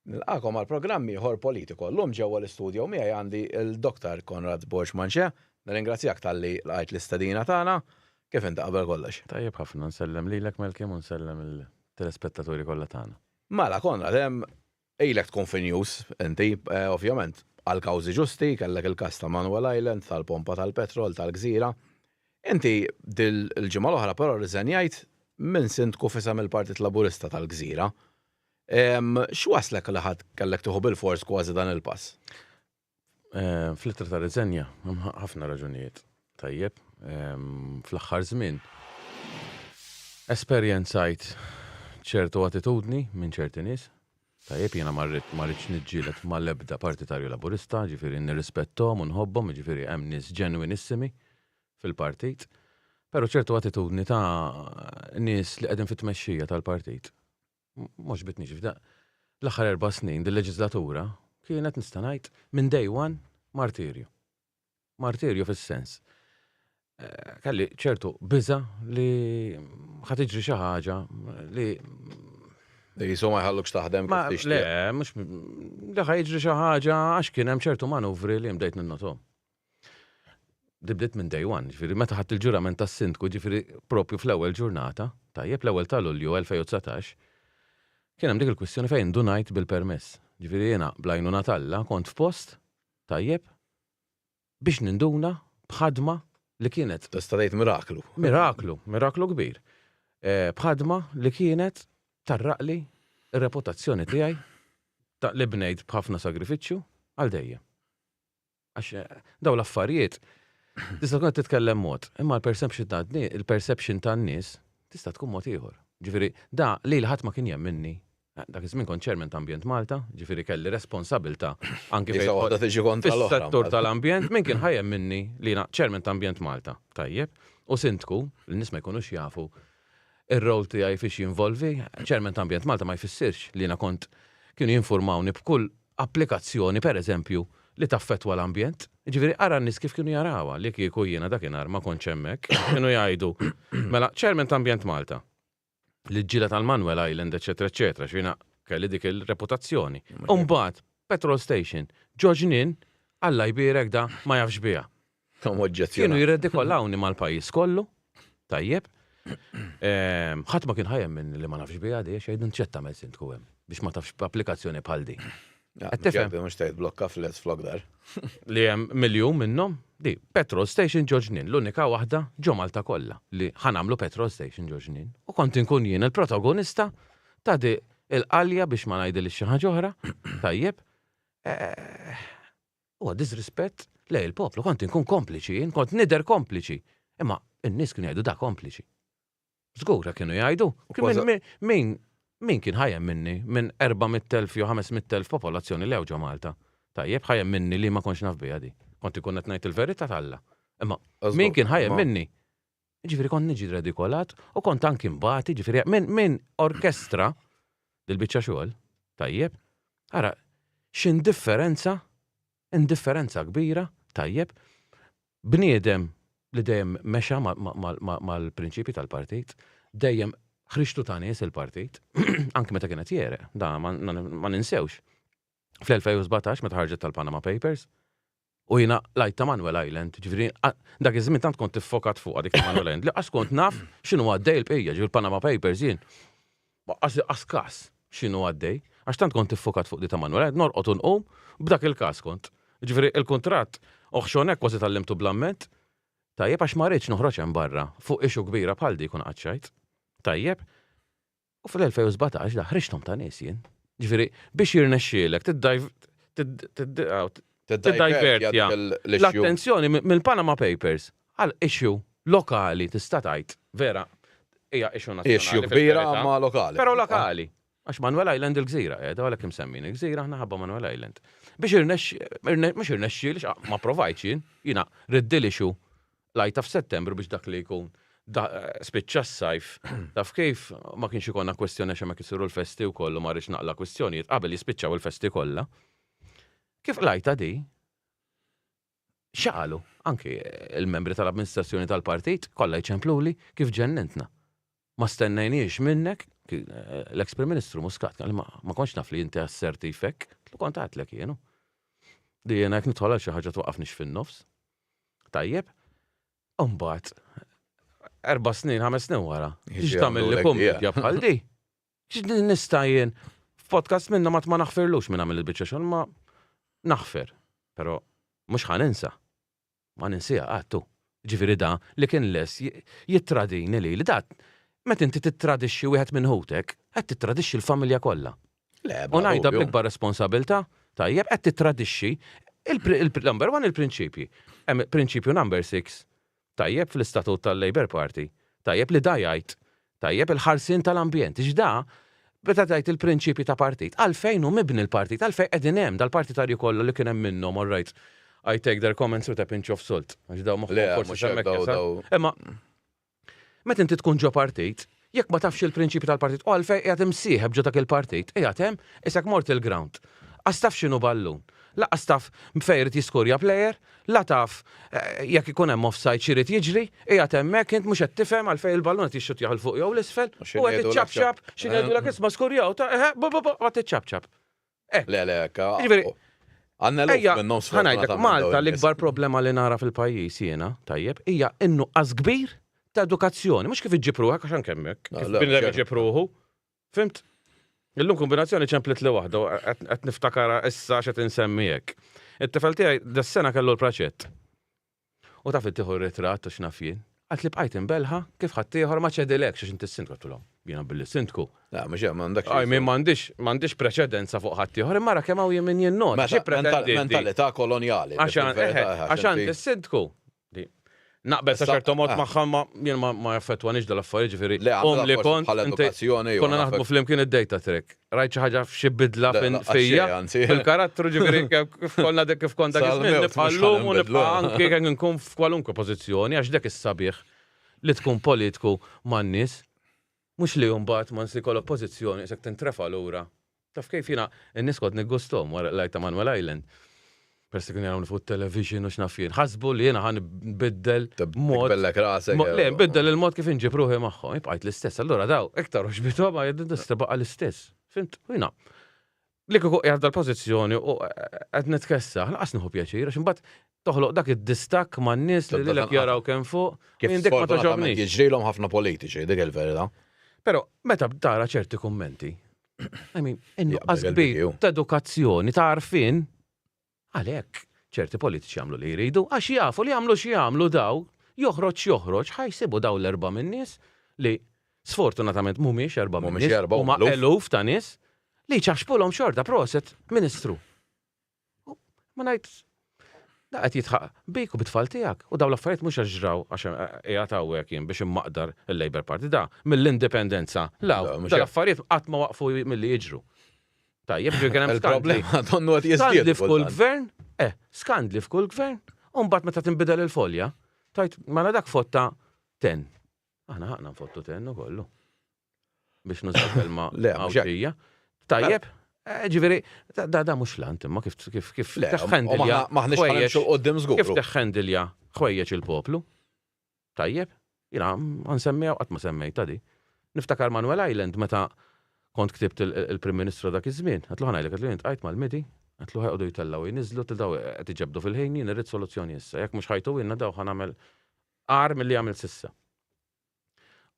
Nilqakom għal programm ieħor politiku. Llum ġewwa l-istudio miegħi għandi il-Dr. Konrad Borxmanxe. Nirringrazzjak tal-li laqajt l-istadina tagħna. Kif inti qabel kollox? Tajjeb ħafna nsellem lilek Malkem u nsellem il-telespettaturi kollha tagħna. Mela Konrad, hemm ilek tkun fi news inti, ovvjament, għal kawżi ġusti, kellek il-każ ta' Manuel Island, tal-pompa tal-petrol, tal-Gżira. Inti il-ġimgħa l-oħra però riżenjajt minn sindku fisem il-Partit Laburista tal-Gżira. X'waslek li ħadd kellek tieħu bil-fors kważi dan il-pass? Fl-ittra ta' riżenja ħafna raġunijiet. Tajjeb, fl-aħħar żmien esperjenzajt ċertu attitudni minn ċerti nies. Tajjeb, jiena ma rridx niġġieled mal-ebda partitarju Laburista, ġifieri nirrispettom u nħobbhom, ġifieri hemm nies ġenwinissimi fil-partit, però ċertu attitudni ta' nies li qegħdin fit-tmexxija tal-partit. Mhux bitni ġifda. L-aħħar 4 snin dil-leġislatura kienet nista' ngħid minn day one martirju. Martirju fis-sens. Kelli ċertu biża' li ħad tiġri xi ħaġa li Jisu ma jħallukx taħdem kif tixtieq. Le, mhux li ħajġri xi ħaġa għax kien hemm ċertu manuvri li bdejt ninnotom. Dibdiet minn day one, ġifieri meta ħadd il-ġurament tas-sindku, ġifieri propju fl-ewwel ġurnata, tajjeb l-ewwel ta' Lulju 2019, kien hemm dik il-kwistjoni fejn ndunajt bil-permess. Ġifieri jiena bl-għajnuna Talla kont f'post tajjeb biex ninduna b'ħadma li kienet Tista' tgħid miraklu. Miraklu kbir. B'ħadma li kienet tarraqli ir-reputazzjoni tiegħi li bnejt b'ħafna sagrifiċċju għal dejjem. Għax daw l-affarijiet tista' tkun titkellem mod, imma il-perception tan-nies tista' tkun mod ieħor. Ġifieri da li ħadd ma kien jemminni. Dak iż-żmien kont Chairman ta' Ambjent Malta, ġifieri kelli responsabilità anke fis-settur tal-ambjent, min kien ħajjem minni li jiena Chairman ta' Ambjent Malta. Tajjeb, u sindku, l-nies ma jkunux jafu ir-rol tiegħi fiex jinvolvi, Chairman ta' Ambjent Malta ma jfissirx li jiena kienu jinformawni b'kull applikazzjoni pereżempju li taffettwa l-ambjent. Ġifieri ara n-nies kif kienu jarawha li kieku jiena dakinhar ma kontx hemmhekk, kienu jgħidu mela Chairman ta' Ambjent Malta. Li ġġila tal-Manuel Island, eccetera, eccetera, x'ina kelli dik il-reputazzjoni. Umbagħad petrol station, ġoġnin, Alla jbierek da ma jafx biha. Kienu jirredikolawni mal-pajjiż kollu, tajjeb. Ħadd ma kien ħajjem minn li ma nafx biha di xejn nċetta mel sindku hemm biex ma tafx b'applikazzjoni bħal di. Mhux tgħid blokka fl-lez flok dar. Li hemm miljun minnhom, di petrol station ġoġnin, l-unika waħda ġo Malta kollha li ħanamlu petrol station ġoġnin. U kont inkun jien il-protagonista ta' di il-qalja biex ma ngħidilx xi ħaġa oħra, tajjeb. Huwa disrispett lej il-poplu, kont inkun kompliċi, kont nider kompliċi. Imma n-nies kienu jgħidu da kompliċi. Żgura kienu jgħidu. Min kien ħajjem minni minn 400,000 jew 500,000 popolazzjoni li ġo Malta. Tajjeb ħajjem minni li ma kontx naf biha di. Kont ikun qed ngħid il-verità Talla. Imma min kien ħajjem minni? Ġifieri kont niġi redikolat u kont anki mbagħti, ġifieri minn orkestra dil-biċċa xogħol, tajjeb. Ara x'indifferenza kbira, tajjeb, bniedem li dejjem mexa mal-prinċipji tal-partit, dejjem ħriġtu ta' nies il-partit, anke meta kienet jereq, da ma ninsewx. Fl-2017 meta ħarġet tal-Panama Papers, u jiena lajt ta' Manuel Island, ġifieri dak iż-żmien tant kont tiffokat fuq dik Manuel Island, li għax kont naf x'inhu għaddej il-bqija ġifier Panama Papers jien. Għas x'inhu għaddej, għax tant kont tiffokat fuq dik ta' Manuel Island, norqod u nqum b'dak il-każ kont. Ġifieri il-kuntratt oħxonek kważi tallimtu bl-amment, tajjeb għax ma rridx noħroġ hemm barra fuq ixu kbira bħal dik kun qaċċajt. Tajjeb, u fil-2017 da ħriġtom ta' nies jien. Ġifieri biex jirnexxielek tiddivertja l-attenzjoni mill-Panama Papers għal issue lokali tista' tgħid vera hija issue nazzjonali. Issue kbira ma lokali. Però lokali. Għax Manuel Island il-Gżira, għalhekk imsemmin il-Gżira aħna ħabba Manuel Island. Biex mhux irnexxielix ma provajtx jiena riddil issue lajta f'Settembru biex dak li jkun spiċċa s-sajf, taf kif ma kienx ikonna kwestjoni xa ma kisiru l-festi u kollu ma rridx naqla kwestjonijiet qabel jispiċċaw il-festi kollha. Kif lajta di? Xaqalu, anki il-membri tal-amministrazzjoni tal-partit kollha jċempluli kif ġennentna. Ma stennejniex minnek l-ex-Prim Ministru Muscat, ma konx naf li inti assertifek, kont għatlek jenu. Di jena jek nitħol għal xi ħaġa twaqqafniex fin-nofs. Tajjeb, mbagħad 4 snin, 5 snin wara. X'ġ tagħmel li komedja bħal di. X'd nista' jien f'podcast minna ma naħferlux minn għamil il-biċċa xogħol ma naħfer. Però mhux ħaninsa. Ma ninsija għattu. Ġifieri da li kien les jittradini li dat meta inti titradixxi wieħed minn ħutek, qed titradixxi l-familja kollha. U ngħidha bl-ikbar responsabilità, tajjeb qed titradixxi number 1 il-prinċipji. Hemm prinċipju number 6, tajjeb fl-istatut tal-Labour Party, tajjeb li da jgħid, tajjeb il-ħarsien tal-ambjent. Iġda, meta tgħid il-prinċipji ta' partit, għalfejn hu mibni l-partit, għalfejn qegħdin hemm dal-partitarju kollha li kien hemm minnhom, all right. I take their comments with a pinch of salt. Għax daw moħħhom forsi semmek. Imma meta inti tkun ġo partit, jekk ma tafx il-prinċipji tal-partit, u għalfejn qiegħed imsieħeb ġo dak il-partit, qiegħed hemm isek mort il-ground. Għas taf x'inhu ballun. Laqas taf mfejrid jiskorja plejer, la taf jekk ikun hemm offside xirid jiġri, qiegħed hemmhekk int mhux qed tifhem għalfejn il-ballun qed jixxut jaħol fuq jew l-isfel, u qed iċċabċab x'ingħidulek isma' skorjaw ta' qed iċċabċab. Le, Għanna ħanajdek, Malta l-ikbar problema li nara fil-pajjiż jiena, tajjeb, hija innuqqas kbir ta' edukazzjoni, mhux kif iġġipruha għax kemmek, kif binlem iġġipruhu. Fimt? Illum kombinazzjoni ċemplet li waħda, qed niftakara issa x'qed insemmijek. It-tifel tiegħi das-sena kellu l-praċett. U taf ittieħu r-ritratt u x'naf jien. Għat li bqajt imbelħa, kif ħaddieħor ma ċedilek x'inti s-sindku għatulhom. Jiena billi-sindku. M'għandix preċedenza fuq ħaddieħor, imma ra kemm hawn jien jinnot. Mentalità kolonjali. Għax għandi s-sindku. Naqbel sa ċertu mod jien ma jaffettwanix dal-affarijiet ġifieri. Li kont konna naħdmu flimkien id-data trick. Rajt xi ħaġa f'xi bidla fija. Il-karattru ġifieri kif konna dik kif kont dak iż-żmien nibqa' llum u nibqa' anke kien nkun f'kwalunkwe pożizzjoni għax dak is-sabiħ li tkun politiku man-nies mhux li mbagħad ma nsikollok pożizzjoni isek tintrefa' lura. Taf kif jiena n-nies kont niggustom wara lajta Manuel Island. Persi kun jarawni fuq television u x'nafjien. Ħasbu li jiena ħan biddel mod. Le, biddel il-mod kif inġib ruħi magħhom, jibqajt l-istess. Allura daw, iktar uxbitu ma jiddistra baqa l-istess. Fint, jiena. Li kieku qiegħed dal-pożizzjoni u qed nitkessa, laqas nieħu pjaċir għax imbagħad toħloq dak id-distakk man-nies li lilek jaraw kemm fuq. Kif dik ma toġobniex. Jiġrilhom ħafna politiċi, dik il-verità. Però meta tara ċerti kummenti, innuqqas kbir ta' edukazzjoni ta' għarfien, għalhekk ċerti politiċi jagħmlu li jridu, għax jafu li jagħmlu xi jagħmlu daw, joħroġ, ħajsibu daw l-4 min nies li sfortunatament mhumiex 4 min nies, huma eluf ta' nies li ċaxpulhom xorta proset Ministru. Ma ngħid da qed jitħaq bik u bit-tfal tiegħek u daw l-affarijiet mhux ġraw għax qiegħed hawnhekk jien biex immaqdar il-Labour Party da mill-indipendenza. Dal-affarijiet qatt ma waqfu milli jiġru. Tajjeb ġiegħen hemm skandli f'kull gvern, skandli f'kull gvern, u mbagħad meta tinbidel il-folja, tajt mela dak fotta 10. Aħna ħaqna nfottu 10 ukollu. Biex nużaw kelma għawxija. Tajjeb, ġifieri, da mhux lant imma kif teħħendilja. Kif teħħendilja ħwejjeġ il-poplu. Tajjeb, jiena nsemmiha qatt ma semmejta di. Niftakar Manuel Island meta kont ktibt il-Prim Ministru dak iż-żmien, għatlu ħanajlek għatlu jintqajt mal-midi, għatlu ħajqdu jitellaw jinizlu daw qed iġebdu fil-ħin jien irrid soluzzjoni issa, jekk mhux ħajtu jinna daw ħanagħmel qar milli jagħmel sissa.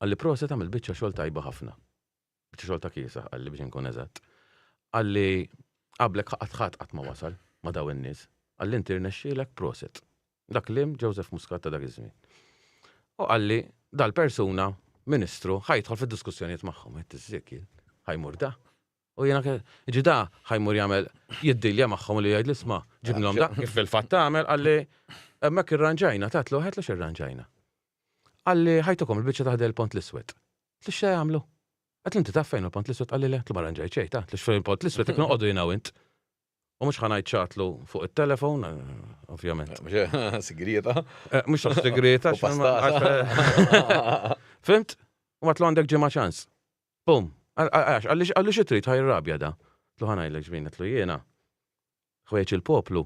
Għalli proset għamil biċċa xogħol tajba ħafna. Biċċa xogħol ta' kiesa għalli biex inkun eżatt. Għalli qablek qatt ma wasal ma daw in-nies. Għalli inti rnexxielek proset. Dak lim Joseph Muscat ta' dak iż-żmien. U għalli dal-persuna Ministru ħajtħol fid-diskussjonijiet magħhom qed iżżekil. ħajmur da. U jena ġida ħajmur jagħmel jiddilja magħhom li jgħid l-isma' ġibnhom da kif fil-fatt tagħmel għalli hemmhekk irranġajna tatlu ħedlu x'irranġajna. Għalli ħajtukom il-biċċa taħdel il-Pont l-Iswed. Tli x'e jagħmlu? Qed inti taf fejn il-Pont l-Iswed qalli le, tlu ma ranġajt xejn ta' tli fejn il-Pont l-Iswed qed noqogħdu jiena int. U mhux ħanajt ċatlu fuq it-telefon, ovvjament. Sigrita. Mhux sigrita. Fimt? U matlu għandek ġimgħa ċans. Bum. Għalli xi trid ħajrabja da. Tlu ħanajlek ġbin tlu jiena. Ħwejjeġ il-poplu.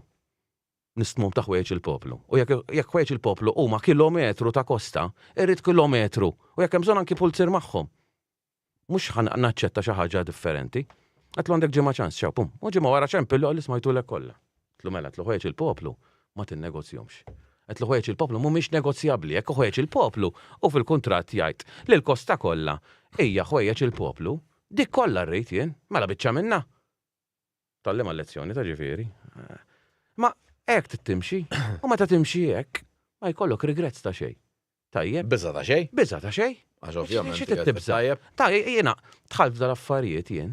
Nistmum ta' ħwejjeġ il-poplu. U jekk ħwejjeġ il-poplu huma kilometru ta' kosta, irrid kilometru. U jekk hemm bżonn anki pulzir magħhom. mhux naċċetta xi ħaġa differenti. Għatlu għandek ġimgħa ċans xew, pum. U ġimgħa wara ċempillu għalli smajtulek kollha. Tlu mela, tlu ħwejġ il-poplu ma tinnegozjomx. Tlu ħwejġ il-poplu mhumiex negozjabbli, jekk ħwejġ il-poplu u fil-kuntratt jgħid li l-kosta kollha hija ħwejjeġ il-poplu, dik kollha rrid jien, mela biċċa minna. Tallim għal-lezzjoni ta' ġifieri. Ma hekk tittimxi, u meta timxi hekk ma jkollok regrets ta' xejn. Tajjeb. Biża ta' xejn? Biża ta' xejn. Għax ovvjament. Xi tibża. Ta' jiena tħalf dal-affarijiet jien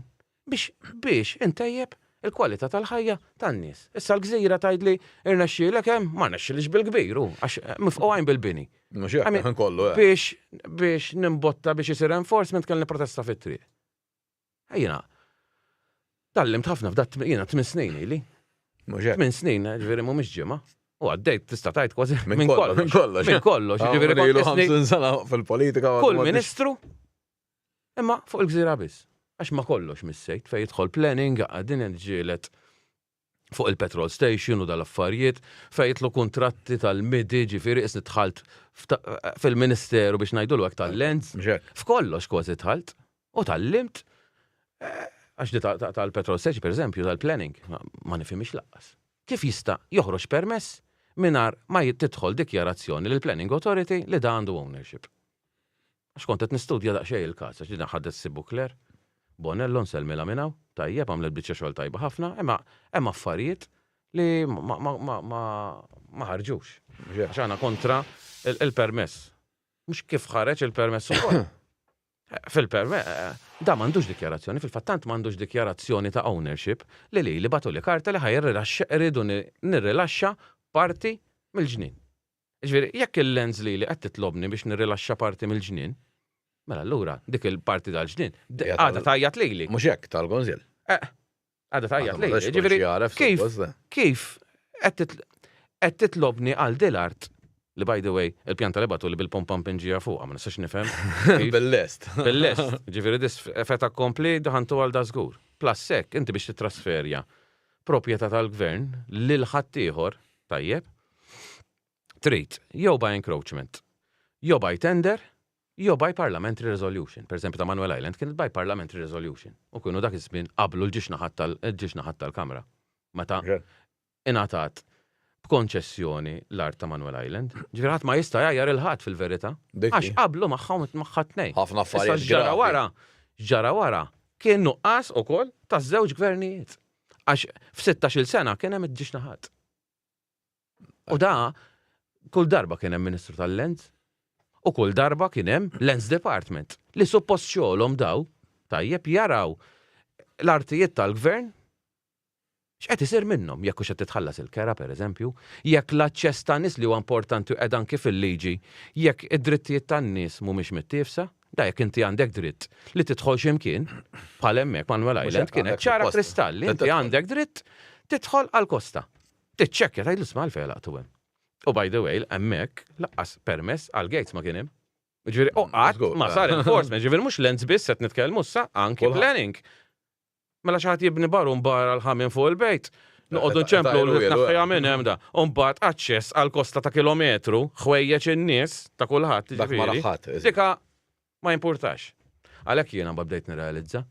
biex intejjeb il-kwalità tal-ħajja tan-nies. Issa l-gżira tgħidli irnexxielek hemm ma nexxilix bil-kbiru għax mifqgħin bil-bini. Mhux hekk kollu. Biex nimbotta biex isir enforcement kellni protesta fit-triq. Jiena tallimt ħafna f'dat jiena 8 snin ili. Mhux hekk. 8 snin, ġifieri mhumiex ġimgħa. U għaddejt tista' tgħid kważi minn kollox. Minn kollox, ġifieri ilu 50 sena fil-politika. Kull ministru imma fuq il-gżira biss. Għax ma kollox mis-sejt fej jidħol planning għadin ġielet fuq il-petrol station u dal-affarijiet fej jitlu kontratti tal-midi ġifieri isni tħalt fil-ministeru biex ngħidulu hekk tal-lens. F'kollox kważi tħalt u tallimt għax di tal-petrol station pereżempju tal-planning ma nifhimx laqqas. Kif jista' joħroġ permess mingħajr ma tidħol dikjarazzjoni lill planning authority li da għandu ownership. Għax kont qed nistudja daqsxejn il-każ għax din ħadet Sibukler. Bonello nselmilha minnaw, tajjeb għamlet biċċa xogħol tajba ħafna, imma hemm affarijiet li ma ħarġux. Għax għandna kontra il-permess. Mhux kif ħareġ il-permess ukoll. Fil-permess da m'għandux dikjarazzjoni, fil-fattant m'għandux dikjarazzjoni ta' ownership li batu li karta li ħajridu nirrilaxxa parti mill-ġnien. Ġifieri jekk il-lens li qed titlobni biex nirrilaxxa parti mill-ġnien, mela allura dik il-parti tal-ġnien għadha tajjat lili. Mhux hekk tal-Konsil. Għadha tajjat lili. Ġifieri kif qed titlobni għal dil-art li by the way il-pjanta li batu li bil-pompa mpinġija fuqha ma nistax nifhem. Bil-lest. Bil-lest. Ġifieri dis feta kompli daħantu għal da żgur. Plus hekk inti biex titrasferja proprjetà tal-gvern lil ħaddieħor tajjeb trid jew by encroachment, jew by tender, jew by parliamentary resolution. Per eżempju ta' Manuel Island kienet by parliamentary resolution. U kienu dak iż-żmien qablu l-ġixnaħat tal-Kamra. Meta ingħatat b'konċessjoni l-art ta' Manuel Island. Ġifieri ħadd ma jista' jgħajjar il-ħadd fil-verità. Għax qablu magħha tnejn. Ħafna affarijiet ġara wara kien nuqqas ukoll ta' żewġ gvernijiet. Għax f'16-il sena kien hemm id-ġixnaħat. U da kull darba kien hemm Ministru tal-Lens. U kull darba kien hemm Lens Department li suppost xogħolhom daw tajjeb jaraw l-artijiet tal-gvern x'qed isir minnhom jekk hux qed titħallas il-kera pereżempju, jekk l-aċċess tan-nies li huwa importanti qed anke fil-liġi, jekk id-drittijiet tan-nies mhumiex mittiefsa, da jekk inti għandek dritt li tidħol x'imkien bħal hemmhekk Manuel Island kienet ċara kristalli, inti għandek dritt tidħol għall-kosta. Tiċċekkja tgħidlu isma' għalfejn laqtu hemm. U by the way, hemmhekk laqqas permess għal gates ma kien hemm. Ġifieri qatt ma sar enforcement, ġifieri mhux lens biss qed nitkellmu issa anke planning. Mela xi ħadd jibni baru mbagħad għall-ħamien fuq il-bejt. Noqogħdu nċemplu l-naħħejja minn hemm da. U mbagħad aċċess għal kosta ta' kilometru ħwejjeġ in-nies ta' kulħadd ġifieri. Dika ma jimpurtax. Għalhekk jiena bdejt nirrealizza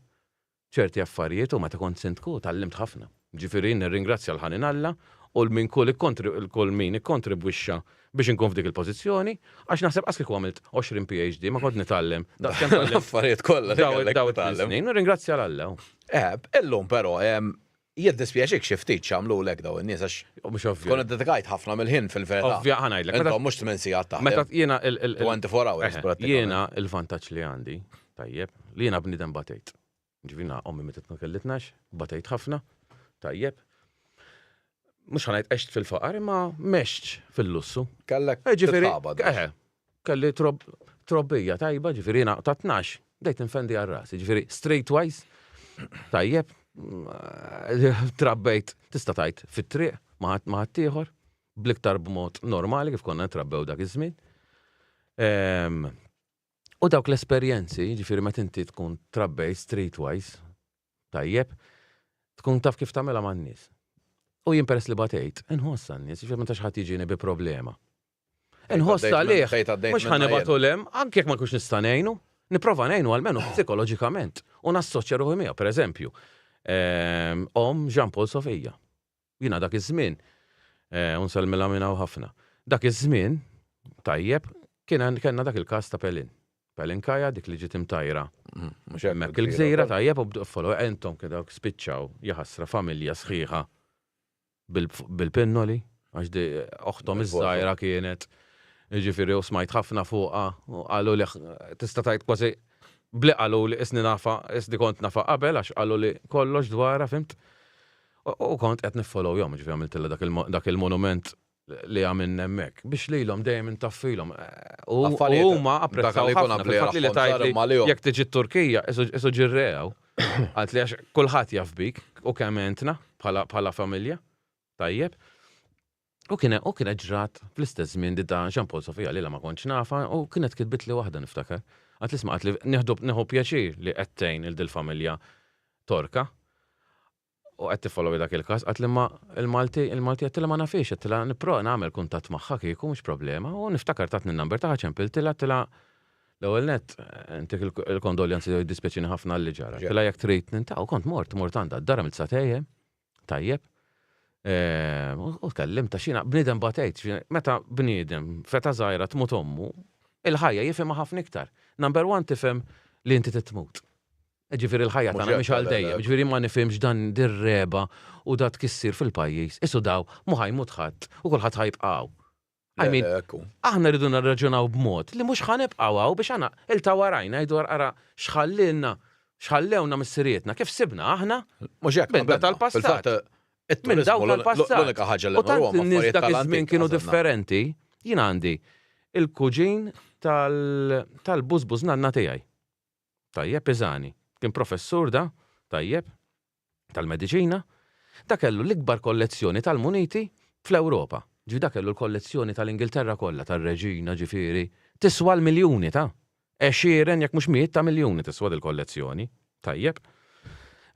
ċerti affarijiet u meta kont sindku tallimt ħafna. Ġifieri nirringrazzja l-ħanin Alla u l-min kull min ikkontribwixxa biex inkun f'dik il-pożizzjoni, għax naħseb qas kieku għamilt 20 PhD ma kont nitgħallem. Affarijiet kollha daw it-snin, nirringrazzja l-Alla. Illum però jiddispjaċik xi ftit x'għamlulek daw in-nies għax kont iddedikajt ħafna mill-ħin fil-verità. Ovvja ħanajdlek. Intom mhux 8 sigħat taħdem. Meta jiena 24 hours. Jiena il-vantaġġ li għandi, tajjeb, li jiena bniedem batejt. Ġifieri ommi meta tkellitnax, batejt ħafna, tajjeb. Mhux ħanajt għext fil-faqar imma mexx fil-lussu. Kellek kelli trobbija tajba, ġifieri jiena ta' 12 bdejt infendi għar-rasi, ġifieri streetwise tajjeb trabbejt tista' tgħid fit-triq ma' ħadd ieħor bl-iktar b'mod normali kif konna ntrabbew dak iż-żmien. U dawk l-esperjenzi, ġifieri meta inti tkun trabbej streetwise tajjeb, tkun taf kif tagħmilha man-nies. U jien peress li batejt, inħossa n-nies, ġifieri meta xi ħadd jiġini bi problema. Inħossa għalih, mhux ħanibatu lem, anke jekk ma nkunx nista' ngħinu, Niprofa ngħinu għalmenu psikoloġikament u nassoċja ruħi miegħu, pereżempju. Jean-Paul Sofija. Jiena dak iż-żmien, unsalmilha minnaw ħafna. Dak iż-żmien, tajjeb, kienna dak il-każ ta' Pelin. Pelin Kaja, dik li ġiet imtajra. Hemmhekk il-gżejra tajjeb u bdu follow entom keda spiċċaw jaħasra familja sħiħa bil-pinnoli, għax di oħtom iż-żgħira kienet. Ġifieri u smajt ħafna fuqha u qalu li tista' tgħid kważi bli qalu li isni kont nafa qabel għax qalu li kollox dwarha, fimt? U kont qed niffollow jom, ġifieri għamiltilha dak il-monument li għamilna hemmhekk biex lilhom dejjem intaffilhom. U huma apprezzaw ħafna fil-fatt li tgħidli jekk tiġi t-Turkija isu ġirrew. Għalt li għax kulħadd jaf bik u kemm entna bħala familja. Tajjeb. U kienet ġrat fl-istess żmien da Jean-Paul Sofija li ma kontx nafa u kienet kitbit li waħda niftakar. Għat li smaqt li nieħu pjaċir li qedtejn il-dil familja Torka. U qed tiffollow dak il-każ għat li il-Malti għattila ma nafix, għattila nipprova nagħmel kuntatt magħha kieku mhux problema u niftakar tatni n-number taħħa ċempiltila l-ewwel nett intik il-kondoljanzi jiddispjaċini ħafna li ġara. Tila jekk trid nintaw kont mort għandha d-dara mill-satejjem, tajjeb. U tkellimta xina bniedem batejt, meta bniedem feta żgħira tmut ommu, il-ħajja jifhimha ħafna iktar. Number one tifhem li inti titmut. Ġifieri il-ħajja tagħna mhix għal dejjem, ġifieri ma nifhimx dan dir-reba u dat kissir fil-pajjiż. Isu daw mhu ħajmut ħadd u kulħadd ħajbqgħu. Aħna rridu narraġunaw b'mod li mhux ħanibqgħu biex aħna ilta warajna jdu ara xħallewna mis-sirietna kif sibna aħna mhux hekk minn tal-passat. Minn dawk tal-passat. L-unika ħaġa li u tant in-nies dak iż-żmien kienu differenti. Jien għandi il-kuġin tal-bużbuż nanna tiegħi. Tajjeb Piżani. Kien professur da, tajjeb, tal-mediċina, da kellu l-ikbar kollezzjoni tal-muniti fl-Ewropa. Da kellu l-kollezzjoni tal-Ingilterra kollha, tal-Reġina ġifieri, tiswa l-miljuni ta' 20 jekk mhux 100 ta' miljuni tiswa l-kollezzjoni, tajjeb.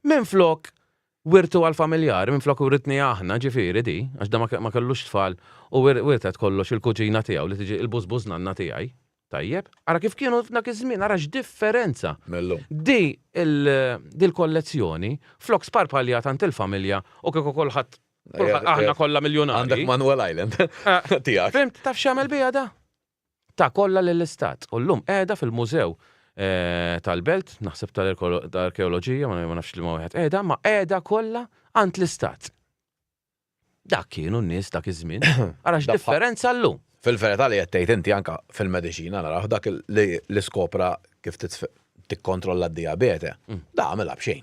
Minflok wirtu għal-familjari, minflok wirtni aħna ġifieri di, għax da ma kellux tfal u wirtet kollox il-kuġina tiegħu li tiġi il-bużbuż nanna tiegħi. Tajjeb, ara kif kienu f'dak iż-żmien, ara x'differenza. Di l-kollezzjoni flok sparpalja tant il-familja u kieku kulħadd aħna kollha miljonari. Għandek Manuel Island tiegħek. Fimt taf x'għamel biha da? Ta' kollha lill-istat. U llum qiegħda fil-mużew tal-Belt, naħseb tal-arkeoloġija, ma nafx li ma wieħed qiegħda, ma qiegħda kollha għand l-istat. Dak kienu n-nies dak iż-żmien. Ara x'differenza llum. Fil-verità li jettejt inti anka fil-medicina, naraw dak li skopra kif tikkontrolla d-diabete. Da għamilha b'xejn.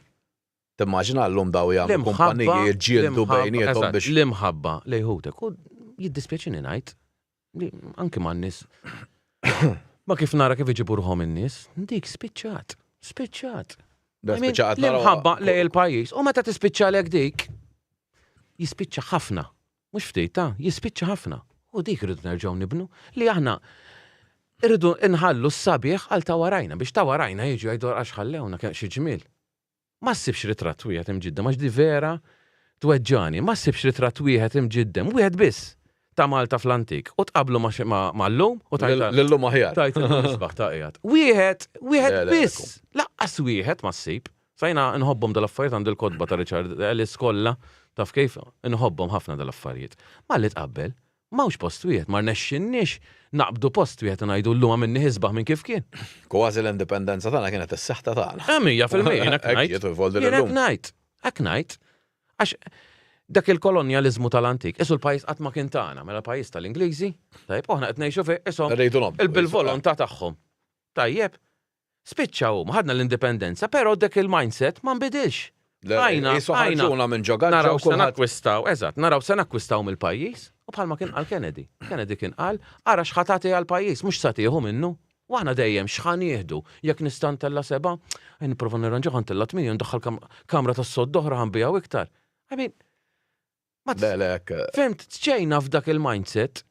Timmaġina llum daw jagħmlu kumpaniji jġieldu bejniethom biex. L-imħabba li jħudek u jiddispjaċini ngħid. Anke man-nies. Ma kif nara kif iġibu ruħhom in-nies, dik spiċċat. L-imħabba li l-pajjiż u meta tispiċċalek dik jispiċċa ħafna. Mhux ftit jispiċċa ħafna. U dik irridu nerġgħu nibnu li aħna irridu nħallu s-sabiħ għal ta' warajna biex ta' warajna jiġu jgħidu għax ħallewna xi ġmiel. Ma ssibx ritratt wieħed imġiddem għax di vera tweġġani, ma ssibx ritratt wieħed imġiddem, wieħed biss ta' Malta fl-antik u tqablu mal-lum u l-lum aħjar. Tajt il-misbaħ ta' qiegħed. Wieħed biss, laqqas wieħed ma ssib. Sajna nħobbhom dal-affarijiet għand il-kodba ta' Richard Ellis kollha taf kif nħobbhom ħafna dal-affarijiet. Ma li tqabbel mawx post wieħed, ma rnexxinniex naqbdu post wieħed ngħidu llum minni ħisbaħ minn kif kien. Kważi l-indipendenza tagħna kienet is-seħħta tagħna. 100% hekk ngħid. Għax dak il-kolonjaliżmu tal-antik, isu l-pajjiż qatt ma kien tagħna, mela pajjiż tal-Ingliżi, tajjeb aħna qed ngħixu fih ishom il-bil-volontà tagħhom. Tajjeb, spiċċaw ħadna l-indipendenza, però dak il-mindset ma nbidilx. Għajna minn ġogar naraw se nakkwistaw, eżatt, naraw se nakkwistaw mill-pajjiż. U bħalma kien qal Kennedy. Kennedy kien qal, ara x'ħatati għall-pajjiż, mhux sa tieħu minnu. U aħna dejjem x'ħan jieħdu. Jekk nista' ntella 7, nipprova nirranġaw ntella 8 ndaħħal kamra tas-sod oħra ħanbijaw iktar. Fimt tċejna f'dak il-mindset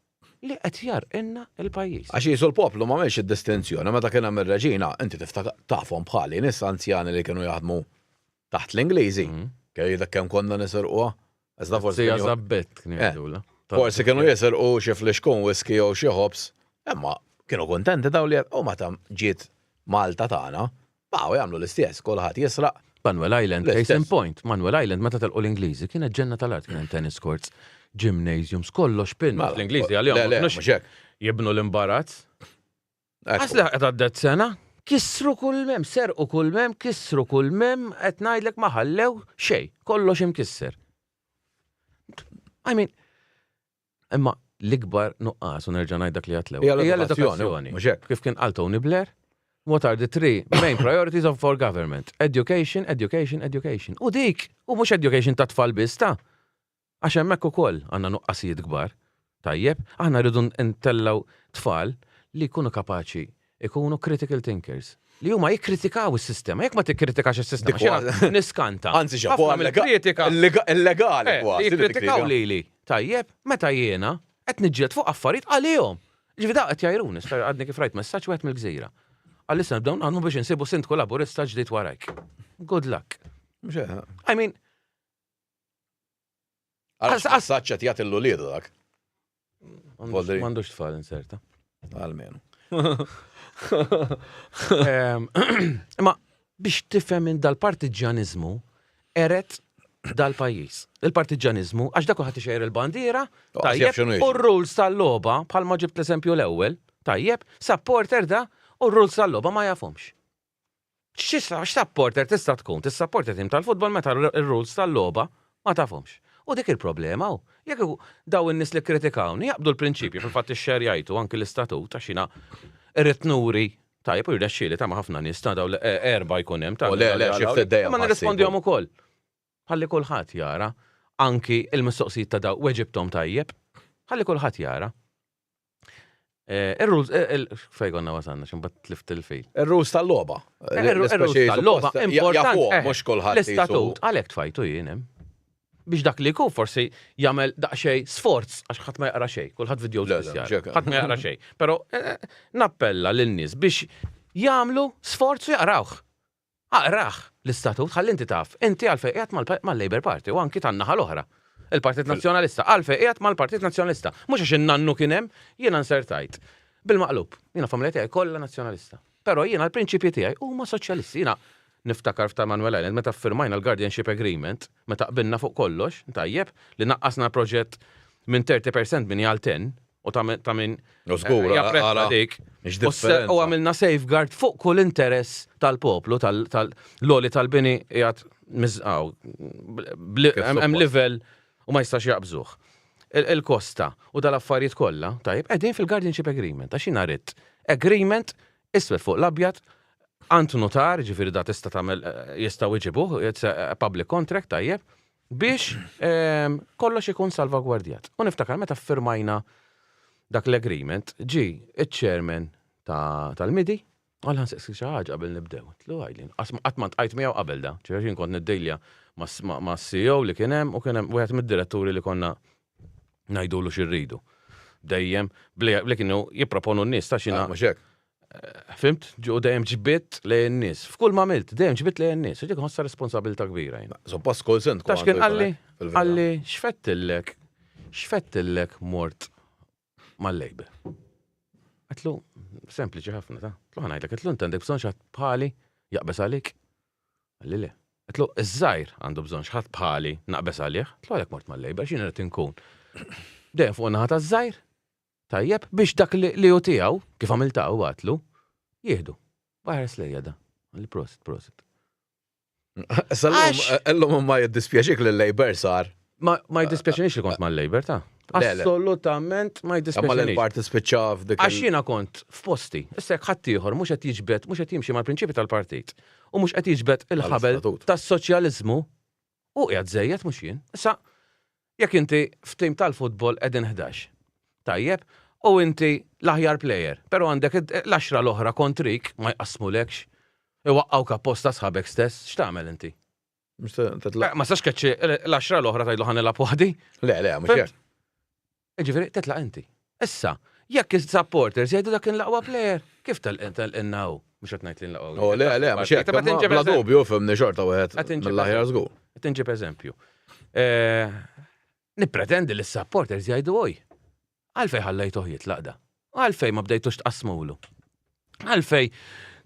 li qed jarqinna il-pajjiż. Għax jisu l-poplu ma m'hemmx id-distinzjoni, meta kien hemm ir-reġina, inti tiftakar tafhom bħali nies anzjani li kienu jaħdmu taħt l-Ingliżi. Dak kemm konna nisirquha. Iżda forsi zabbett kien forsi kienu jisirqu xi fliexkun whisky jew xi ħobs, imma kienu kuntenti daw li meta ġiet Malta tagħna, baqgħu jagħmlu l-istess, kulħadd jisraq. Manuel Island, L-istess. case in point. Manuel Island, meta telqu l-Ingliżi, kienet ġenna tal-art, kien hemm tennis courts, gymnasiums, kollox pin. Mela, L-Ingliżi le, għal-jom, mhux hekk. jibnu l-imbarazz. Ekku. Għasla qed għaddet sena, kissru kull mem, serqu kull mem, kissru kull mem, qed ngħidlek ma ħallew xejn, kollox imkisser. I mean, imma l-ikbar nuqqas u nerġa' ngħid dak li għatlew. Hija l-edukazzjoni, mhux hekk. Kif kien qal Tony Blair, what are the three main priorities of for government? Education, education, education. U dik, u mhux education ta' tfal biss ta' għax hemmhekk ukoll għandna nuqqasijiet kbar. Tajjeb, aħna rridu ntellaw tfal li jkunu kapaċi, ikunu critical thinkers. Li huma jikkritikaw is-sistema, jekk ma tikkritikax is-sistema, x'għandna niskanta. Anzi xapo kritika illegali li jikkritikaw lili. Tajjeb, meta jiena qed niġġieled fuq affarijiet għalihom. Ġifi da qed jajruni, għadni kif rajt messaġġ wieħed mill-Gżira. Għalissa nibdew għandhom biex insibu sint kollaborista ġdid warajk. Good luck. I mean, Għal-messaġġ qed jagħti l-uliedu dak. m'għandux tfal inserta. Almenu. Imma biex tifhem minn dal-partiġjanizmu eret dal-pajjiż. Il-partiġjanizmu għax dak ħadd ixejjer il-bandiera, tajjeb, u r-rules tal-logħba bħalma ġibt l-eżempju l-ewwel, tajjeb, supporter da u r-rules tal-logħba ma jafhomx. X'supporter tista' tkun? Tissapporter tim tal-futbol meta r-rules tal-logħba ma tafhomx. U dik il-problema hu. Jekk daw in-nies li kritikawni jaqbdu l-prinċipju fil-fatt ix-xerjajtu anke l-istatut għax jiena irrid nuri tajjeb u jirnexxieli ta' ma' ħafna nies ta' daw erba' jkun hemm ta' ma nirrispondihom ukoll. Ħalli kulħadd jara anki il-mistoqsijiet ta' daw weġibthom tajjeb. Ħalli kulħadd jara. Ir-rules fejn wasanna x'imbagħad tlift il-fil. Ir-rules tal-logħba. Ir-rules tal-logħba importanti. Mhux kulħadd. L-istatut għalhekk tfajtu jien hemm. Biex dak li jkun forsi jagħmel daqsxejn sforz għax ħadd ma jaqra xejn, kulħadd video speċjali. Ħadd ma jaqra xejn. Però nappella lin-nies biex jagħmlu sforz u jaqrawh. Aqrah l-istatut ħalli inti taf. Inti għalfejn qiegħed mal-Labour Party u anki tan-naħa l-oħra. Il-Partit Nazzjonalista. Għalfejn qiegħed mal-Partit Nazzjonalista. Mhux għax in-nannu kien hemm, jiena nsertajt. Bil-maqlub, jiena familja tiegħi kollha nazzjonalista. Però jiena l-prinċipji tiegħi huma soċjalisti. Jiena niftakar f'ta' Manuel Island meta firmajna l-Guardianship Agreement, meta qbilna fuq kollox, tajjeb, li naqqasna proġett minn 30% minn jgħal 10 u ta' minn japprezza dik. U għamilna safeguard fuq kull interess tal-poplu, tal-loli tal-bini jgħat mizqaw, hemm level u ma jistax jaqbżuh. Il-kosta u dal-affarijiet kollha, tajjeb, qegħdin fil-Guardianship Agreement, għax jiena rrid agreement iswed fuq l-abjad Antu notar, ġifiri da tista' tagħmel jistgħu jġibuh, public contract tajjeb, biex kollox ikun salvagwardjat. U niftakar meta firmajna dak l-agreement, ġi iċ-chairman tal-midi, għal ħansaqsi xi ħaġa qabel nibdew. Tlu għajlin, qatt ma ntqajt miegħu qabel da, ġifieri kont niddejja ma' CEO li kien hemm u kien hemm wieħed mid-diretturi li konna ngħidulu x'irridu. Dejjem bli kienu jipproponu n-nies ta' xina. Fimt, ġu dejjem ġibit lejn nies. F'kull ma milt, dejjem ġibit lejn nies. Dik ħossa responsabilità kbira jien. Suppost kull sent. Tax kien għalli xfettillek mort mal-Labor. Għatlu, sempliċi ħafna ta' tlu ħanajdlek, għatlu intendek bżonn xaħat bħali jaqbes għalik. Għalli le. Għatlu, iż-żajr għandu bżonn xaħat bħali naqbes għalih. Għatlu għalek mort mal-Labor, xina rrit inkun. Dejjem fuq naħat għaż-żajr. Tajjeb, biex dak li ju tiegħu kif għamiltaw għatlu, jieħdu. Baħres lejja da. Għalli prosit. Allum ma jiddispjaċik li l-Labor sar. Ma jiddispjaċinix li kont mal-Labor ta' assolutament ma jiddispjaċinix. Ma l-parti spiċċa f'dik. Għax jiena kont f'posti, issa jekk ħadd ieħor mhux qed jiġbed, mhux qed jimxi mal-prinċipji tal-partit u mhux qed jiġbed il-ħabel tas-soċjaliżmu u qiegħed żejjed mhux jien. Issa jekk inti f'tim tal-futbol qegħdin 11. Tajjeb, u inti l-aħjar plejer, pero għandek l-10 l-oħra kontrik ma jqasmulekx, iwaqqaw kapposta sħabek stess, x'tagħmel inti? Ma sax keċċi l-10 l-oħra tgħidlu ħanilha waħdi? Le, mhux hekk. Ġifieri tetlaq inti. Issa, jekk is-supporters jgħidu dak il-laqwa plejer, kif tal-innaw? Mhux qed ngħid l-inlaqwa. Le, mhux hekk. Bla dubju fimni xorta wieħed mill-aħjar żgur. Qed inġib eżempju. Nippretendi li s-supporters jgħidu oj. Għalfej ħallejtuh jitlaq da. Għalfej ma bdejtux tqasmulu. Għalfej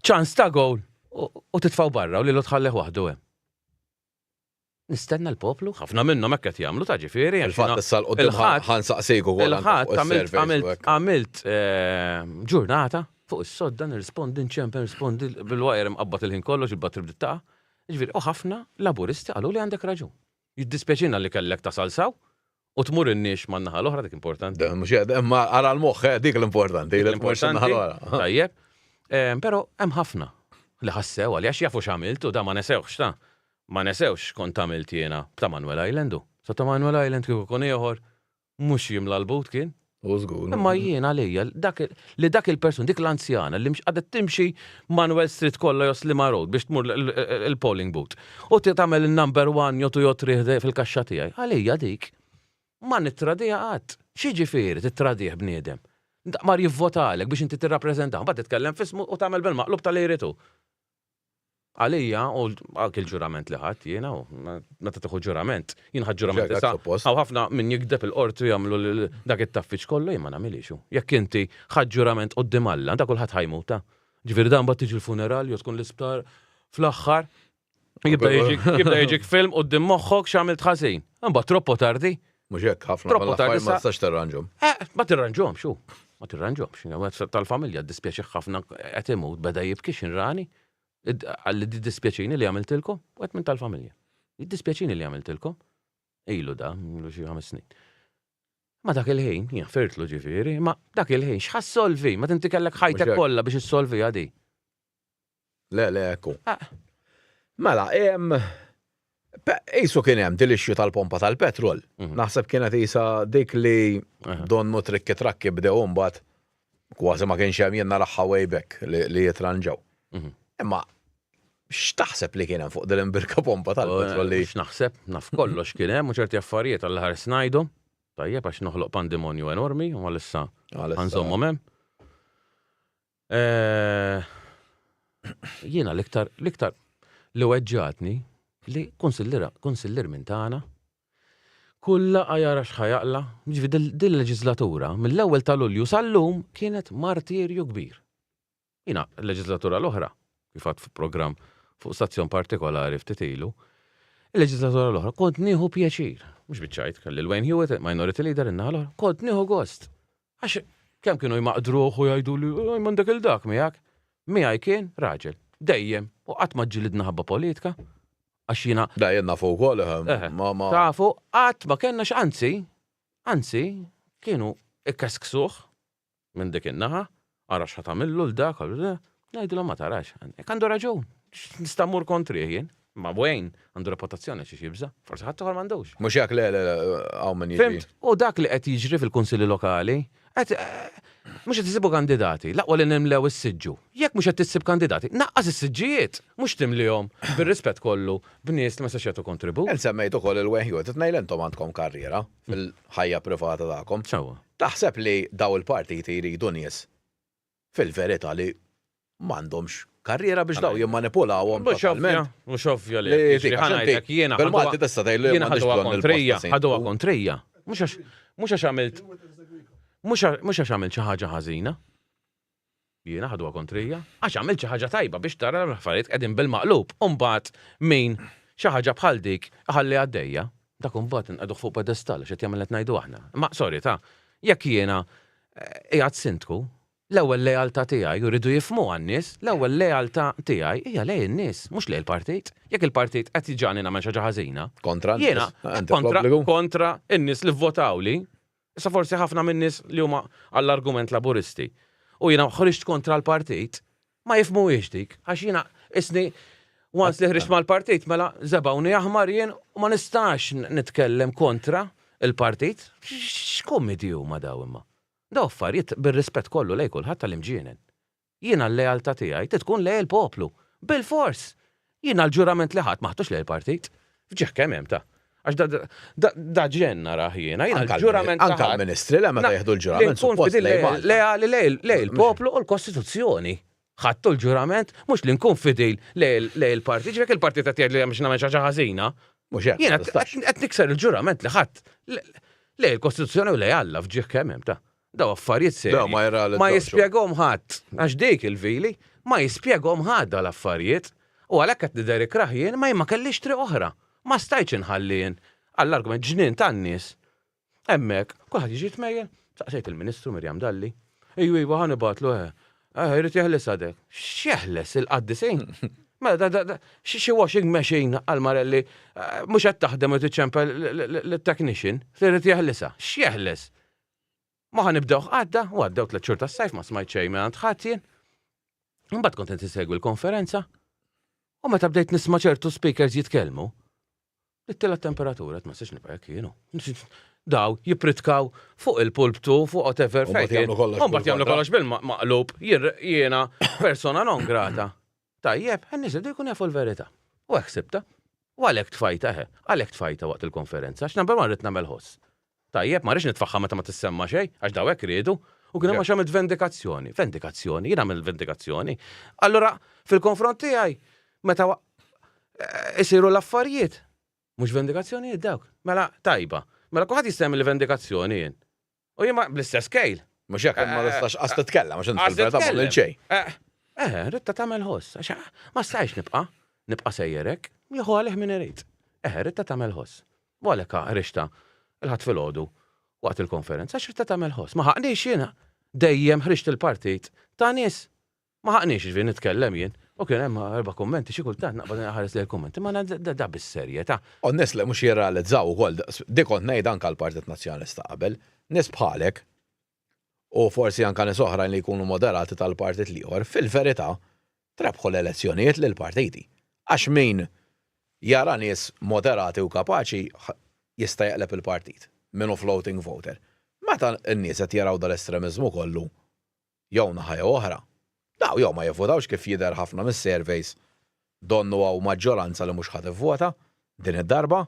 ċans ta' gol u titfaw barra u li l-tħalleħ waħdu hemm. Nistenna l-poplu, ħafna minnhom hekk qed jagħmlu ta' ġifieri. Il-fatt issa l-qudiem ħansaqsejku wkoll il-ħadd għamilt ġurnata fuq is-sodda nirrispondi nċempen nirrispondi bil-waqer mqabbad il-ħin kollox il-batri bdittaqa. Ġifieri u ħafna laburisti qalu li għandek raġun. Jiddispjaċina li kellek tasal saw u tmur in-niex man-naħa l-oħra dik importanti. Imma ara l-moħħ dik l-importanti. Tajjeb. Però hemm ħafna li ħassew għaliex jafu x'għamilt u da ma nesewx ta'. Ma nesewx kont għamilt jiena ta' Manuel Islandu. Sa ta' Manuel Island kieku kon ieħor mhux jimla l-but kien. Imma jiena għalija dak il-person dik l-anzjana li mhux qadet timxi Manuel Street kollha Joslima Road biex tmur il-polling booth. U tagħmel il-number 1 jotu jotrih fil-kaxxa tiegħi. Għalija dik ma nitradija qatt. Xi ġifieri titradih bniedem. Mar jivvotalek biex inti tirrappreżenta, mbagħad titkellem fismu u tagħmel bil-maqlub tal-ejritu. Għalija, u għak il-ġurament li ħadd jiena, meta tieħu ġurament, jien ħadd ġurament issa. Għaw ħafna min jikdeb il-qorti jagħmlu dak it-taffiċ kollu jien ma nagħmilixu. Jekk inti ħadd ġurament quddiem Alla, dak kulħadd ħajmuta. Ġifieri dan mbagħad tiġi l-funeral jew tkun l-isptar fl-aħħar jibda jiġik film quddiem moħħok x'għamilt ħażin. Imbagħad troppo tardi. Mhux hekk ħafna ma tistax tirranġhom. Ma tirranġhomx xu. Ma tirranġhomx. Tal-familja dispjaċi ħafna qed imut beda jibki x'inrani. Għalli dispjaċini li għamiltilkom, u għet minn tal-familja. Dispjaċini li għamiltilkom, ilu da, ilu xie 5 snin. Ma dak il-ħin, jien firtlu ġifieri, ma dak il-ħin, x'ħassolvi, ma tinti kellek ħajtek kollha biex issolvi għadi. Le, ekku. Mela, Isu kien hemm dil-ixju tal-pompa tal-petrol. Naħseb kienet isa dik li donnu trikki bdew mbagħad kważi ma kienx hemm jenna raħħa way back li jitranġaw. Imma x'taħseb li kien hemm fuq dil-imbirka pompa tal-petrol li x'naħseb naf kollox kien hemm u ċerti affarijiet għall ħares ngħidhom. Tajjeb għax noħloq pandemonju enormi u għalissa ħanżommhom hemm. Jiena l-iktar li weġġatni li konsillir minn tagħna kulla għajara x'ħajaqla, dil-leġislatura mill-ewwel ta' Lulju sal-lum kienet martirju kbir. Jiena l-leġislatura l-oħra kif għad f'programm fuq stazzjon partikolari ftit ilu, il-leġislatura l-oħra kont nieħu pjaċir, mhux biċċajt, kelli l-Wayne Hewitt, minority leader in-naħa l-oħra, kont nieħu gost. Għax kemm kienu jmaqdruh u jgħiduli m'għandek il-dak miegħek. Miegħi kien raġel, dejjem, u qatt ma ġġilidna ħabba politika. Għax jiena dejjem nafu wkoll ma tafu qatt ma kellna anzi kienu ikkesksuh minn dik in-naħa, ara x'ħatamillu l-dak, ngħidulhom ma tarax, għandu raġun, nista' mmur kontri jien, ma Wayne għandu reputazzjoni xi jibża, forsi ħadd uħor m'għandux. Mhux hekk le hawn min jiġri. Fimt, u dak li qed jiġri fil-kunsilli lokali, mhux qed isibu kandidati, laqwa li nimlew is-siġġu. Jekk mhux qed tissib kandidati, naqqas is-siġġijiet, mhux timlihom bir-rispett kollu b'nies li ma sex jagħtu kontribut. Semmejt ukoll il-Wayne Hewitt, tnejlentom għandkom karriera fil-ħajja privata tagħkom. Taħseb li daw il-partiti jridu nies fil-verità li m'għandhomx karriera biex daw jimmanipulawhom totalment. Mhux ovvja li ħanajtek jiena bil-Malti tista' tgħidlu ħaduha kontrija. Mhux għax għamilt xi ħaġa ħażina. Jiena ħaduha kontrija, għax għamilt xi ħaġa tajba biex tara l-affarijiet qegħdin bil-maqlub. U mbagħad min xi ħaġa bħal dik ħalli għaddejja, dak imbagħad inqegħdu fuq pedestal x'qed jagħmel qed ngħidu aħna. Ma sorry jekk jiena qiegħed sindku, l-ewwel lealtà tiegħi jridu jifhmu għan-nies, l-ewwel lealtà tiegħi hija lejn in-nies, mhux lejn il-partit. Jekk il-partit qed jiġani nagħmel xi ħaġa ħażina. Kontra in-nies li vvotaw li, issa forsi ħafna min-nies li huma għall-argument laburisti. U jiena ħriġt kontra l-partit, ma jifhmuhiex dik, għax jiena isni once li ħriġt mal-partit mela żebgħuni aħmar jien u ma nistax nitkellem kontra il-partit. X'kommedji huma daw imma. Daw affarijiet bir-rispett kollu lejn kulħadd tal-imġienen. Jiena l-lealtà tiegħi tkun lejn il-poplu. Bil-fors. Jiena l-ġurament li ħadd maħtux lejn il-partit. Fġieħ kemm hemm ta'. Għax da ġenna raħ jiena l-ġurament anke l-ministri li meta jieħdu l-ġurament suppost leali lejn il-poplu u l-Kostituzzjoni. Ħadtu l-ġurament mhux li nkun fidil lejn il-partit, ġifiek il-partit qed jgħid li hemm xi nagħmel xi ħaġa ħażina. Jiena qed nikser il-ġurament li ħadd lejn il-Kostituzzjoni u lejn Alla fġieħ kemm hemm ta'. Daw affarijiet seri. Ma jispjegahom ħadd għax dik il-vili ma jispjegom ħadda l-affarijiet u għalhekk qed nidher ikraħjien ma kellix triq oħra. Ma stajtx inħallien għall-argument ġnien tan-nies. Hemmhekk kulħadd jiġi tmejjel. Saqsejt il-Ministru Mirjam Dalli. Iva ħanibatlu jrid jeħles għadek. X'jeħles il-qaddisejn? Mela xi washing machine għal-Marelli mhux qed taħdem u tiċċempel l-technician, trid jeħlesha. X'jeħles? Ma ħanibdew għadda u għaddew 3 xhur tas-sajf ma smajt xejn minn ħadd jien. Imbagħad kont qed insegwi l-konferenza u meta bdejt nisma' ċertu speakers jitkellmu, nittila temperatura ma siex nibqa' hekk jienu. Daw jippritkaw fuq il-pulptu, fuq whatever fejn. Mbagħad jagħmlu kollox bil-maqlub, jiena persona non grata. Tajjeb, ħanniżel jkun jafu l-verità. U hekk sibta. U għalhekk tfajta għalhekk tfajta waqt il-konferenza, għax nabel ma rrid nagħmel ħoss. Tajjeb, ma rridx nitfaħħa meta ma tissemma xejn, għax daw hekk riedu. U kien hemm xamet vendikazzjoni. Vendikazzjoni, jien għamil vendikazzjoni. Allura, fil-konfront tiegħi, meta isiru l-affarijiet, mhux vendikazzjonijiet dawk. Mela tajba. Mela kulħadd jistemmi l-vendikazzjoni jien. U jien bl-istess kejl. Mhux hekk ma nistax qas titkellem għax inti fil-verità ma xejn. Ridta tagħmel ħoss. Ma stajx nibqa' sejjerek, jieħu għalih min irid. Ridta tagħmel ħoss. U għalhekk rixta il-ħadd filgħodu waqt il-konferenza x'ridta tagħmel ħoss. Ma ħaqniex jiena dejjem ħriġt il-partit ta' nies. Ma ħaqniex ġifieri nitkellem jien. U kien hemm 4 kummenti xi kultant naqbad ħares lejn kummenti, ma da bis-serjetà. U n-nies li mhux jirrealizzaw ukoll dik kont ngħid anke l-Partit Nazzjonalista qabel, nies bħalek u forsi anke nies oħrajn li jkunu moderati tal-partit ieħor, fil-verità trebħu l-elezzjonijiet lil partiti. Għax min jara nies moderati u kapaċi jista' jaqleb il-partit minnu floating voter. Meta n-nies qed jaraw dal-estremiżmu kollu jew naħa jew oħra. Daw jew ma jivvotawx kif jidher ħafna mis-surveys donnu għaw maġġoranza li mhux ħadd ivvota din id-darba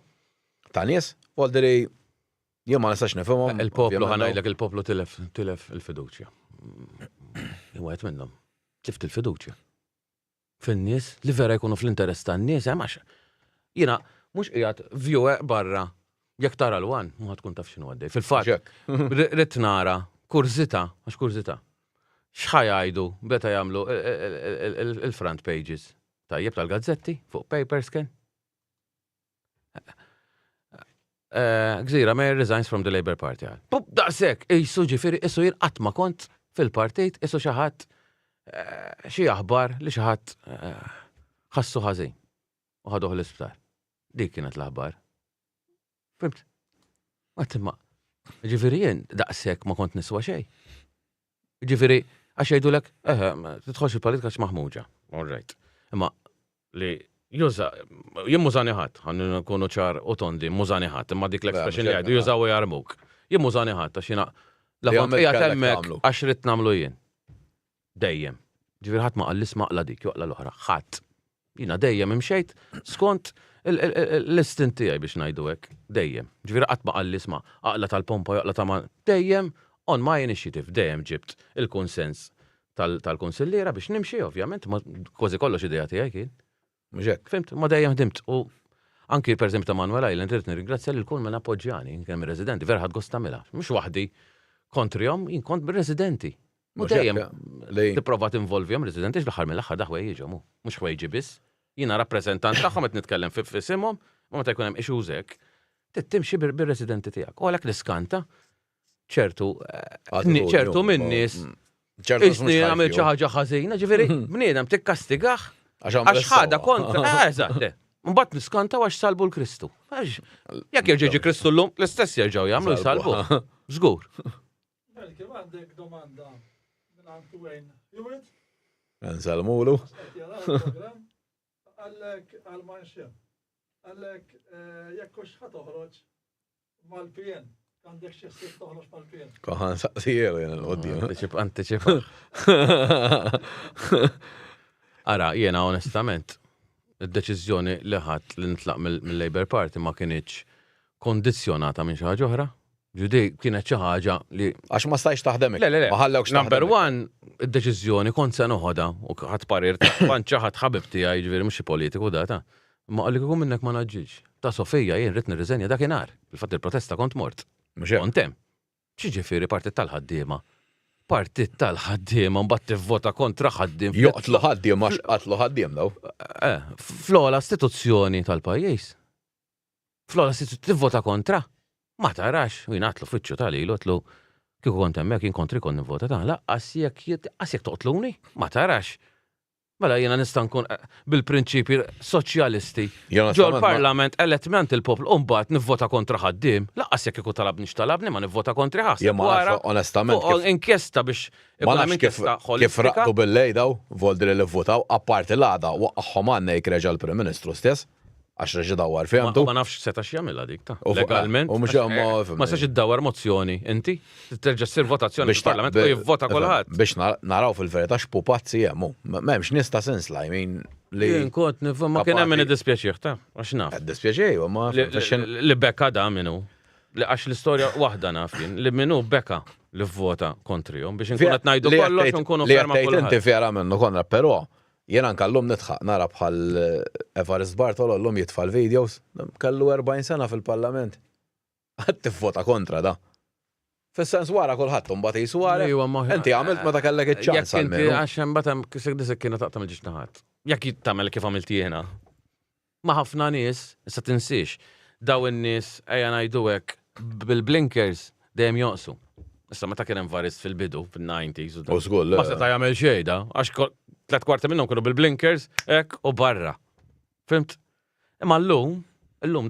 ta' nies voldiri jien ma nistax nifhimhom. Il-poplu ħanajdlek il-poplu tilef il-fiduċja. Wieħed minnhom tift il-fiduċja. Fin-nies li vera jkunu fl-interess tan-nies hemm għax jiena mhux qiegħed viewer barra jekk tara l-wan ma tkun taf x'inhu għaddej. Fil-fatt rid nara kurzita għax kurzita. X'ħajajdu beta jagħmlu il-front pages tajjeb tal-gazzetti fuq papers kien. Gżira Mayor resigns from the Labour Party. Daqshekk, issu ġifieri issu jien qatt ma kont fil-partit, issu xi ħadd xi aħbar li xi ħadd ħassu ħażin u ħaduh l-isptar. Dik kienet l-aħbar. Fimt? Ma ġifieri jien daqshekk ma kont niswa xejn. Ġifieri għax jgħidulek, tidħolx il-politika x'maħmuġa. All right. Imma li juża, jien mużani ħadd, ħan nkunu ċar u tondi, mużani ħadd, imma dik l-expression li jgħidu jużaw jarmuk. Jien mużani ħadd għax jiena la kont qiegħed hemmhekk għax rid nagħmlu jien. Dejjem. Ġifieri ħadd ma qal isma' aqla dik joqla l-oħra. Ħadd. Jiena dejjem imxejt skont l-istin tiegħi biex ngħidu hekk. Dejjem. Ġifieri qatt ma qal isma' aqla tal-pompa joqla ta' dejjem. On my initiative dejjem ġibt il-konsens tal-konsilliera biex nimxi, ovvjament, ma kważi kollox idea tiegħi kien. Mhux hekk. Fimt, ma dejjem ħdimt. U anki pereżempju ta' Manuel Island irid nirringrazzja lil kull minn appoġġjani, kemm ir-residenti, vera ħadd gost tagħmilha. Mhux waħdi kontrihom, jien kont bir-residenti. U dejjem tipprova tinvolvihom residenti fl-aħħar mill-aħħar daħwa jiġu mhux ħwejġi biss. Jiena rappreżentant tagħhom qed nitkellem f'isimhom, ma meta jkun hemm issues hekk, timxi bir-residenti tiegħek. U għalhekk niskanta ċertu min-nies isni għamil xi ħaġa ħażina, ġifieri bniedem tikkastigah għax ħada kontra. Eżatt. Mbagħad niskanta għax salbu l-Kristu. Jekk jerġa' Kristu llum l-istess jerġgħu jagħmlu jsalbu. Żgur. Kif għandek domanda minn għandu wejn Hewitt? Nsalmulu. Għallek għal-manxem. Għallek jekk hux ħatoħroġ mal-PN. Għandek xi ħsieb toħroġ mal-PN. Koħan saqsijielu jena l-qoddim. Antiċip. Ara, jiena onestament, id-deċiżjoni li ħadd li nitlaq mill-Labour Party ma kienx kondizzjonata minn xi ħaġa oħra. Ġudi kienet xi ħaġa li Għax ma stajx taħdemek. Le. Ma ħallewx Number one, id-deċiżjoni kont se noħodha u ħadd parir panċa ħadd ħabib tiegħi ġifieri mhux xi politiku data. Ma qalli kieku minnek ma naġġilx. Ta' Sofija jien rid nirriżenja dakinhar. Fil-fatt il-protesta kont mort. Kont hemm. Xi ġifieri partit tal-ħaddiema partit tal-ħaddiema mbagħad tivvota kontra ħaddiem. Joqtlu ħaddiem għax qatlu ħaddiem daw. Fl-ogħla istituzzjoni tal-pajjiż. Fl-ogħla istituzzjoni tivvota kontra. Ma tarax, u jingħatlu f'wiċċu tal-ilu għatlu kieku kont hemmhekk jien kontri kon nivvota ta' laqqas jekk toqtluni, ma tarax. Mela jiena nista' nkun bil-prinċipji soċjalisti. Ġo l-Parlament elettment il-poplu u mbagħad nivvota kontra ħaddiem. Laqqas jekk kieku talabni x'talabni ma nivvota kontra ħadd. Wara onestament. Inkjesta biex kif raqtu bil-lej daw, Voldri li vvotaw, apparti l-għada waqgħhom għandna jkreġa l-Prim Ministru stess. Għax reġi dawar fehmtu. Ma nafx setax jagħmilha dik ta' legalment. U mhux ma sax iddawar mozzjoni inti terġa' ssir votazzjoni fil-Parlament u jivvota kulħadd. Biex naraw fil-verità x'pupazzi hemm. M'hemmx nista' sens la jmin li. Jien kont ma kien hemm min iddispjaċih ta' għax naf. Dispjaċej ma li bekka da minnu. Għax l-istorja waħda naf jien li minnu bekka li vvota kontrihom biex inkun qed ngħidu kollox u nkunu ferma kulħadd. Inti fjera minnu konna però jena nkallum nitħaq nara bħal Evarist Bartolo l-lum jitfa' l-videos, kallu 40 sena fil-Parlament. Għad tivvota kontra da. Fis-sens wara kulħadd imbagħad jiswarek. Inti għamilt meta kellek iċ-ċans għalmenu. Jekk inti għax imbagħad kisek disek kienet taqtam il-ġiex naħat. Jekk tagħmel kif għamilt jiena. Ma ħafna nies, issa tinsix, daw in-nies ejja ngħidu hekk bil-blinkers dejjem joqsu. Issa meta kien hemm Evarist fil-bidu fin-90s u ma seta' jagħmel xejn da, għax 3/4 minnhom kienu bil-blinkers hekk u barra. Fimt? Imma llum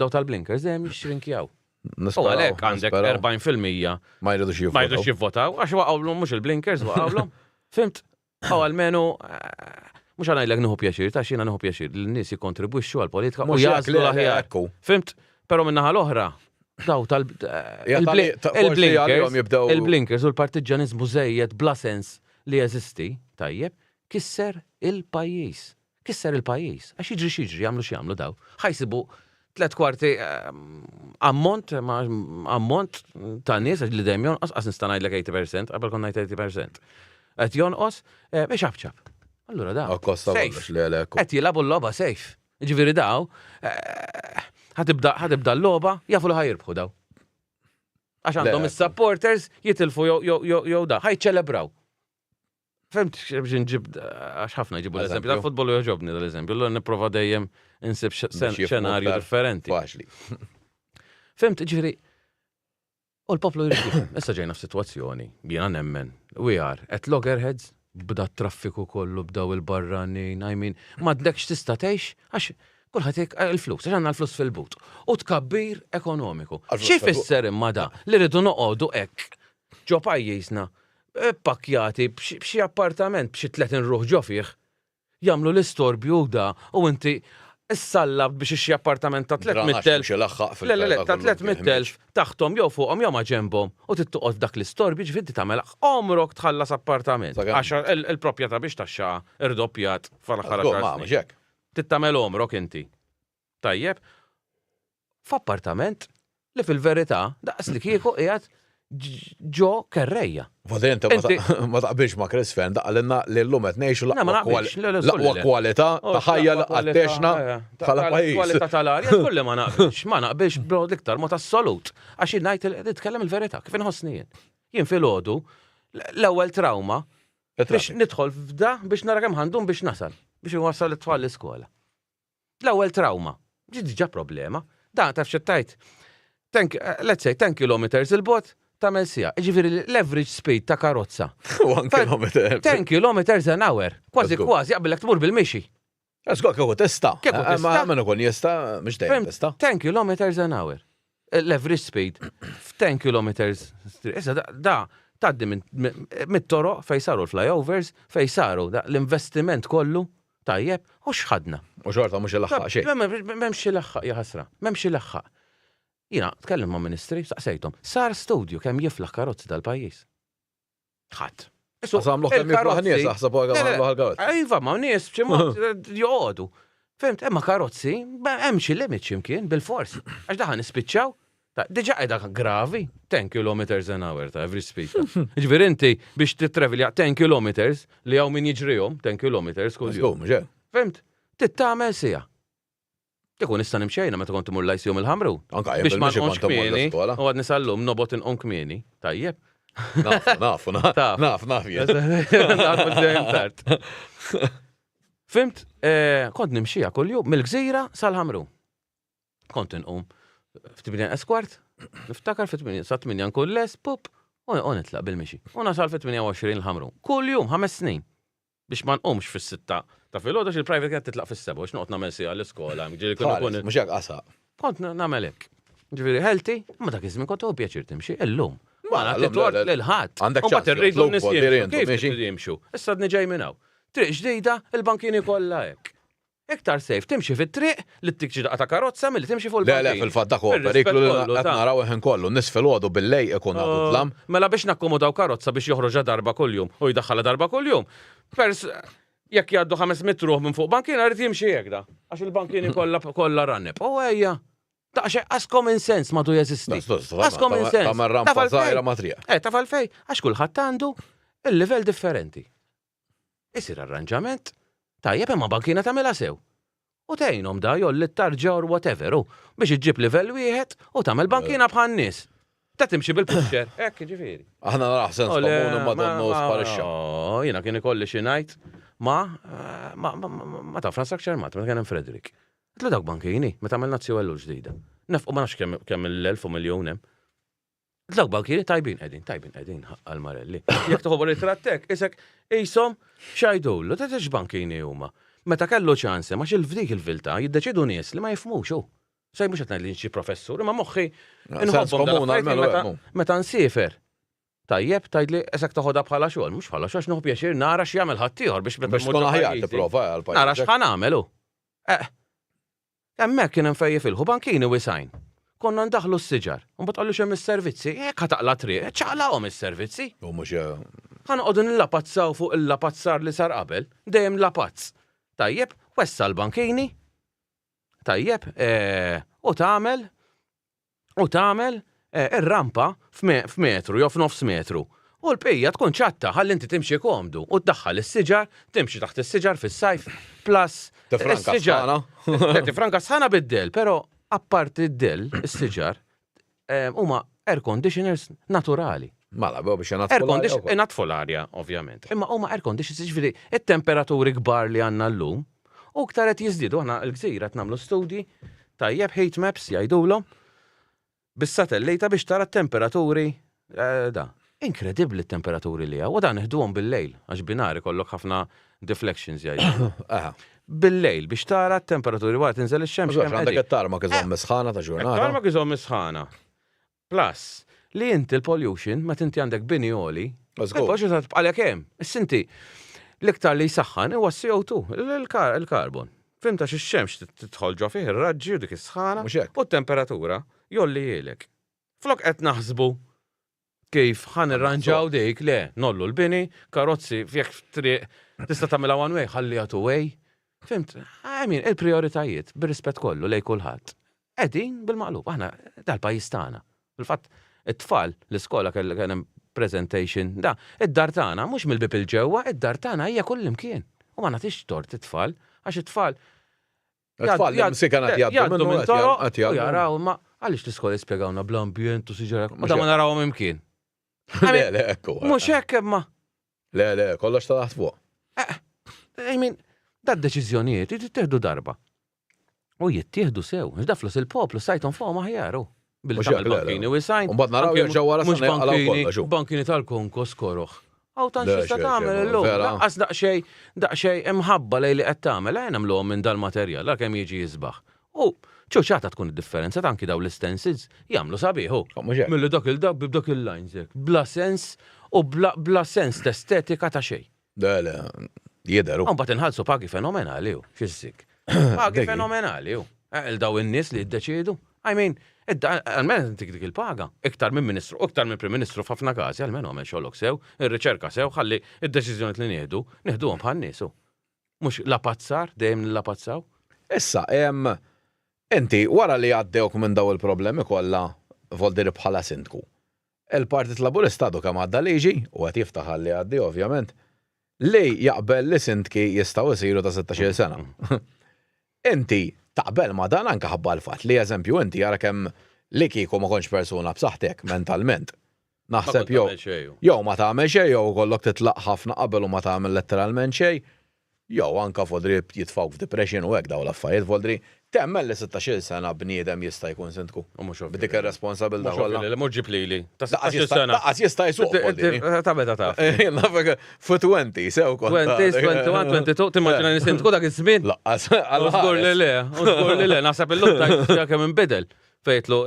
daw tal-blinkers dejjem jixrinkjaw. U għalhekk għandek 40% ma jridux jivvotaw għax waqgħulhom mhux il-blinkers waqgħulhom. Fimt? U għalmenu mhux ngħidlek nieħu pjaċir, ta' xina nieħu pjaċir li n-nies jikkontribwixxu għall-politika u jażlu l-aħjar. Fimt? Però min-naħa l-oħra daw il-blinkers u l-partiġaniżmu żejjed bla sens li jeżisti, tajjeb, kisser il-pajjiż. Kisser il-pajjiż. Għax jiġri jagħmlu x'jagħmlu daw. Ħajsibu 3/4 ammont ta' nies li dejjem jonqos qas nista' ngħidlek 80%, qabel kont ngħid 80%. Qed jonqos biex ċabċab. Allura daw. Qed jilagħbu l-logħba sejf. Jiġifieri daw ħatibda l-logħba jafu li ħajirbħu daw. Għax għandhom is-supporters jitilfu jew da ħajċelebraw. Fimt biex nġib, għax ħafna jġibu l-eżempju, tal-futbol joġobni dal-eżempju, l-niprofa dejjem insib xenarju differenti. Fimt, ġifiri, u l-poplu jirġi, issa ġejna f-situazzjoni, jiena nemmen, we are at loggerheads, bda traffiku kollu, bdaw il-barranin, ma d-dekx tista teħx, għax kulħat il-flus, għax għanna l-flus fil-but, u tkabbir ekonomiku. Xie fisser imma da, li rridu noqodu ek, ġo pajjiżna, pakkjati b'xi appartament b'xi 30 ruħ ġo fih jagħmlu l-istorbju da u inti issallab biex xi appartament ta' 300,000 ta' 300,000 taħtom jew fuqhom jew ma' ġenbhom u tittoqgħod f'dak l-istorbju ġifieri tagħmel omrok tħallas appartament għax il-proprjetà biex taxxa irdoppjat fl-aħħar tittamel omrok inti. Tajjeb, f'appartament li fil-verità daqs li kieku qiegħed ġo kerrejja. Fadenta ma taqbilx ma' Chris Fenn daqqa li l-lum qed ngħixu l-aqwa kwalità ta' ħajja għattexna bħala pajjiż. Kwalità tal-arja kulli ma naqbilx bro l-iktar mod assolut. Għax ngħid nitkellem il-verità kif inħossni jien. Jien filgħodu l-ewwel trauma biex nidħol f'da biex nara kemm għandhom biex nasal biex inwassal it-tfal l-iskola. L-ewwel trauma. Diġà problema. Da taf xettajt. Let's say 10 kilometers il-bot tamel sija. Ġifiri l-average speed ta' karozza. 1 kilometer. 10 kilometers an hour. Kważi jaqbillek tmur bil-mixi. Għazgħu kieku testa. Ma għamenu kon jesta, mux dejjem testa. 10 kilometers an hour. L-average speed. 10 kilometers. Issa da taddi mit-toro fej saru l-flyovers, fej saru l-investiment kollu tajjeb u xħadna. U xorta mux il-laħħaq xej. Memx il-laħħaq, jaħasra. Memx il-laħħaq. Jina, tkellem ma' ministri, saqsejtom, sar studju kemm jiflaħ karozzi dal-pajjiż. Ħadd. Għasamlu kemm jiflaħ nies, aħseb għamlu għal-karozzi. Iva, ma' nies b'ximot joqogħdu. Fimt, emma karozzi, hemm xi limit x'imkien bil-forsi. Għax daħan nispiċċaw. Diġà qiegħda gravi, 10 kilometers an hour ta' every speed. Ġifier inti biex titravelja 10 kilometers li hawn min jiġrihom 10 kilometers kull jum. Fimt, tittamel sija. Jekun nista' nimxejna meta kont imur lajsihom il-ħamru. Biex ma nqonx kmieni, u għad nisallum nobot inqom kmieni. Tajjeb. Nafu, jien. Nafu dejjem tard. Fimt, kont nimxija kull-jum mill-Gżira sal-Ħamru. Kont inqum f'8 esquart, niftakar f'8 sa 8 nkun les, pup, u nitlaq bil-mixi. U nasal f'28 l-Ħamru. Kull-jum 5 snin. Biex ma nqumx fis-6 ta' filgħodu il-private kien titlaq fis-7 biex noqgħod nagħmel sija l-iskola. Mhux hekk qasa. Kont nagħmel hekk. Ġifieri healthy, ma dak iż-żmien kont pjaċir timxi illum. Ma nagħti tort lil ħadd. Għandek ċans. Irridu kif jimxu. Issa d-niġej minn hawn. Triq ġdida, il-bankini kollha hekk. Iktar sejf timxi fit-triq li tikxi daqqa ta' karozza milli timxi fuq il-bankini. Le, fil-fatt dak huwa periklu li qed naraw eħen kollu, nis fil-għodu bil-lej ikun għadutlam. Mela biex nakkomodaw karozza biex joħroġa darba kuljum u jdaħħala darba kuljum. Jekk jgħaddu 5 metru minn fuq bankina rrid jimxi hekk da. Għax il-bankini kollha ranneb. U ejja. Daqxie as common sense madu jeżisti. As common sense. Ta' rampa żgħira matrija. Ta' fal-fej, għax kulħadd għandu il-livell differenti. Isir arranġament, tajjeb imma bankina tagħmilha sew. U tgħinhom da jolli t-tarġa or whatever biex iġġib livell wieħed u tagħmel bankina bħal nies. Ta' timxi bil-puxxer, hekk ġifieri. Aħna naraħ sens komuni ma donnu sparixxa. Jiena kien ikolli xi ngħid ma ta' infrastructure ma kien hemm Frederick. Tlu dawk bankini, meta għamilna Nazzjonellu ġdida. Nefqu ma nafx kemm il-1000 miljon hemm. Dawk bankini tajbin qegħdin għal-Marelli. Jekk toħobu ritrattek, isek qishom xajdullu, tetex bankini huma. Meta kellu ċanse, ma xil-fdik il-vilta jiddeċidu nies li ma jifhmux hu. Sej mhux qed ngħid li xi professur, imma moħħi inħobbhom meta nsifer. Tajjeb, tajdli esek toħodha bħala xogħol, mhux bħala xogħol noħu pjaċir nara x'jagħmel ħaddieħor biex tkun aħjar tipprova għal-pajjiż. Nara x'ħan nagħmel hu. Hemmhekk kien hemm fejjifilħu bankini wisajn. Konna ndaħlu s-siġar. Mbagħad qallu xemm is-servizzi, hekk ħataqla triq, ċaqlawhom is-servizzi. U mhux ħanqogħdu nillapazzaw fuq il-lapazzar li sar qabel, dejjem lapazz. Tajjeb, wessa l-bankini. Tajjeb, u tagħmel ir-rampa f'metru jew f'nofs metru. U l-bqija tkun ċatta ħalli inti timxi komdu u tdaħħal is-siġar, timxi taħt is-siġar fis-sajf plus is-siġar. Tifranka sħana bid-del, però apparti d-del, is-siġar huma air conditioners naturali. Mala, biex natfu l-arja, ovvjament. Imma huma air conditioners, ġifieri it-temperaturi kbar li għandna llum u ktar qed jiżdiedu aħna l-Gżira qed nagħmlu studji tajjeb heat maps jgħidulhom bis-satellita biex tara t-temperaturi da. Inkredibbli t-temperaturi li u dan iħduhom bil-lejl għax binari kollok ħafna deflections jgħidu. Bil-lejl biex tara t-temperaturi wara tinżel ix-xemx. Għandek it-tarma kizom misħana ta' ġurnata. Tarma kizom misħana. Plus, li inti l-pollution, ma tinti għandek bini oli, il-pollution ta' tbqalja kemm? Is-sinti, l-iktar li jsaħħan huwa CO2, il-karbon. Fimta x-xemx titħol ġo fih ir-raġġi u dik is-sħana u t-temperatura jolli jilek. Flok qed naħsbu kif ħan irranġaw dik, le, nollu l-bini, karozzi fjek triq, tista' tagħmilha one way, ħalli two way. Fimt, il-prioritajiet bir-rispett kollu lej kulħadd. Qegħdin bil-maqlub, aħna dal-pajjiż tagħna. Fil-fatt, it-tfal l-iskola kien hemm presentation, id-dar tagħna mhux mill-bib il-ġewwa, id-dar tagħna hija kull imkien. U ma nagħtix tort it-tfal, għax it-tfal jgħaddu minn toroq u jaraw ma għaliex l-iskola jispjegawna bl-ambjent u siġara, u da ma narawhom imkien. Le, ekku. Mhux hekk imma. Le, kollox ta' taħt fuq. Da' deċiżjonijiet jittieħdu darba. U jittieħdu sew, da flus il-poplu sajthom fuq ma ħjaru. Bil-bankini u jisajn. Mbagħad naraw jerġgħu wara mhux bankini tal-konkos koroħ. Aw tant xista tagħmel illum. Daqqas daqsxejn imħabba lejn li qed tagħmel ejn nagħmluhom minn dal-materjal kemm jiġi jisbaħ. U ċuċata tkun id-differenza tanki daw l-stencils jagħmlu sabiħu. Milli dak il-dak b'dak il-lines hekk. Bla sens u bla sens ta' estetika ta' xejn. Le, jidheru. Mbagħad inħallsu pagi fenomenali hu, x'issik. Pagi fenomenali hu. Il-daw in-nies li jiddeċiedu. Għalmen dik il-paga. Iktar minn ministru, iktar minn prim ministru f'ħafna każi, għalmen għamel xogħolok sew, ir-riċerka sew, ħalli id-deċiżjonijiet li nieħduhom bħal niesu. Mhux lapazzar, dejjem nillapazzaw. Issa, inti wara li għaddewk minn daw il-problemi kollha voldiri bħala sindku. Il-Partit Laburista du kemm għadda liġi u qed jiftaħ li għaddi ovvjament li jaqbel li sindki jistgħu jsiru ta' 16 sena. Inti taqbel ma dan anke ħabba l-fatt li eżempju inti jara kemm li kieku ma kontx persuna b'saħħtek mentalment. Naħseb jew ma tagħmel xejn jew kollok titlaq ħafna qabel u ma tagħmel letteralment xejn, jew anka fodri jitfgħu f'depression u hekk daw l-affarijiet fodri temmel li 16 sena bniedem jista' jkun sindku. B'dik ir-responsabilità kollha. Mhux ġib lili. Ta' 16 sena. Laqas jista' jsuq. Ta' meta taf. Fu 20 sew kont. 20, 21, 22, timmaġina li sindku dak iż-żmien. Laqas. Żgur li le, naħseb illum tajt kemm inbidel. Fejtlu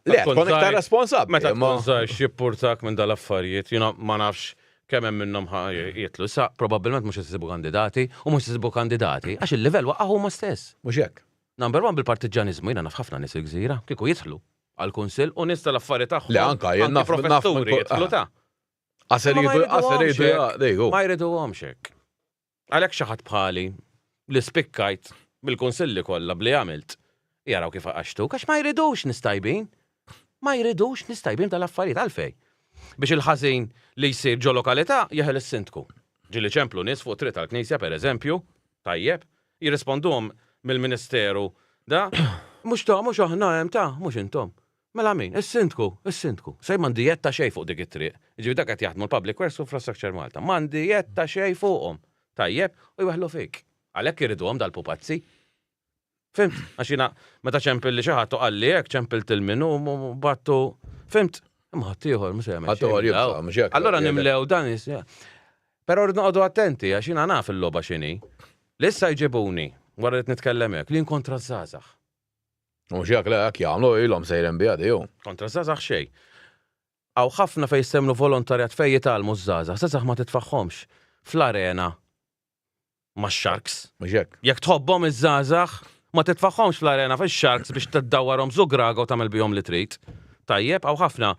Le, tkun iktar responsabbli. Meta tkun żgħar xippurtak minn dal-affarijiet, ma nafx kemm hemm minnhom jitlu. Sa probabbilment mhux isibu kandidati u mhux isibu kandidati għax il-livell waqgħu huma stess. Mhux hekk. Number 1 bil-partiġanizmu jiena naf ħafna nies il-gżira kieku jidħlu għall-kunsill u nies tal-affarijiet tagħhom. Le anka jien naf professuri jidħlu ta' Għaseridu. Ma jriduhomx hekk. Għalhekk xi ħadd bħali li spikkajt bil-kunsilli kollha bli għamilt jaraw kif għaxtu, għax ma jridux nistajbin. Ma jridux nistajbin tal-affarijiet għalfej. Biex il-ħażin li jsir ġo lokalità jeħel is-sindku. Ġili ċemplu nies fuq triq tal-Knisja pereżempju, tajjeb, jirrisponduhom mill-Ministeru da, mhux aħna hemm ta' mhux intom. Mela min, is-sindku. Sej m'għandi jetta xejn fuq dik it-triq. Jiġifieri dak qed jaħdmu l-Public Works Infrastructure Malta. M'għandi jetta xejn fuqhom. Tajjeb, u jweħlu fik. Għalhekk iriduhom dal-pupazzi. Fimt, għaxina, meta ċempil li xaħatu għalli jek, ċempil til-minu, battu, fimt, mħattijħor, mux jgħamil. Allora nimlew dan Pero rridnu għadu attenti, għaxina naf il-loba xini. Lissa jġibuni, għarret nitkellemek, li kontra z-zazax. Mux jgħak le għak jgħamlu il-lom sejren bijad, jow. Kontra z-zazax xej. Għaw ħafna fej semlu volontarjat fej jitalmu z-zazax, z-zazax ma titfaħħomx fl-arena ma' Sharks. Mux jgħak. Jek tħobbom iż-zazax, ma titfaħħomx fl-arena fix-Sharks biex tiddawarhom żugraga u tagħmel bihom li trid. Tajjeb, hawn ħafna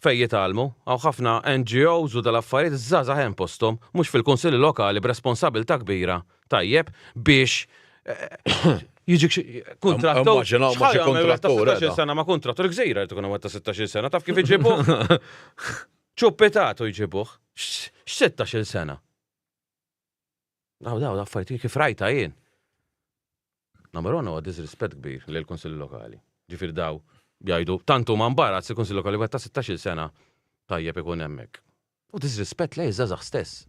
fejn jitalmu, hawn ħafna NGOs u dal-affarijiet iż-żgħażagħ hemm posthom mhux fil-kunsilli lokali b'responsabbiltà kbira. Tajjeb biex jiġik kontrattur. X'ħajja sena ma kontrattur gżejra qed ikun ta' 16 sena, taf kif iġibuh? Ċuppetatu jġibuh. X'16 sena. Daw l-affarijiet kif rajta jien. Number 1 huwa disrispett kbir lil konsilli lokali. Ġifier daw jgħidu tantu ma mbarazz il-konsilli lokali wet ta' 16 sena tajjeb ikun hemmhekk. U disrispett lej iż-żgħażagħ stess.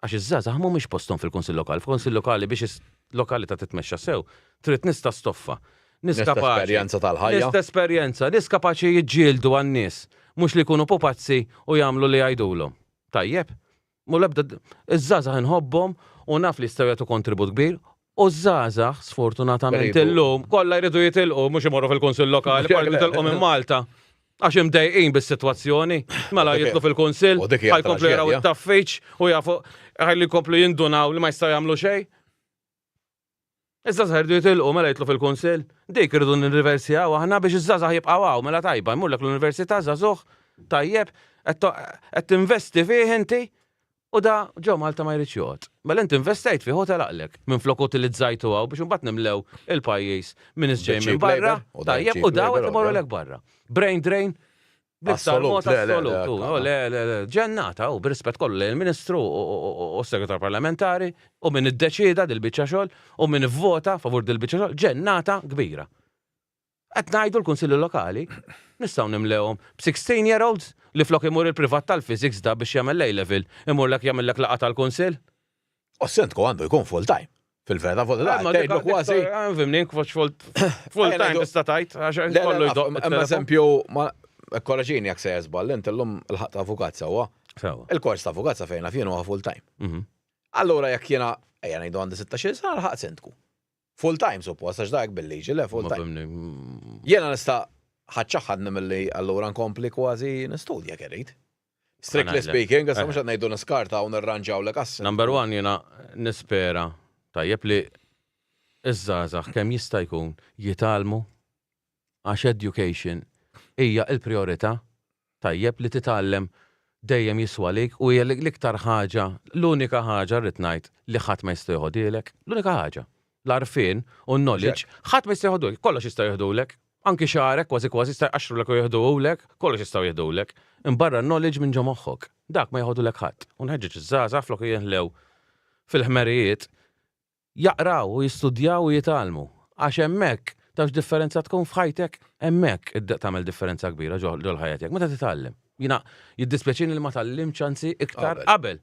Għax iż-żgħażagħ mhumiex posthom fil-konsill lokali. Fil-konsill lokali biex lokali ta' titmexxa sew, trid nista' stoffa. Nis esperjenza tal-ħajja. Nis esperjenza, nis kapaċi jiġġieldu għan-nies, mhux li jkunu pupazzi u jagħmlu li jgħidulhom. Tajjeb? Mu lebda iż-żgħażagħ inħobbhom u naf li jistgħu jagħtu kontribut kbir. U żgħażagħ sfortunatament illum kollha jridu jitilqu mhux imorru fil-kunsill lokali, kollha jitilqu minn Malta. Għax imdejqin bis-sitwazzjoni, mela jitlu fil-kunsill, ħajkomplu jaraw it-taffiċ u jafu ħajli jkomplu jindunaw li ma jistgħu jagħmlu xejn. Iż-żgħażagħ jridu jitilqu mela jitlu fil-kunsill, dik irridu nirriversjaw aħna biex iż-żgħażagħ jibqgħu hawn mela tajba, jmurlek l-università żagħżugħ tajjeb qed tinvesti fih inti. U da ġo Malta ma jridx joqgħod. Mela inti investejt fih hotel aqlek minn flok utilizzajtu għaw biex imbagħad nimlew il-pajjiż minn isġej minn barra. Tajjeb u daw qed imorru lek barra. Brain drain Assolut. Ġennata u b'rispett kollu l-Ministru u s-Segretar Parlamentari u minn iddeċida dil-biċċa xogħol u minn ivvota favur dil-biċċa xogħol ġennata kbira. Qed ngħidu l-Kunsilli Lokali nistgħu nimlewhom b'16-year-olds li flok imur il-privat tal-physics da biex jagħmel level imurlek jagħmellek laqgħa tal-kunsill. U sentku għandu jkun full time. Fil-verda full time. Tgħidlu kważi. Fimnin full time tista' tgħid għax kollu jdoq. Hemm eżempju korraġini jekk se jeżball int illum il-ħadd ta' avukat sewwa. Il-kors ta' avukat sa fejn fien huwa full time. Allura jekk jiena ejja ngħidu għandi 16 sena ħaq sentku. Full time suppost għax dak bil-liġi le full time. Jiena nista' ħadċaħadni mill-li allura nkompli kważi nistudja kerrit. Strictly speaking, għas mux għadnejdu niskarta u nirranġaw l-kassin. Number 1 jena nispera tajjeb li iż-żgħażagħ kemm jista' jkun jitalmu għax education hija l-priorità tajjeb li titgħallem dejjem jiswalik u hija l-iktar ħaġa, l-unika ħaġa rrid ngħid li ħadd ma jista' jħodilek, l-unika ħaġa. L-arfin u n-knowledge ħadd ma jista' jħodulek, kollox jista' jħodulek. Anki xarek, kważi jista' jqaxrulek u jieħduhulek, kollox jistgħu jieħdulek. Imbarra knowledge minn ġo moħħok. Dak ma jħodulek ħadd. U nħeġġeġ iż-żgħażagħ flok jinħlew fil-ħmerijiet jaqraw u jistudjaw u jitalmu. Għax hemmhekk tafx differenza tkun f'ħajtek, hemmhekk tagħmel differenza kbira ġol ħajtek. Meta titgħallem. Jina jiddispjaċini li ma tallimx anzi iktar Qabel. qabel.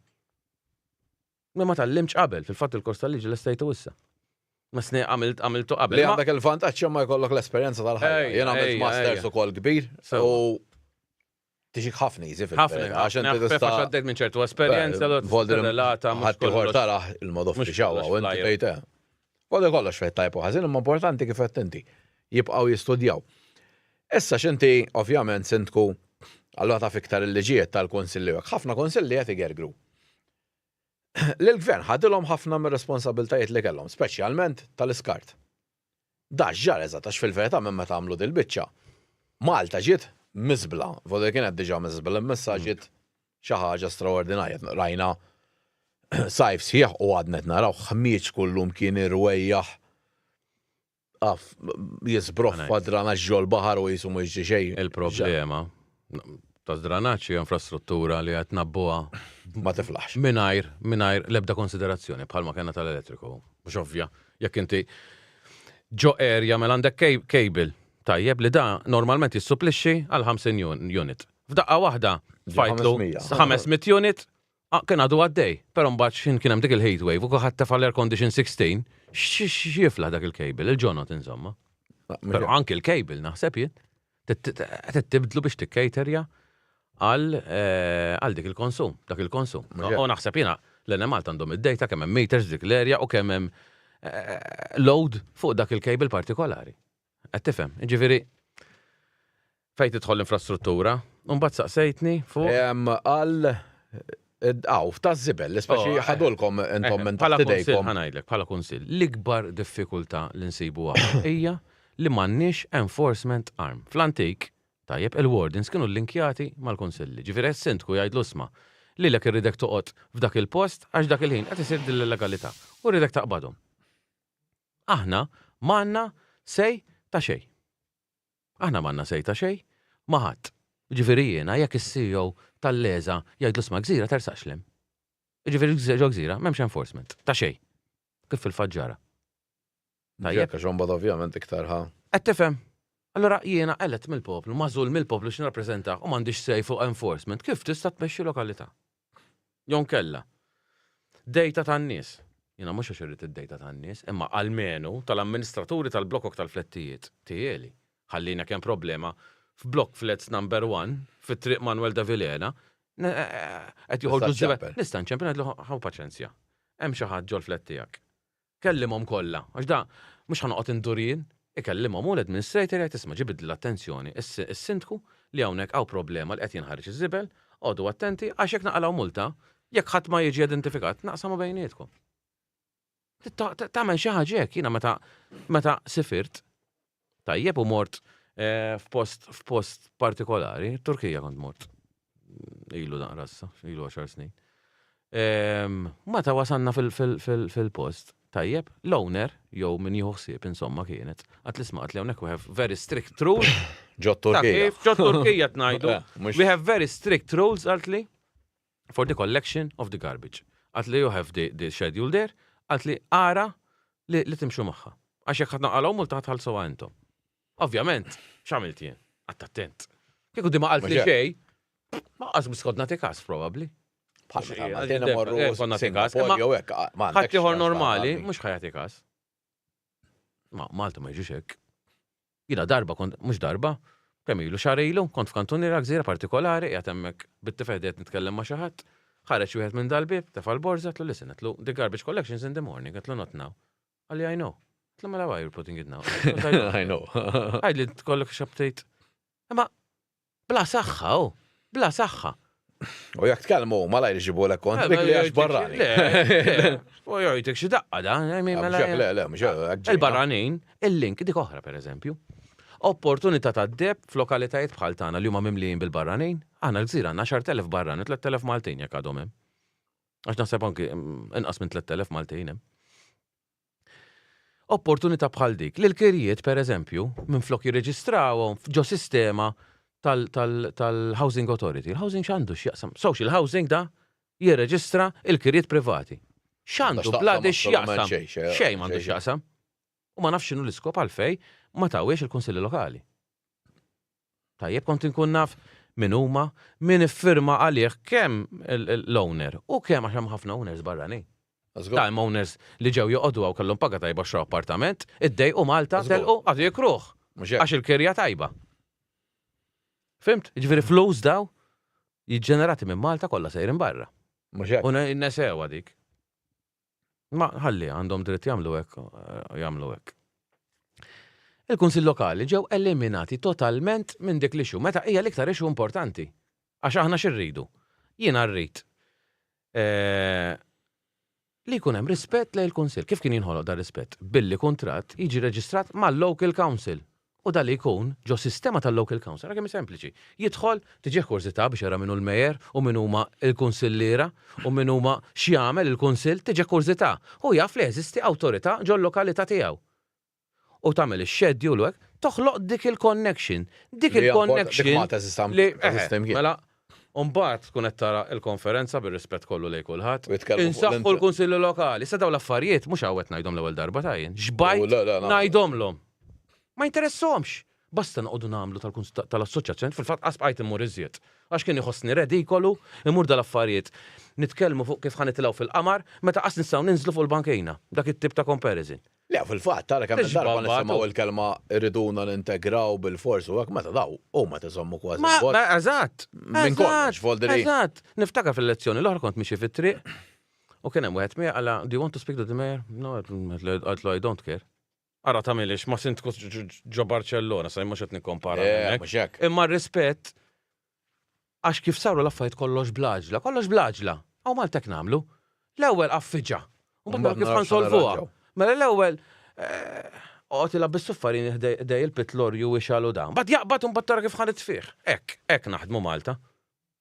Ma tallimx qabel, fil-fatt il-kors tal-liġi l-estajtu issa. Ma sni għamiltu qabel. Li Ma- għandek il-vantaġġ ma jkollok l-esperjenza tal-ħajja. Ejja, Jien għamilt ejja, masters ejja. ukoll kbir So. u tiġik ħafna easy ħafna, fil-verità, għax inti ħafna tista' għaddejt minn ċertu esperjenza, relata, ħadd ieħor tara il-mod mhux uffiċjawa u kollox inti flyer. tgħid Kollu kollox fejn tajb u ħażin, imma importanti kif qed inti jibqgħu jistudjaw. Issa x'inti ovvjament sintku allura taf iktar il-liġijiet tal-konsilli hekk. Ħafna konsilli qed igergru. L-gvern ħadilhom ħafna mir-responsabiltajiet li kellhom, speċjalment tal-iskart. Da ġar eżatt għax fil-verità minn meta għamlu dil-biċċa. Malta ġiet miżbla, vodi kienet diġà miżbla, imma ġiet xi ħaġa straordinarja. Rajna sajf sieħ u għadnet naraw ħmieġ kullum kien irwejjaħ jisbroħ fadrana ġol baħar u jisu mux xejn. Il-problema ta' zdranaċi infrastruttura li għat nabbuha Ma tiflaħx. minajr lebda konsiderazzjoni bħalma kena tal-elettriku. Mux ovvja, jekk inti ġo area mela għandek cable tajjeb li da normalment jissupplixxi għal 50 unit. F'daqqa waħda fajtlu 500 unit kien għadu għaddej, pero mbagħad xin kien hemm dik il-heat wave u kuħadd tefal air condition 16, x'jifla dak il-cable, il-ġonot insomma. Pero anki il-cable naħseb jien tibdlu biex tikkejterja għal dik il-konsum, dak il-konsum. U naħseb jiena l-enemalt għandhom id-dejta kemm hemm meters dik l-area u kemm hemm load fuq dak il-cable partikolari. Qed tifhem, ġifieri fejn tidħol l-infrastruttura, u mbagħad saqsejtni fuq Għal f'ta' żibel, speċi ħadulkom intom minn taħt idejkom. ħanajdlek, bħala kunsill, l-ikbar diffikultà li nsibu hija li m'għandniex enforcement arm. Fl-antik, tajjeb, il-wardens kienu linkjati mal-konsilli. Ġifieri s-sindku jgħidlu isma' lilek irridek toqgħod f'dak il-post għax dak il-ħin qed isir din il-legalità u rridek taqbadhom. Aħna m'għandna sej ta' xejn. Aħna m'għandna sej ta' xejn ma' ħadd. Ġifieri jiena jekk is-CEO tal-leża jgħidlu isma' gżira tersaqx lem. Ġifieri ġo gżira m'hemmx enforcement ta' xejn. Kif fil-faġġara. Tajjeb, għax imbagħad ovvjament iktar ħa. Qed tifhem. Allora jiena elett mill-poplu, mażul mill-poplu x'nirrappreżenta u m'għandix sej fuq enforcement, kif tista' tmexxi lokalità? Jon kella. Dejta tan-nies. Jiena mhux għax irrid id-dejta tan-nies, imma almenu tal-amministraturi tal-blokok tal-flettijiet tieli. Ħallina kemm problema f'blok flats number 1 fit-triq Manuel da Vilena qed joħorġu żibel. Nista' nċempel ngħidlu ħaw paċenzja. Hemm xi ħadd ġol flett tiegħek. Kellimhom kollha, għax da mhux ħanoqgħod indurin, ikellimhom u l-administrator jgħid isma' ġibid l-attenzjoni is-sindku li hawnhekk hawn problema li qed jinħarġ iż-żibel, qogħdu attenti għax jekk naqalgħu multa, jekk ħadd ma jiġi identifikat, naqsamu bejnietkom. Tagħmel xi ħaġa hekk jiena meta sifirt tajjeb u mort f'post partikolari, Turkija kont mort. Ilu dan rassa, ilu 10 snin. Meta wasanna fil-post, tajjeb, l-owner, jew min jieħu ħsieb insomma kienet, għat l-isma' li hawnhekk we have very strict rules. Ġo Turkija. Ġo Turkija tnajdu. We have very strict rules, għatli, for the collection of the garbage. Għatli you have the schedule there, għatli ara li timxu magħha. Għax jekk ħadna għalaw multa ħatħallsu għantom. Ovvjament, x'għamilt jien? Attent. Kieku di ma qalt li xejn, ma qas miskodna tikas probably. Ħadd ieħor normali, mhux ħajati każ. Malta ma jiġix hekk. Jiena darba kont mhux darba, kemm ilu xahar ilu, kont f'kantuniera gżira partikolari, qiegħed hemmhekk bit-tifel qed nitkellem ma' xi ħadd. Ħareġ wieħed minn dal-bib, tefal borza, tlu listen, tlu the garbage collections in the morning, tlu not now. Għalli I know. Tlu mela why you're putting it now. I know. Għajdli tkollok x'update. Imma bla saħħa, bla saħħa. U jekk tkellmu ma lajr iġibulek kont dik li għax barrani. U jgħidlek xi daqqa da. Il-barranin, il-link dik oħra pereżempju. Opportunità ta' deb f'lokalitajiet bħal tagħna li huma mimlijin bil-barranin, aħna l-gżira għandna 10,000 barranin, 3,000 Maltin jekk għadhom hemm. Għax naħseb anki inqas minn 3,000 Maltin hemm. Opportunità bħal dik li l-kirjiet pereżempju minn flok jirreġistrawhom ġo sistema tal-Housing Authority. Il-housing x'għandu x'jaqsam. Social housing da jirreġistra il-kirjiet privati. X'għandu bladi x'jaqsam. Xejn m'għandu x'jaqsam. U ma nafx x'inhu l-iskop għalfej ma tawiex il-kunsilli lokali. Tajjeb kont inkun naf min huma, min iffirma għalih kemm l-owner u kemm għax hemm ħafna owners barrani. Time owners li ġew joqogħdu għaw kellhom paga tajba xra appartament, id-dej u Malta telqu għadu jekruh għax il-kirja tajba. Fimt? Ġifieri flus daw jiġġenerati minn Malta kollha sejrin barra. U n-nesewa dik. Ma ħalli għandhom dritt jagħmlu hekk. Il-Kunsill Lokali ġew eliminati totalment minn dik l-ixu. Meta hija l-iktar ixu importanti. Għax aħna xirridu. Jiena rrid li jkun hemm rispett lejn il-Kunsill. Kif kien jinħoloq dar rispett? Billi kuntratt jiġi reġistrat mal-Local Council. U da li jkun ġo sistema tal-Local Council. Kemm sempliċi. Jidħol tiġih kurzità biex jara minnu l-mejer u min huma l-kunsillira u min huma x'jagħmel il-kunsill tiġih kurzità. U jaf li jeżisti awtorità ġo l-lokalità tiegħu. U tagħmel ix-schedule u hekk, toħloq dik il-connection. Dik il-connection li mela mbagħad tkun qed tara l-konferenza bir-rispett kollu lejn kulħadd. Insaħħu l-Kunsilli Lokali. Issa dawn l-affarijiet mhux hawnhekk ngħidhom l-ewwel darba tajjin. Xbajt ngħidhomlhom. Ma jinteressahomx. Basta noqogħdu nagħmlu tal-assoċjazzjoni fil-fatt qasbqajt immur iżjed. Għax kien iħossni redikolu imur dal-affarijiet. Nitkellmu fuq kif ħanitilgħu fil-qamar meta qas nistgħu ninżlu fuq il-bankejna. Dak it-tip ta' comparison. Le, fil-fatt, tara kemm darba nisimgħu il-kelma irriduna nintegraw bil-fors u hekk meta daw huma tiżommu kważi. Ma eżatt. Minn kollox volderi. Eżatt. Niftakar fil-lezzjoni l-oħra kont mixi fit-triq u kien hemm wieħed miegħi qala, "Do you want to speak to the mayor?" No, I don't care. Ara tagħmilx ma sint ġo Barcellona, sa mhux qed nikkompara hekk. Imma r-rispett għax kif saru l-affarijiet kollox blaġla. Aw Maltek nagħmlu. L-ewwel affiġa. U mbagħad kif ħansolvuha. Mela l-ewwel qogħod bis-suffarin dej il-pitlorju u xalu dan. Bad jaqbad u mbagħad tara kif ħanitfih. Hekk naħdmu Malta.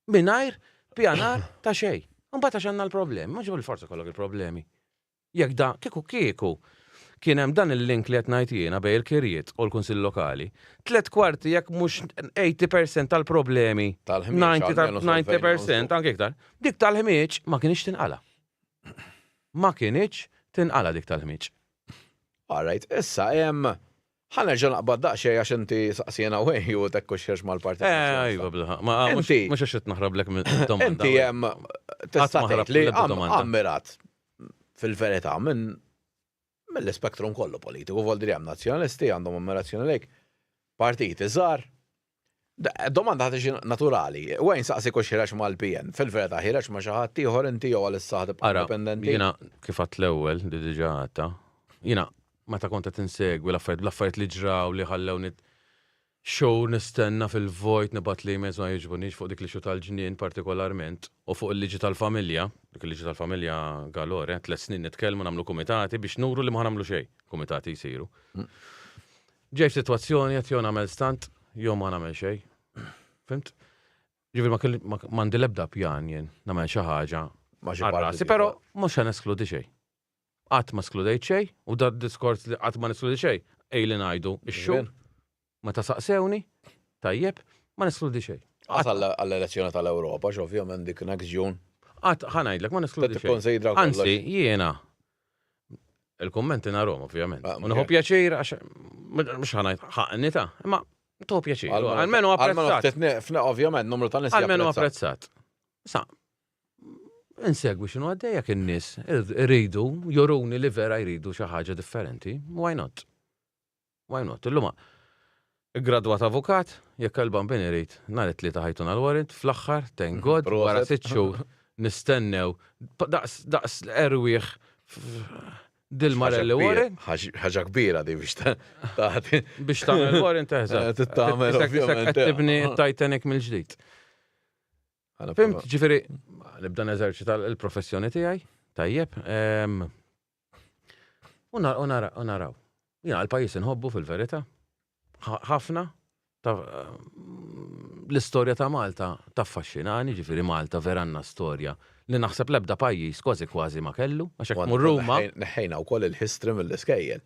Mingħajr pjanar ta' xejn. Mbagħad għax għandna l-problemi, mhux bil-forza kollok il-problemi. Jekk da kieku kien hemm dan il-link li qed ngħid jiena bejn il-kirjiet u l-Kunsill Lokali. 3/4 jekk mhux 80% tal-problemi, 90% anke iktar, dik tal-ħmieġ ma kienx tinqala. Ma kienx tinqala dik tal-ħmieġ. All right, issa hemm ħanerġa' naqbad daqsxejn għax inti saqsijena wej u tekkux xiex mal-partit. Ajwa bla. Ma mhux qed naħrablek mid-domanda. Inti hemm tista' tgħid li ammirat fil-verità mill-spektrum kollu politiku, voldri hemm nazzjonalisti għandhom ammirazzjoni lejk partiti żgħar. Domanda ħadd naturali. Wejn saqsi kux ħirex mal-PN? Fil-verità ħirex ma' xi ħadd ieħor inti jew għal issa indipendenti. Jiena kif għadt l-ewwel diġà għadta. Jiena meta kont qed insegwi l-affarijiet li ġraw li ħallewni show nistenna fil-vojt nibgħat li emails ma jiġbunix fuq dik l-ixu tal-ġnien partikolarment u fuq il-liġi tal-familja. Dik il-liġi tal-familja galore, 3 snin nitkellmu nagħmlu kumitati biex nuru li ma nagħmlu xejn. Kumitati jsiru. Ġej f'sitwazzjoni qed jew nagħmel stant jew ma nagħmel xejn. Fimt? Ġifieri ma m'għandi l-ebda pjan jien nagħmel xi ħaġa għar-rasi, però mhux ħa neskludi xejn. Qatt ma skludejt xejn u da diskors li qatt ma neskludi xejn ejli ngħidu ix-xhur. Meta saqsewni, tajjeb, ma neskludi xejn. Għall-elezzjoni tal-Ewropa, x'ovvjament dik next June. Ħanajdlek ma neskludi xejn. Anzi, jiena il-kummenti narhom ovvjament. U nieħu pjaċir għax mhux ħanajd ħaqni ta', imma tu pjaċir. Almenu apprezzat. Ovvjament numru ta' nies. Almenu apprezzat. Sa insegwi x'inhu għaddejja kien nies iridu joruni li vera jridu xi ħaġa differenti. Why not? Why not? Illum gradwat avukat, jekk il-bambin irid nhar it-tlieta ħajtuna l-warrant, fl-aħħar thank God wara 6 xhur nistennew daqs erwieħ dil-marelli warrant. Ħaġa kbira di biex taħti. Biex tagħmel warrant eżatt. Tittamel ovvjament. Qed tibni Titanic mill-ġdid. Fimt, ġifieri nibda neżerċita l-professjoni tiegħi, tajjeb. U naraw. Jiena l-pajjiż inħobbu fil-verità. Ħafna l-istorja ta' Malta taffaxxinani, ġifieri Malta vera għandna storja li naħseb l-ebda pajjiż kważi ma kellu, għax hekk tmur Ruma. Neħħejna wkoll il-history mill-iskejjel.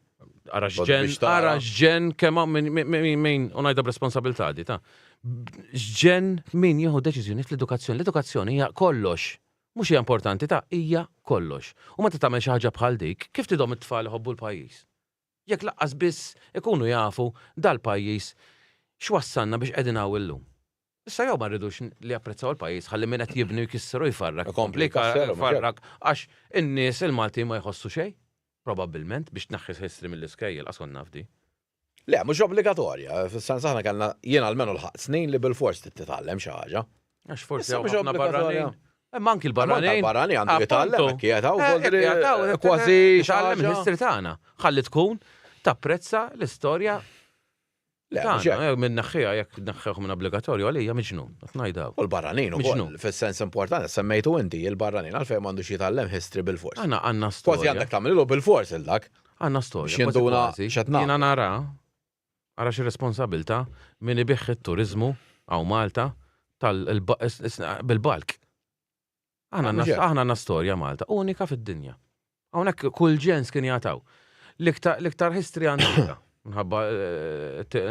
Ara x'ġen kemm min u ngħidha b'responsabilità di ta' x'ġen min jieħu deċiżjoni fl-edukazzjoni. L-edukazzjoni hija kollox. Mhux hija importanti ta' hija kollox. U meta tagħmel xi ħaġa bħal dik, kif tidhom it-tfal iħobbu l-pajjiż? Jekk laqqas biss ikunu jafu dal-pajjiż x'wassalna biex qegħdin hawn illum. Issa jew ma rridux li apprezzaw il-pajjiż ħalli min qed jibni jkisseru jfarrak. Ikompli jkasseru, mhux jfarrak għax in-nies il-Malti ma jħossu xejn. Probabbilment biex tnaħħis history mill-iskejjel qasol nafdi. Le, mhux obbligatorja, fis-sens aħna kellna jien almenu l-ħaq snin li bil-fors titgħallem xi ħaġa. Għax forsi Issa hawn mhux ħafna obbligatorja. barranin. Imma anki l-barranin. Barrani għandu jitgħallem Appuntu. kietaw kważi x'għallem il-history tagħna. Ħalli tkun tapprezza l-istorja Le, mhux hekk. tagħna. Minn naħħiha jekk naħħiħ minn obbligatorju għalija miġnun. Qed ngħidaw. U l-barranin Miġnu. ukoll fis-sens importanti, semmejtu inti il-barranin għalfejn m'għandux jitgħallem history bil-fors. Aħna għandna Kważi storja. għandek tagħmel bil-fors il dak. Għandna storja. Biex jinduna x'qed nagħmlu. Jiena nara xi responsabilta min ibiħ it-turiżmu għaw Malta bil-balk. Aħna għandna storja Malta unika fid-dinja. Hawnhekk kull ġens kien jagħtaw. L-iktar history antika minħabba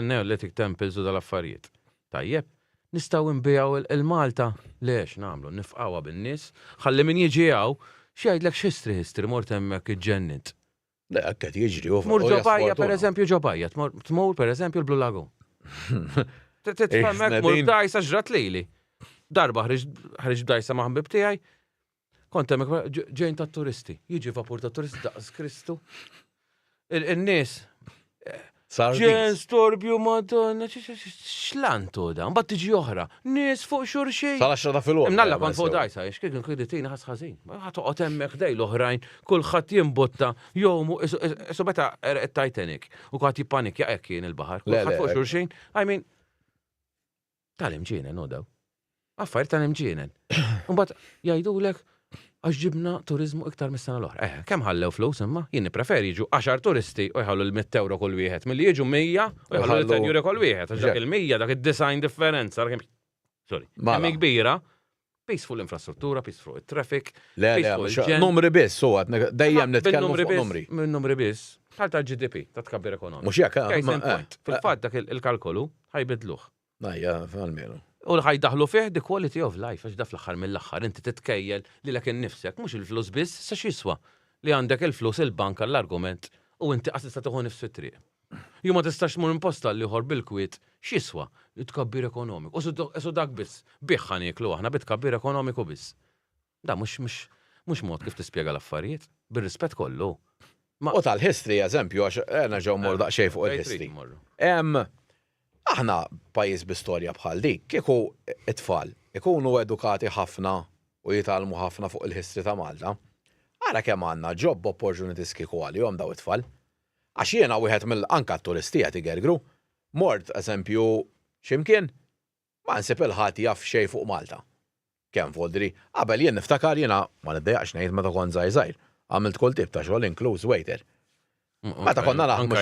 Neolithic temples u dal-affarijiet. Tajjeb, nistgħu nbijaw il-Malta lex nagħmlu nifqawha bin-nies, ħalli min jiġi hawn xi jgħidlek history mort hemmhekk iġġennint. Le, qed jiġri u Tmur ġobajja pereżempju ġobajja, tmur pereżempju l-Blue Lagoon. Titfemmek mur dajsa ġrat lili. Darba ħriġ dajsa ma' ħbib tiegħi. Kont hemmhekk ġejn tat-turisti. Jiġi vapur tat-turisti daqs Kristu. In-nies ġen storbju Madonna, x'lantu da, mbagħad tiġi oħra, nies fuq xurxejn. Sal-10 ta' filgħodu. Imnalla kont fuq dajsa, x'kien kreditina ħass ħażin. Ħatoqgħod hemmhekk dej l-oħrajn, kulħadd jimbotta jomu isu meta Titanic u kwaħt jippanikja hekk kien il-baħar. Kulħadd fuq xurxejn. I mean tal-imġienen daw. Affarijiet tal-imġienen. Mbagħad jgħidulek għax ġibna turizmu iktar mis-sena l-oħra. Kemm ħallew flus imma? Jien nippreferi jiġu 10 turisti u jħallu l-100 € kull wieħed. Milli jiġu 100 u jħallu l-10 € kull wieħed. Għax dak il-100 dak id-design differenza. Sorry. Hemm kbira. Peaceful infrastruttura, peaceful traffic. Le, numri biss, so dejjem nitkellmu fuq numri. Minn numri biss. Ħal ta' GDP, ta' tkabbir ekonomiku. Mhux hekk. Case in point. Fil-fatt dak il-kalkolu ħajbidluh. Najja, fal-mielu. U ħajdaħlu fih the quality of life, għax da fl-axħar mill-axħar, inti titkejjel li l-ek nifsek, mux il-flus biss, sa xiswa li għandek il-flus il-banka l-argument u inti għasista tuħu nifsu triq. Ju ma tistax mur imposta li uħor bil-kwit, xiswa li tkabbir ekonomiku. U dak biss, biħħan jeklu aħna bitkabbir ekonomiku biss. Da mux mod kif tispjega l-affarijiet, bil-rispet kollu. U tal-history, eżempju, għax għena ġew mor daqxej fuq il-history. Aħna pajjiż b'istorja bħal dik, kieku it-tfal ikunu edukati ħafna u jitalmu ħafna fuq il-history ta' Malta. Ara kemm għandna job opportunities kieku għalihom daw it-tfal. Għax jiena wieħed mill-anka t-turistija tigergru, mort eżempju x'imkien ma nsib il-ħadd jaf xejn fuq Malta. Kemm foldri, qabel jien niftakar jiena ma niddejjaqx ngħid meta kont żgħir, għamilt kull tip ta' xogħol inkluż waiter. Meta konna naħdmu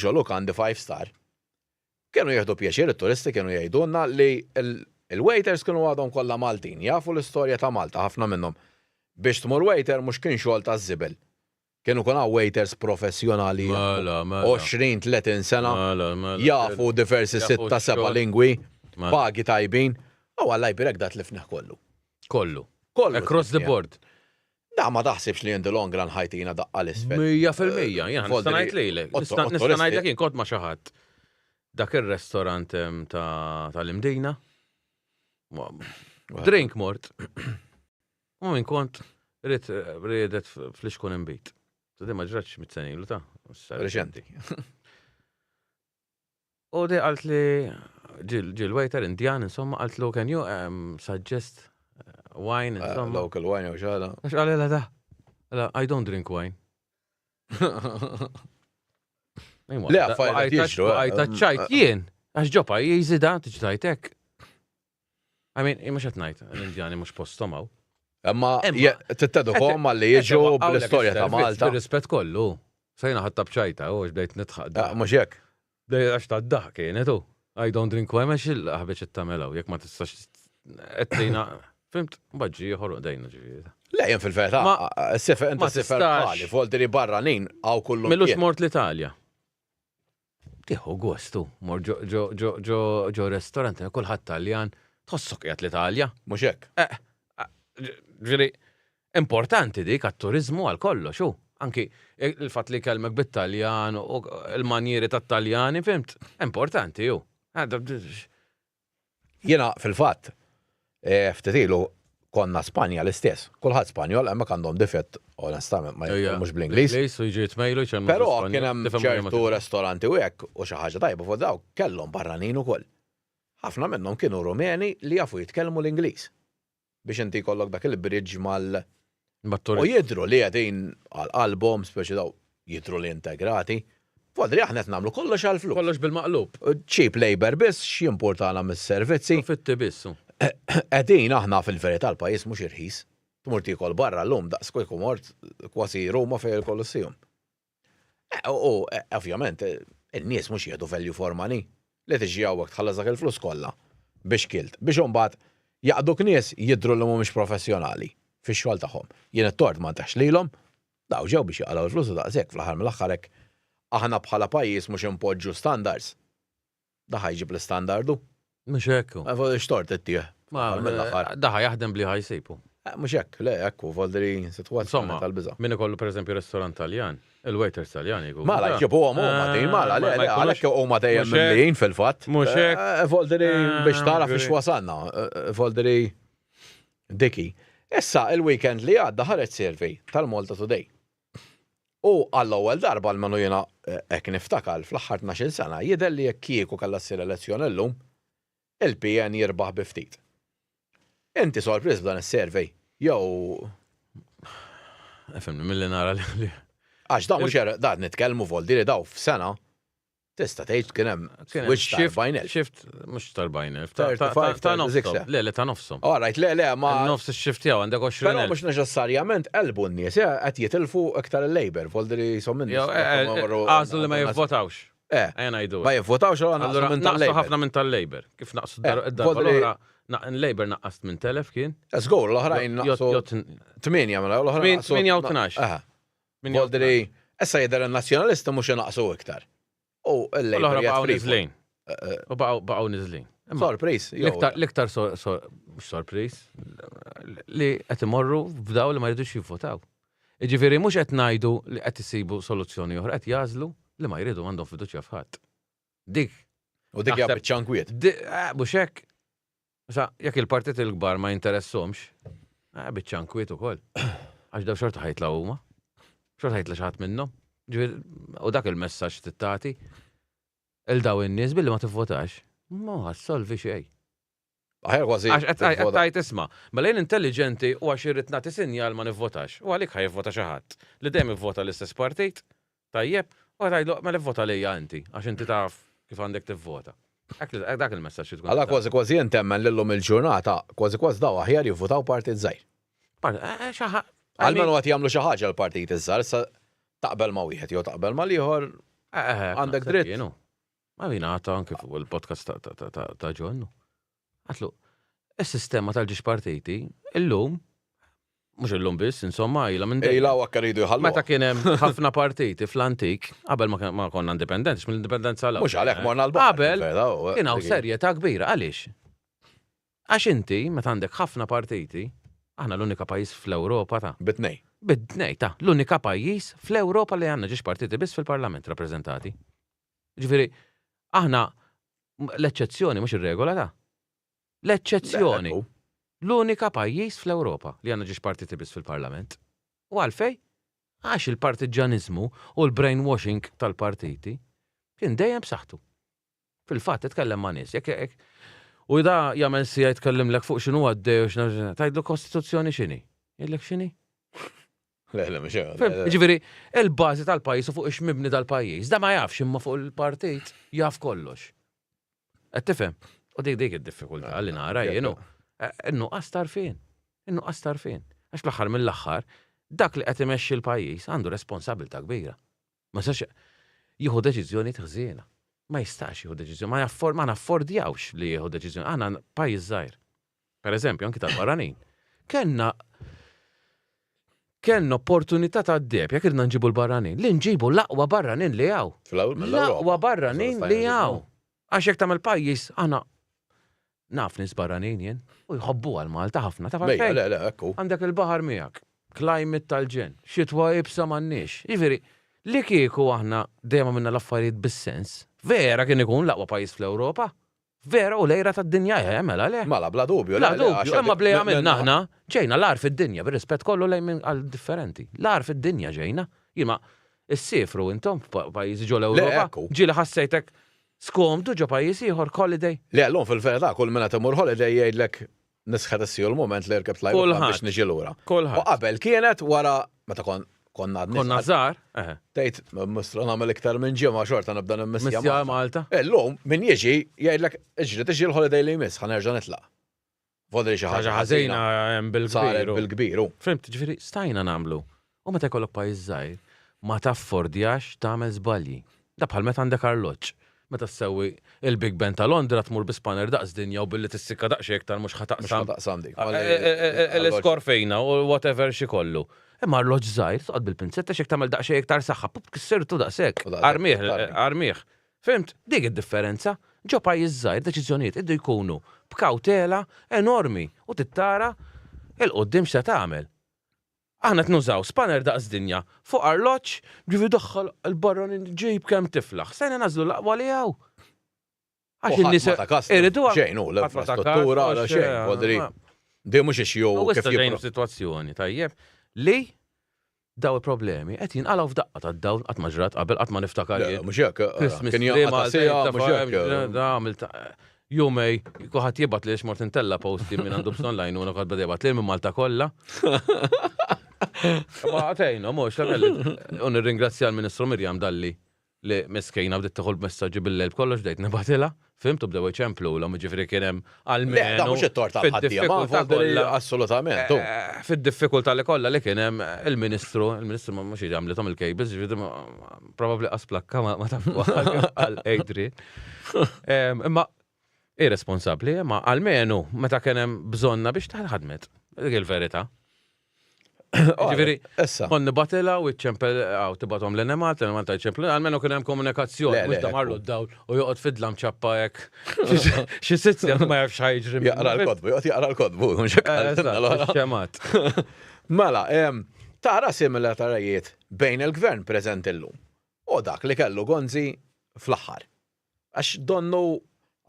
xogħol għandi 5 star. Kienu jieħdu pjaċir it-turisti kienu jgħidulna li il-waiters kienu għadhom kollha Maltin, jafu l-istorja ta' Malta ħafna minnhom. Biex tmur waiter mhux kien xogħol ta' żibel. Kienu kun waiters professjonali 20-30 sena, jafu diversi 6-7 lingwi, pagi tajbin, u għallaj birek dat lifneħ kollu. Kollu. Across the board. Da ma taħsibx li in the long run ħajtina daqqa l-isfel. 100%, jena nistanajt lejlek. Nistanajt jek inkot ma xaħat. Dak il-restorant tal-imdina. Drink mort. U minn kont ridet fl-iskun imbit. Tadi ma ġraċ mit-senilu ta' Reċenti. U di għalt li ġil-waiter indjan, insomma, għalt lu can you suggest wine, insomma. Local wine u xala. Għax għalila da. I don't drink wine. Le, affarijiet jiġru. Għajtaċċajt jien. Għax ġopa jizida, tiġtajtek. I mean, mux għetnajt, l-Indjani mux postomaw. Imma t-tedu kom li jiġu bl-istoria ta' Malta. Rispet kollu. Sajna ħatta bċajta, u bdejt nitħaq. Mux jek. Bdejt għax ta' d-daħ kienetu. I don't drink wine, maċ il-ħabieċ it-tamelaw, jek ma tistax għettina. Fimt, bħġi jħorru dejna ġivida. Le, jen fil-verta, inta sifer bħali, foltiri barranin, għaw kullu. Millux mort l-Italja. Tiħu għostu, mor ġo restaurant, kullħat Taljan, tħossok jgħat l-Italja. Mux jek. Ġiri, importanti dik għat-turizmu għal-kollo, xu. Anki il-fat li kelmek bit-Taljan u il-manjeri tat-Taljani, fimt, importanti ju. Jiena fil-fatt ftitilu konna Spanja l-istess. Kulħadd Spanjol hemmhekk għandhom difett onestament ma mhux bl-Ingliż. Ingliż u jiġi tmejlu ċemmu. Però kien hemm ċertu ristoranti u hekk u xi ħaġa tajba fuq daw kellhom barranin ukoll. Ħafna minnhom kienu Rumeni li jafu jitkellmu l-Ingliż. Biex inti jkollok dak il-bridge u jidru li għedin għal-album, speċi daw jidru li integrati. Fodri aħna qed nagħmlu kollox għal-flus. Kollox bil-maqlub. Cheap labor biss, x'jimportana mis-servizzi. Fitti bissu. Qegħdin aħna fil-verità l-pajjiż mhux irħis. Tmur tikol barra llum daqs kieku mort kważi Roma fejn il-Kolossijum. U ovvjament in-nies mhux jieħdu value for money. Li tiġi hawnhekk tħallas dak il-flus kollha biex kilt. Biex imbagħad jaqduk nies jidru li mhumiex professjonali fix-xogħol tagħhom. Jien it-tort ma ntax lilhom, daw ġew biex jaqalgħu l-flus u daqshekk fl-aħħar mill-aħħar hekk aħna bħala pajjiż mhux impoġġu standards. Daħ jġib l-standardu. Mhux hekk. X'tort ittieħ. Daħ jaħdem bli ħajsibu. Mhux hekk, le hekk Voldri sitwazzjoni tal-biża'. Min ikollu pereżempju ristorant Taljan, il-waiters Taljani jkunu. Mala jġibuhom huma dejjem mala, le għalhekk huma dejjem mimlijin fil-fatt. Mhux hekk. Voldri biex taraf ix wasalna. Voldri diki. Issa il-weekend li għadda ħareġ survey tal-Malta Today. U għall-ewwel darba l-manu jiena hekk niftakar fl-aħħar 12 sena jidher li jekk kieku kellha ssir elezzjoni llum il-PN jirbaħ bi ftit. Inti sorpriż b'dan is-survey jew Efemni milli nara li. Għax da mhux da nitkellmu Voldri daw f'sena tista' tgħid kien hemm switch ta' 40,000. Shift mhux ta' 40,000. 35, Ta' nofsom. Le ta' nofsom. Alright, le ma nofs ix-shift jew għandek 20,000. Però mhux neċessarjament qalbu n-nies qed jitilfu iktar il-labor Voldri sommin. Għażlu li ma jivvotawx. Ejja ngħidu. Ma jivvotawx allura naqsu ħafna minn tal-labor. Kif naqsu d-darba l-oħra il-labor naqqast minn 1,000 kien. Żgur l-oħrajn naqsu 8 mela l-oħrajn 8 Voldri issa jidher in-nazzjonalisti mhux inaqsu iktar. U l-labor baqgħu niżlin. U baqgħu niżlin. Sorpriż. L-iktar sorpriż li qed imorru f'daw li ma jridux jivvotaw. Jiġifieri mhux qed ngħidu li qed isibu soluzzjoni oħra, qed jażlu li ma jridu m'għandhom fiduċja f'ħadd. Dik. U dik hija biċ-ċankwiet. Mhux hekk. Sa jekk il-partit il-kbar ma jinteresshomx, biċ-ċankwiet ukoll. Għax daw xorta ħajtlaw huma. Xorta ħajtla xi ħadd minnhom. U dak il-messaġġ tittati il-daw in-nies billi ma tivvotax. Ma solvi xejn. Aħjar kważi. Għax qed tajt isma', mela jien intelligenti u għax irrid nagħti sinjal ma nivvotax. U għalik ħajvvota xi ħadd li dejjem ivvota l-istess partit, tajjeb, u tgħidlu ma nivvota lejja inti għax inti taf kif għandek tivvota. Dak il-messaġġ tkun. Alla kważi intemmen lillum il-ġurnata, kważi daw aħjar jivvotaw partit żgħir. Għalmenu għat jagħmlu xi ħaġa l-partit iż-żgħar, issa taqbel ma wieħed jew taqbel ma ieħor għandek dritt. Ma jina għata anke fuq il-podcast ta' Ġonnu. Għatlu, il-sistema tal-ġiex partiti, illum, mux illum biss, insomma, ila minn dejjem. Ila għakkar jidu jħallu. Meta kien hemm ħafna partiti fl-antik, qabel ma konna indipendenti, mill-indipendenza l Mux għalek morna l-baħ. Qabel, kien hawn serjetà kbira, għaliex? Għax inti, meta għandek ħafna partiti, aħna l-unika pajjiż fl-Ewropa ta' Bitnej. Bidnej ta' l-unika pajjiż fl-Ewropa li għandna ġiex partiti biss fil-Parlament rappreżentati. Ġifieri, aħna l-eċċezzjoni mhux ir-regola ta'. L-eċċezzjoni. L-unika pajjiż fl-Ewropa li għandna ġiex partiti biss fil-Parlament. U għalfej? Għax il-partiġanizmu u l-brainwashing tal-partiti kien dejjem b'saħħtu. Fil-fatt titkellem ma' nies, u da jagħmel sija jitkellimlek fuq x'inhu għaddej u x'narġa' tgħidlu kostituzzjoni x'inhi. Jgħidlek x'inhi? Le, mhux Ġifieri, il-bażi tal-pajjiż u fuq ix-mibni tal-pajjiż, da ma jafx imma fuq il-partit jaf kollox. Qed tifhem? U dik id-diffikultà li nara jienu. Innuqqas tarfien. Innuqqas tarfien. Għax fl-aħħar mill-aħħar dak li qed imexxi l-pajjiż għandu responsabilità kbira. Ma sax jieħu deċiżjoni ħżiena. Ma jistax jieħu deċiżjoni, ma naffordjawx li jieħu deċiżjoni. Għandna pajjiż żgħir. Pereżempju, anki tal-barranin. Kellna opportunità ta' d-deb, jekk irna nġibu l-barranin, li nġibu l-aqwa barranin li għaw. L-aqwa barranin li għaw. Għax jekk tagħmel pajjiż, għana naf nies barranin jien, u jħobbu għal-Malta ħafna, ta' fejn. ekku. Għandek il-baħar miegħek, climate tal-ġen, xitwa ibsa m'għandniex. Jiġifieri, li kieku aħna dejjem minna l-affarijiet bis-sens, vera kien ikun l-aqwa pajjiż fl-Ewropa. vera u lejra tad-dinja jemela le. Mela, bla dubju. La dubju, imma bli għamilna aħna, ġejna l-ar fid-dinja, bir-rispett kollu lejn minn għal differenti. L-ar fid-dinja ġejna. Jima, s-sifru intom f'pajjiżi ġol Ewropa, ekku. ġieli ħassejtek skomdu ġo pajjiż ieħor holiday. Le, l-lum fil-verità, kull minna timur holiday jgħidlek nisħed issiju l-moment li rkebt lajba Kulħadd. biex niġi lura. U Kulħadd. qabel kienet wara, meta konna Konna żgħar, tgħid mistra nagħmel iktar minn ġimgħa xorta nibda nimmissja missja Malta. Illum min jiġi jgħidlek iġri tiġi l-holiday li jmiss ħanerġa' nitlaq. Fodri xi Ħaġa ħaġa ħażina hemm saret bil-kbiru. bil-kbiru. Fimt, ġifieri stajna nagħmlu. U meta jkollok pajjiż żgħir, ma taffordjax tagħmel żbalji. Da bħal meta għandek arloġġ. Meta ssewwi il-Big Ben ta' Londra tmur bi spanner daqs dinja u billi tissikka daqsxejn iktar mhux ħataqsam. Taqsam dik. L-iskorfejna u whatever xi kollu. Imma arloġġ żgħir toqgħod bil-pinzetta x'jekk tagħmel daqsxejn iktar saħħa, kissirtu daqshekk. Armih. Fimt, dik id-differenza. Ġo pajjiż żgħir deċiżjonijiet iddu jkunu b'kawtela enormi u tittara il-qudiem x'se tagħmel. Aħna tnużaw spanner daqs dinja fuq arloġġ ġifi daħħal il-barra ġejb kemm tiflaħ. Sejna nażlu l-aqwa li hawn. Għax in-nies iridu xejn hu l-infrastruttura għal xejn, fodri. Di mhux ixju U kif issa ġejn f'sitwazzjoni tajjeb li daw il-problemi qed jinqalgħu f'daqqa tad-dawl qatt ma ġrat qabel qatt ma niftakar jien. Mhux hekk. Christmas Kien tree jaqgħod sija mhux hekk. Jumej, kuħat jibat li xmort intella posti minn għandu b'son lajn u għad bada jibat li minn Malta kolla. Ma għatajna, mux, la kelli. Un ringrazzja l-Ministru Mirjam Dalli li meskejna bdiet taħol messaġġi bil-lejl kollox dejt nebatila. Fimtu bdew iċemplu l-għom ġifri kienem għal-menu. Da mux it-tort tal-ħaddija, ma fadli assolutament. Fid-diffikulta li kolla li kienem il-Ministru ma mux għamlitom il-kejbis, ġifri probabli qasplakka ma tafu għal-Adri. Imma irresponsabli, ma għal-menu meta kienem bżonna biex taħħadmet. Dik il-verita. Ġifiri, konni batila u ċempel għaw tibatom l-enemat, l-enemat ta' ċempel, għalmenu kien hemm komunikazzjoni, mux damarlu d-dawl u joqgħod fidlam ċappa jek. Xi sitzja ma jafx ħajġri. Jaqra l-kodbu, joqgħod jaqra l-kodbu. Xemat. Mela, tara similatarajiet bejn il-gvern preżent illum u dak li kellu Gonzi fl-aħħar. Għax donnu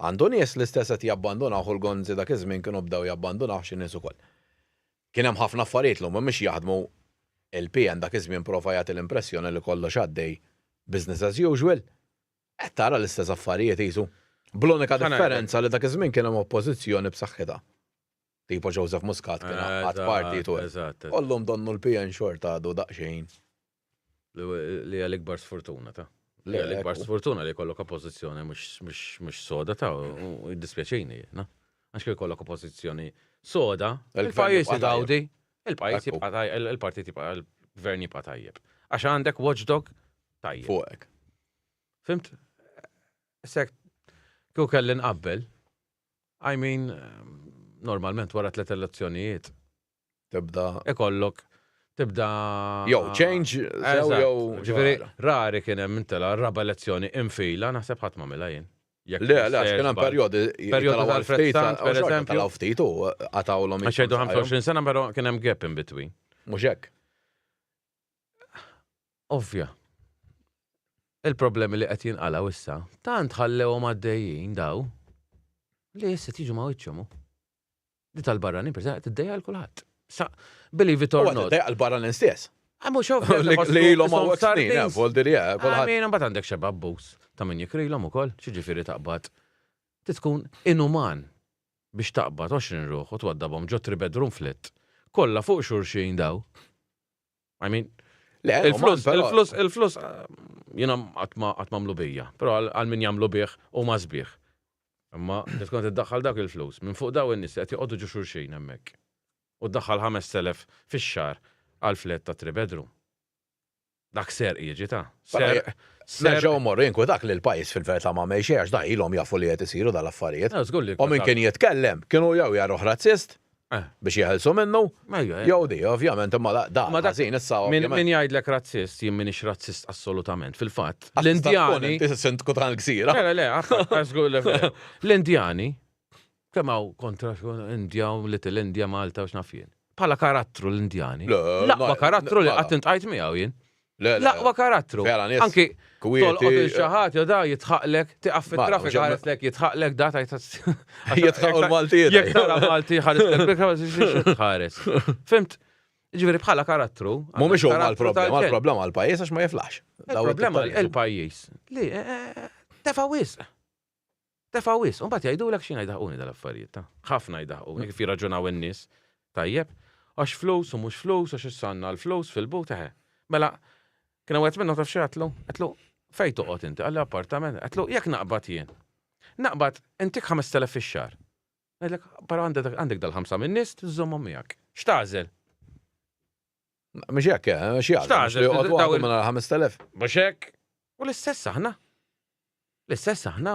għandu nies l-istess qed jabbandunaw il Gonzi dak iż-żmien kienu bdew jabbandunaw xi nies ukoll. Kien hemm ħafna affarijiet l mhux jaħdmu il-PN dak iż-żmien prova jagħti l-impressjoni li kollox għaddej business as usual. Qed tara l-istess affarijiet qisu. Bl-unika differenza li dak iż-żmien kien hemm oppożizzjoni b'saħħitha. Tipo Joseph Muscat kien għad partit u kollhom donnu l-PN xorta għadu daqsxejn. Li għal-ikbar sfortuna ta' li għal-ikbar sfortuna li jkollok oppożizzjoni mhux soda ta' u jiddispjaċini, na? Għax kien jkollok oppożizzjoni soda, il-pajis jidawdi, il-pajis jibqa' tajjeb, il-partit jibqa' il-gvern jibqa' tajjeb. Għax għandek watchdog tajjeb. Fuqek. Fimt? Sek, kieku kelli nqabbel, I mean, normalment wara 3 elezzjonijiet. Ikollok tibda. Jew change, jew. Ġifieri rari kien hemm intela raba elezzjoni infila, naħseb ħadd m'għamilha jien. Le, kien hemm perjodi tal-frezzant, per eżempju. Tal-ftitu għatawlhom. Għaxejdu 25 sena, però kien hemm gap in between. Mhux hekk. Ovvja. Il-problemi li qed jinqalgħu issa, tant ħallewhom għaddejjin daw li issa tiġu ma' wiċċhom. Di tal-barranin pereżempju tiddejja l kulħadd. Believe it or not. Tiddejja l-barranin stess. Mhux ovvja. Li l-hom għu snin, voldirja. Għamina mbagħad għandek xi babbus ta' min jikrilhom ukoll, xiġifieri taqbad. Tkun inuman biex taqbad 20 ruħ u twaddabhom ġo 3 bedroom flat. Kollha fuq xulxin daw. I mean, il-flus jiena qatt m'għamlu bija, però għal min jagħmlu bih u ma sbieħ. Imma tkun tiddaħħal dak il-flus minn fuq daw in-nies qed joqogħdu ġo xulxin hemmhekk. U ddaħħal 5,000 fix-xahar għal flat ta' 3 bedroom. Dak ser jiġi ta' Nerġgħu morru jinku dak li l-pajjiż fil-verità ma mejxejx da ilhom jafu li qed isiru dal-affarijiet. U min kien jitkellem kienu jew jaruh razzist biex jeħelsu minnu. Jew di, ovvjament imma da ħażin issa. Min jgħidlek razzist, jien m'iniex razzist assolutament. Fil-fatt, l-Indjani. Sint kutan l-gżira. Le, l-Indjani kemm hawn kontra Indja u Little India Malta u x'naf jien. Bħala karattru l-Indjani. Laqwa karattru li qatt intqajt miegħu jien. L-aqwa karattru. Vera nies. Anki tolqot Kwieti. il-xaħat, jew da jitħaqlek, tiqaf fit-trafik mhux- ħareslek jitħaqlek da tajt. Jitħaqu l-Maltijiet. Jek tara Malti ħareslek bik ħares. Fimt? Ġifieri bħala karattru. Mhumiex huma karattru l-problema, tal-ġen. l-problema għall-pajjiż għax ma jiflax. Il-problema il-pajjiż. Li, tefa' wisq. Tefa' wisq. Mbagħad jgħidulek x'in jdaħquni dal-affarijiet. Ħafna jdaħquni kif jirraġunaw in-nies. Tajjeb, għax flus u mhux flus, għax issanna l-flus fil-but eħe. Mela, kienu għet minnu taf xatlu, għetlu, fej toqgħod inti, għalli appartament, għetlu, jek naqbad jien. Naqbad, intik 5,000 fix-xar. Għedlek, para għandek dal-5 min-nis, t-żommu miegħek. X'tażel? Mhux hekk, x'jgħal. X'tażel, Li joqgħod daw waħdu il- minn 5,000. Mhux hekk. U l-istess aħna. L-istess aħna.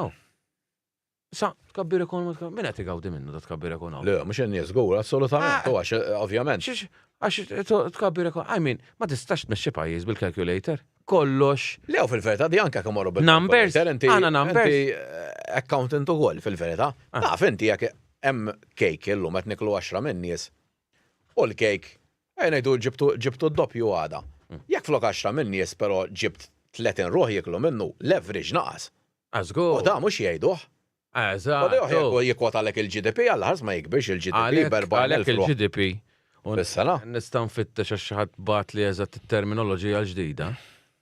Sa, tkabbir ekonomiku, min qed igawdi minnu da tkabbir ekonomiku? Le, mhux in-nies żgur, assolutament. Ah. U għax ovvjament. Għax tkabbir ekonomiku, ma tistax tmexxi pajjiż bil-calculator. Kollox. Lew fil-verità di anke kemm morru Numbers, għana numbers. Inti accountant ukoll fil-verità. Naf inti jekk hemm cake illum qed niklu 10 minn nies. U l-cake ngħidu ġibtu d-doppju għada. Jekk flok 10 minn nies però ġibt 30 ruħ jiklu minnu, leverage naqas. Għazgu. U da mhux jgħiduh. U jikwot għalek il-GDP għal-ħarż ma jikbix il-GDP Għalek il-GDP. Bis-sena. Nistan fittex għax xaħat bat li eżatt il-terminoloġija l-ġdida.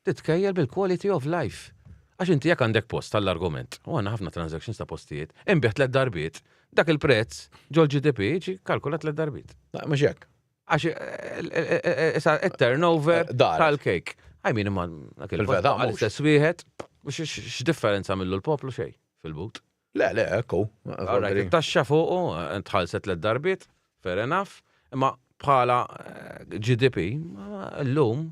Titkejjel bil-quality of life. Għax inti jekk għandek post tal-argument, u għanna ħafna transactions ta' postijiet, imbieħ 3 darbiet, dak il-prezz ġol GDP ġi kalkula 3 darbiet. Mhux hekk. Għax il-turnover Dar. tal-kejk. Għajmin imma Fil-verità mhux. għal-istess wieħed, x'differenza millu l-poplu xej fil-but. Le, ekku. Għarrajt, il-taxxa fuqu, tħalset l-darbiet, fair enough, imma bħala GDP, l-lum,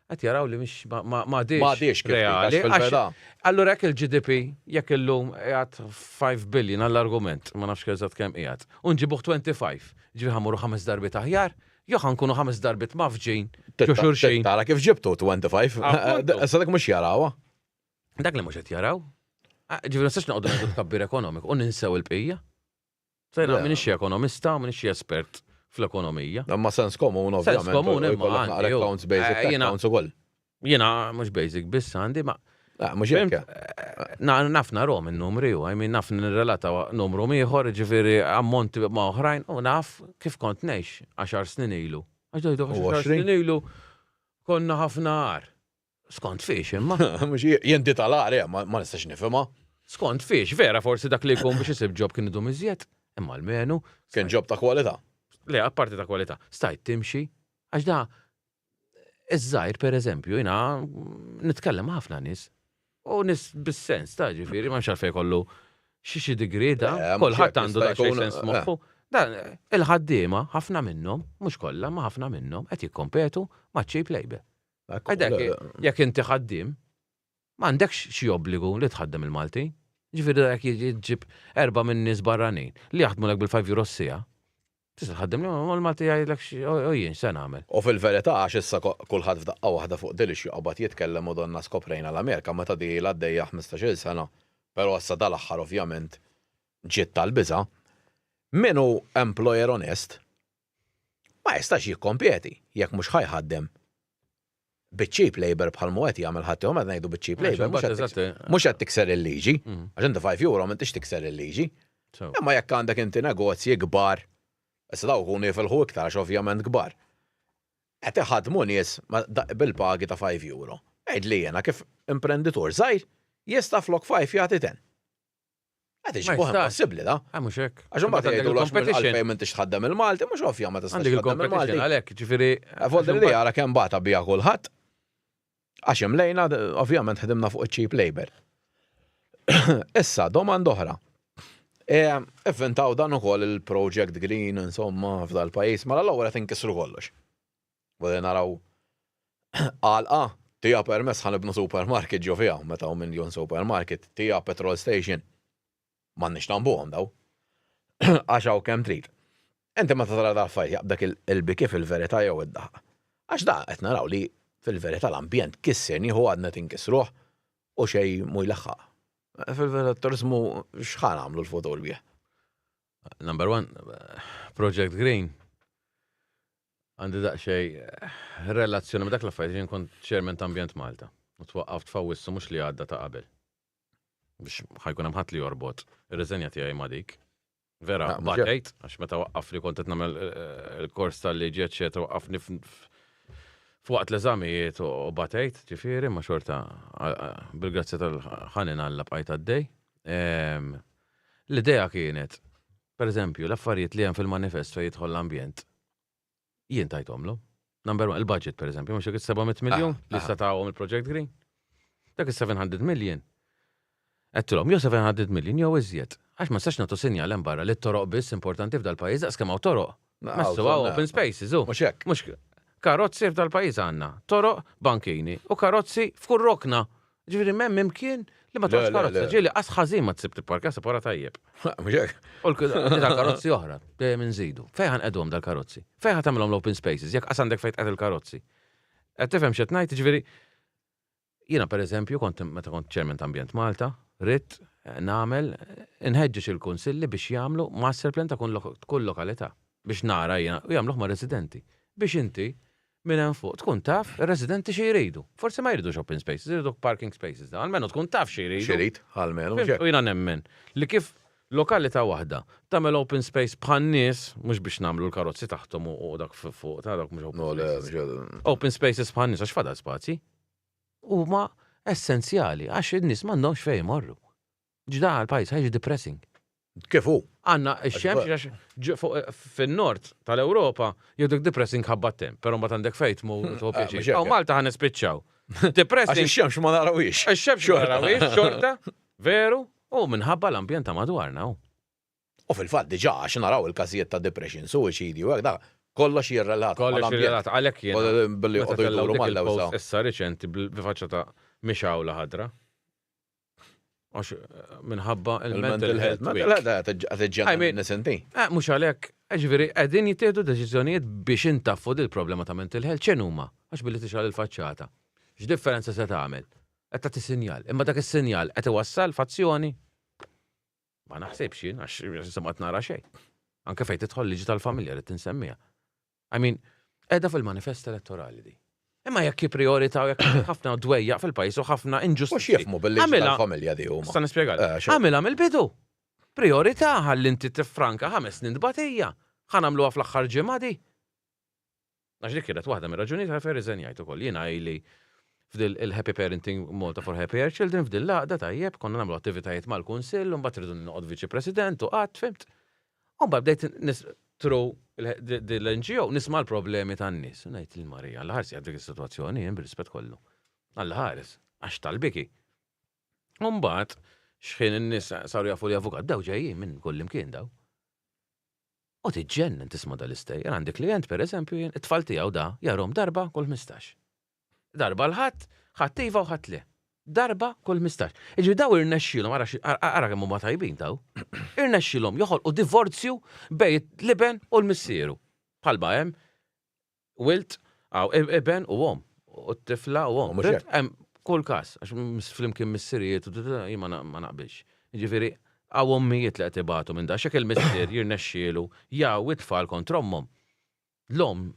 għet jaraw li mux ma M'għadix kif reali. fil-verità. Allura jekk il-GDP, jekk il-lum jgħat 5 billion għall-argument, ma nafx keżat kem jgħat, unġibuħ 25, ġivi ħamuru 5 darbit aħjar, jew ħankunu 5 darbit mafġin, xurxin. Tara kif ġibtu 25. Appuntu. Sadak mhux jarawa. Dak li mux qed jaraw. Ġivi nistax naqdu ngħidu tkabbir ekonomiku, u ninsew il-pija. Sajna minix ekonomista, minix espert fl-ekonomija. Ma sens komun ovvjament. Sens komun, imma Jkollok għandi, naqra accounts basic jiena- accounts ukoll. Jena, mux basic biss għandi, ma Mhux hekk. nafna rom il-numri u, għajmin naf nirrelata numru miħor, ġifiri ammonti ma' oħrajn, u naf kif kont neħx 10 snin ilu. Għajdojdu 10 snin ilu konna ħafna għar. Skont fiex, imma. Mhux jendi tal-għar, ma nistax nifhimha. Skont fiex, vera forsi dak li jkun biex jisib ġob kien idum iżjed. Imma l-menu, Kien ġob ta' kwalità. le, apparti ta' kwalità, stajt timxi, għax da, iż-żajr, per eżempju, jina nitkellem ħafna nis, u nis bis-sens, ta' ġifiri, ma xarfej kollu xie digri da, mhux kolħat hekk, għandu jista' da xie jkun, sens moħħu. Da, il-ħaddima, ħafna minnom, mux kollha, ma ħafna minnom, qed jikkompetu ma' cheap labor. Għadak, jekk inti ħaddim, ma għandekx xi obbligu li tħaddem il-Malti. Ġifieri dak jiġib 4 minn nies barranin li jaħdmu lek bil-5 euro s-sija. Tista' tħaddem li l-Malti jgħidlek jien se nagħmel. U fil-verità għax issa kulħadd f'daqqa waħda fuq dilix joqgħod jitkellem u donna skoprejna l-Amerika meta di l-għaddejja 15-il sena, però issa dal-aħħar ovvjament ġiet tal-biża. Minu employer onest ma jistax jikkompjeti jekk mhux ħajħaddem bit-cheap labor bħal mwet jagħmel ħadd ma ngħidu bit-cheap labor mhux qed tikser il-liġi, għax inti 5 euro m'intix tikser il-liġi. Imma jekk għandek inti negozji kbar, issa daw kun jifilħu iktar għax ovvjament kbar. Qed iħaddmu nies bil-pagi ta' 5 euro. Għid li jiena kif imprenditur żgħir jista' flok 5 jagħti 10. Qed iġbuh impossibbli da. Mhux hekk. Għax imbagħad jgħidu għalfejn m'intix tħaddem il-Malti, mhux ovvja ma tistax Għandek tħaddem il-competition il-Malti. għalhekk, ġifieri. Fodder li jara kemm bata bija kulħadd. Għax imlejna ovvjament ħedimna fuq cheap labor. Issa domanda oħra. Inventaw dan ukoll il-Project Green insomma f'dal pajjiż ma l-ewwel qed inkisru kollox. Wara naraw għalqa tija permess ħanibnu supermarket ġo fiha meta hu miljon supermarket tija petrol station. M'għandniex nambuhom daw. Għax hawn kemm trid. Inti meta tara dal-fajt jaqbdak il-biki fil-verità jew id-daħqa. Għax da qed naraw li fil-verità l-ambjent kisser nieħu għadna tinkisruh u xejn mu jlaħħaq. Fil-verità turizmu x'ħan għamlu l-futur bih. Number 1, Project Green. Għandi daqxej relazzjoni ma dak l-affarijiet jien kont chairman ta' Ambjent Malta. U twaqqaft fawissu mhux li għadda ta' qabel. Biex ħajkun hemm ħadd li jorbot. Ir-reżenja tiegħi ma' dik. Vera, Ah, mhux batejt, għax meta waqqaf li kont qed nagħmel il-kors tal-liġi eċetera waqqafni f'waqt l-eżamijiet u batejt, ġifieri ma' xorta bil-grazzja tal-ħanin Alla bqajt għaddej. L-idea kienet, pereżempju, l-affarijiet li hemm fil-manifest fejn jidħol l-ambjent, jien tajtomlu. Number one, il-budget, pereżempju, mhux dik 700 miljon li statawhom il-Project Green. Dak is-700 million. Għettilhom, jew 700 million jew iżjed. Għax ma stax nagħtu sinjal hemm barra li t-toroq biss importanti f'dal-pajjiż daqs kemm hawn toroq. Messu hawn open spaces, u. Mhux hekk. Mhux karozzi f'dal-pajjiż għandna, toroq bankini u karozzi f'kull rokna. Ġifieri m'hemm imkien li ma toroqx karozza. Ġieli qas ħażin ma tsib tipparka separa tajjeb. Mhux hekk. U l-karozzi oħra, dejjem inżidu. Fejn ħanqedhom dal-karozzi? Fejn ħatamilhom l-open spaces, jekk qas għandek fejn tqed il-karozzi. Qed tifhem x'qed ngħid, ġifieri jiena pereżempju meta kont chairman ta' Ambjent Malta, rid nagħmel inħeġġeġ il-kunsilli biex jagħmlu master plan ta' kull lokalità biex nara jiena u jagħmluh ma' residenti. Biex inti minn hemm fuq tkun taf ir-residenti xi jridu. Forsi ma jridux open spaces, jridu parking spaces da. Almenu tkun taf xi jridu. Xirid, għalmenu. U jiena nemmen li kif lokalità waħda tagħmel open space bħan nies mhux biex nagħmlu l-karozzi taħtom u dak fuq ta' dak mhux open spaces. Open spaces bħan nies għax fadal spazji. Huma essenzjali għax in-nies m'għandhomx fejn imorru. Ġda għal-pajjiż ħajġi depressing. Kif hu? Għandna x-xemx fin-nord tal-Ewropa jgħiduk depressing ħabbatem, però mbagħad għandek fejn tmur u pjaċir. Aw Malta ħan nispiċċaw. Għax Depressing. ix-xemx ma narawix. Ix-xemx ma narawix, xorta, veru, u minħabba l-ambjent ta' madwarna. U fil-fatt diġà għax naraw il-każijiet ta' depression, suicidi u hekk da kollox jirrelat. Kollox jirrelat għalhekk jiena. Billi Meta qogħdu kellhom jduru dik mal-lewsa. il-post issa riċenti bil-faċċa ta' mixawla ħadra. Għax minħabba il-mental health week. Għatġġenna nisenti. Mhux għalhekk, ġifieri qegħdin jittieħdu deċiżjonijiet biex intaffu il problema ta' mental health x'inhuma għax billi tixgħal il-faċċata. X'differenza se tagħmel? Qed tagħti sinjal, imma dak is-sinjal qed iwassal f'azzjoni. Ma naħsibx jien għax ma nara xejn. Anke fejn tidħol liġi tal-familja li tinsemmija. I mean, qiegħda fil-manifest elettorali di. Imma jekk priorità u jekk ħafna dwejjaq fil-pajjiż u ħafna Mhux inġustizi. jifmu bil-liġi tal-familja di huma. Sta nispjegal. Xo. Għamilha mill-bidu. Priorità ħalli inti tifranka 5 snin dbatija. Ħanamluha fl-aħħar ġimgħa di. Għax dik kienet waħda mir-raġunijiet għalfejn riżenjajt ukoll. Jiena ili f'dil il-Happy Parenting Malta for Happier Children f'dil laqda tajjeb konna nagħmlu attivitajiet mal-kunsill u mbagħad irridu noqgħod viċi president u qatt fimt. U mbagħad bdejt tru l-NGO nisma' l-problemi tan-nies. Ngħid il-Marija, Alla ħares dik is-sitwazzjoni jien bir-rispett kollu. Alla ħares, għax tal-biki. U mbagħad x'ħin in-nies saru jafu li avukat daw ġejjin minn kull imkien daw. U tiġġennen tisma' dal-istejjer għandi klient pereżempju jien it-tfal tiegħu da jarhom darba kull 15. Darba l-ħadd, ħadd iva u ħadd le. Darba kull 15. Iġi daw irnexxilhom ara kemm huma tajbin daw. Irnexxilhom joħolqu divorzju bejn l-iben u l-missieru. Bħalma hemm wilt aw iben u hom u t-tifla u hom. Hemm kull każ għax flimkien missierijiet u jien ma naqbilx. Jiġifieri għaw ommijiet li qed ibatu minn da x'hekk il-missier jirnexxielu jaw it-tfal kontra ommhom. L-om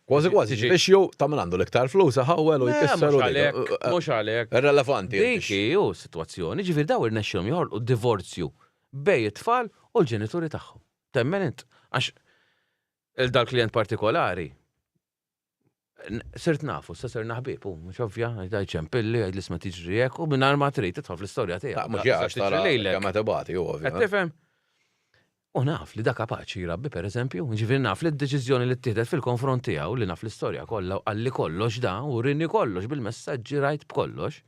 Kważi biex jew ta' min għandu l-iktar flus ħawel u jkisser u mhux għalhekk. Irrelevanti. Dik hu sitwazzjoni, ġifier daw irnexxilhom joħolqu divorzju bejn it-tfal u l-ġenituri tagħhom. Temmen int għax il-dal klient partikolari sirt nafu, sir naħbib, mhux ovvja, għajdaj ċempilli, għajd l-isma tiġri hekk u mingħajr ma trid tidħol fl-istorja tiegħek. Mhux jaqgħux tara kemm qed ibati hu ovvja. Qed tifhem? U naf li da kapaċi jirabbi pereżempju, ġifier naf li d-deċiżjoni li ttieħdet fil-konfront tiegħu li naf l-istorja kollha u qalli kollox da u rinni kollox bil-messaġġi rajt b'kollox.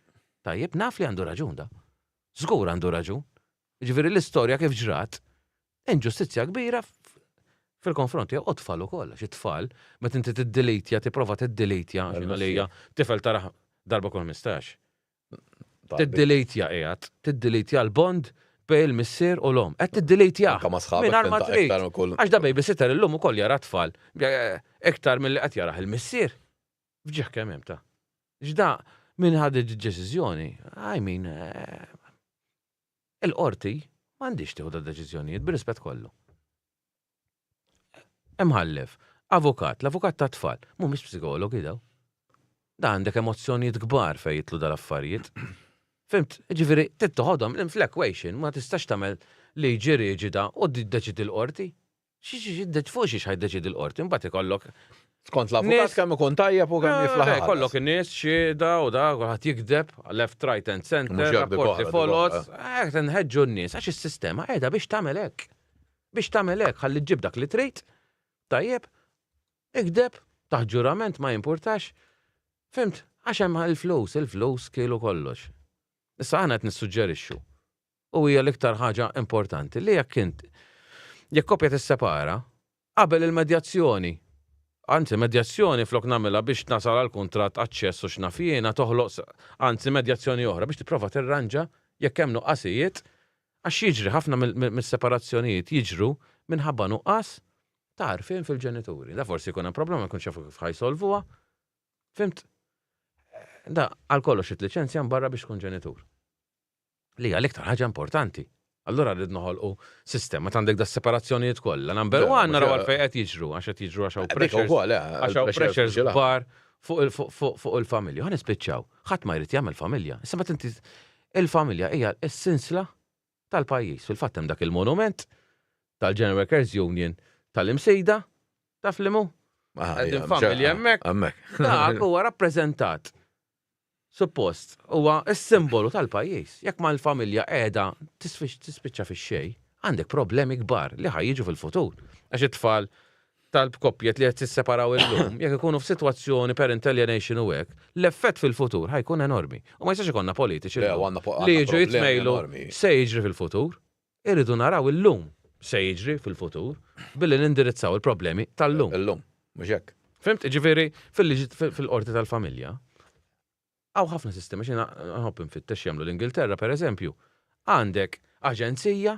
Tajjeb naf li għandu raġun da. Żgur għandu raġun. Ġifieri l-istorja kif ġrat inġustizzja kbira fil-konfront tiegħu u tfal ukoll għax it-tfal meta inti tiddelejtja tipprova tiddelejtja għalija tifel tara darba kull 15. Tiddelejtja qiegħed, tiddelejtja l-bond bej il-missier u l-om. Qed tiddelejtja. Mingħajr ma trid. Għax da babysitter illum ukoll jara tfal iktar milli qed jarah il-missier. Fġieħ kemm hemm ta'. Ġda min ħad id-deċiżjoni, I mean il-qorti m'għandix tieħu deċiżjonijiet bir-rispett kollu. Imħallef, Avukat, l-avukat ta' tfal, mhumiex psikologi daw. Da għandek emozzjonijiet kbar fejn jitlu dal-affarijiet. Fimt, ġifieri tittoħodhom fl-equation ma tistax tagħmel liġi riġida u tiddeċidi l-qorti. Fuq xiex ħajdeċidi l-qorti, mbagħad ikollok Skont l-avukat kemm ikun tajjeb u kemm jiflaħ. kollok in-nies xieda u da kulħadd jikdeb left, right and center, rapporti follows, nħeġġu n-nies għax is-sistema qiegħda biex tagħmel hekk. Biex tagħmel hekk ħalli ġib dak li trid, tajjeb, ikdeb, taħt ġurament ma jimpurtax. Fimt, għax hemm il-flus kielu kollox. Issa aħna qed nissuġġerixxu. U hija l-iktar ħaġa importanti li jekk koppja tissepara qabel il-medjazzjoni. Anzi, medjazzjoni flok nagħmilha biex nasal għal kuntratt aċċess u x'nafjiena toħloq anzi medjazzjoni oħra biex tipprova tirranġa jekk hemm nuqqasijiet għax jiġri ħafna mis-separazzjonijiet jiġru minħabba nuqqas ta' għarfien fil-ġenituri. Da forsi jkun hemm problema jkun xafu kif ħajsolvuha. Fimt? Da għal kollox it-liċenzja barra biex tkun ġenitur. Li hija l-iktar ħaġa importanti. Allura rrid noħolqu sistema t'għandek da separazzjonijiet kollha. Number 1 naraw għalfejn qed jiġru għax qed jiġru għax pressures kbar fuq il-familja. Ħa nispiċċaw. Ħadd ma jrid jagħmel familja. Issa ma tinti il-familja hija s-sinsla tal-pajjiż. Fil-fatt hemm dak il-monument tal-General Workers Union tal-imsejda taf li mu. Qegħdin familja hemmhekk. Dak huwa rappreżentat. Suppost, huwa s-simbolu tal-pajjiż. Jekk ma l-familja qiegħda tispiċċa fix-xejn, għandek problemi kbar li ħajjiġu fil-futur. Għax it-tfal tal-koppjiet li qed tisseparaw illum, jekk ikunu f'sitwazzjoni parent alienation u hekk, l-effett fil-futur ħajkun enormi. U ma jistax ikollna politiċi li jiġu jitmejlu se jiġri fil-futur. Irridu naraw illum se jiġri fil-futur billi nindirizzaw il-problemi tal-lum. Illum, mhux hekk. Fimt, ġifieri fil-qorti tal-familja. Għaw ħafna sistemi, xina nħobb nfittex jagħmlu l-Ingilterra, per eżempju, għandek aġenzija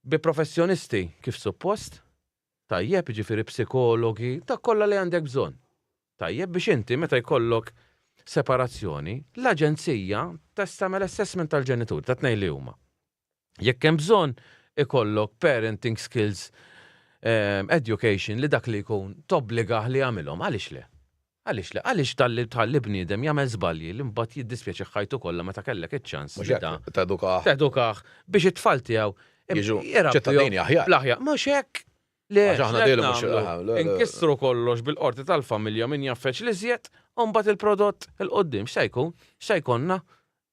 bi professjonisti kif suppost, tajjeb ġifieri psikologi, ta' kollha li għandek bżonn. Tajjeb biex inti meta jkollok separazzjoni, l-aġenzija tagħmel assessment tal-ġenitur ta' tnejn li huma. Jekk hemm bżonn ikollok parenting skills education li dak li jkun tobbligah li jagħmilhom, għaliex le? Għaliex tal-li bniedem jagħmel żbalji li mbagħad jiddispjaċi ħajtu kollha meta kellek iċ-ċans li tedukaħ biex it-tfal tiegħu jiġu ċittadini aħjar. L-aħjar, mhux hekk. Inkissru kollox bil-qorti tal-familja min jaffeċ li żjed u mbagħad il-prodott il-qoddim x'se jkollna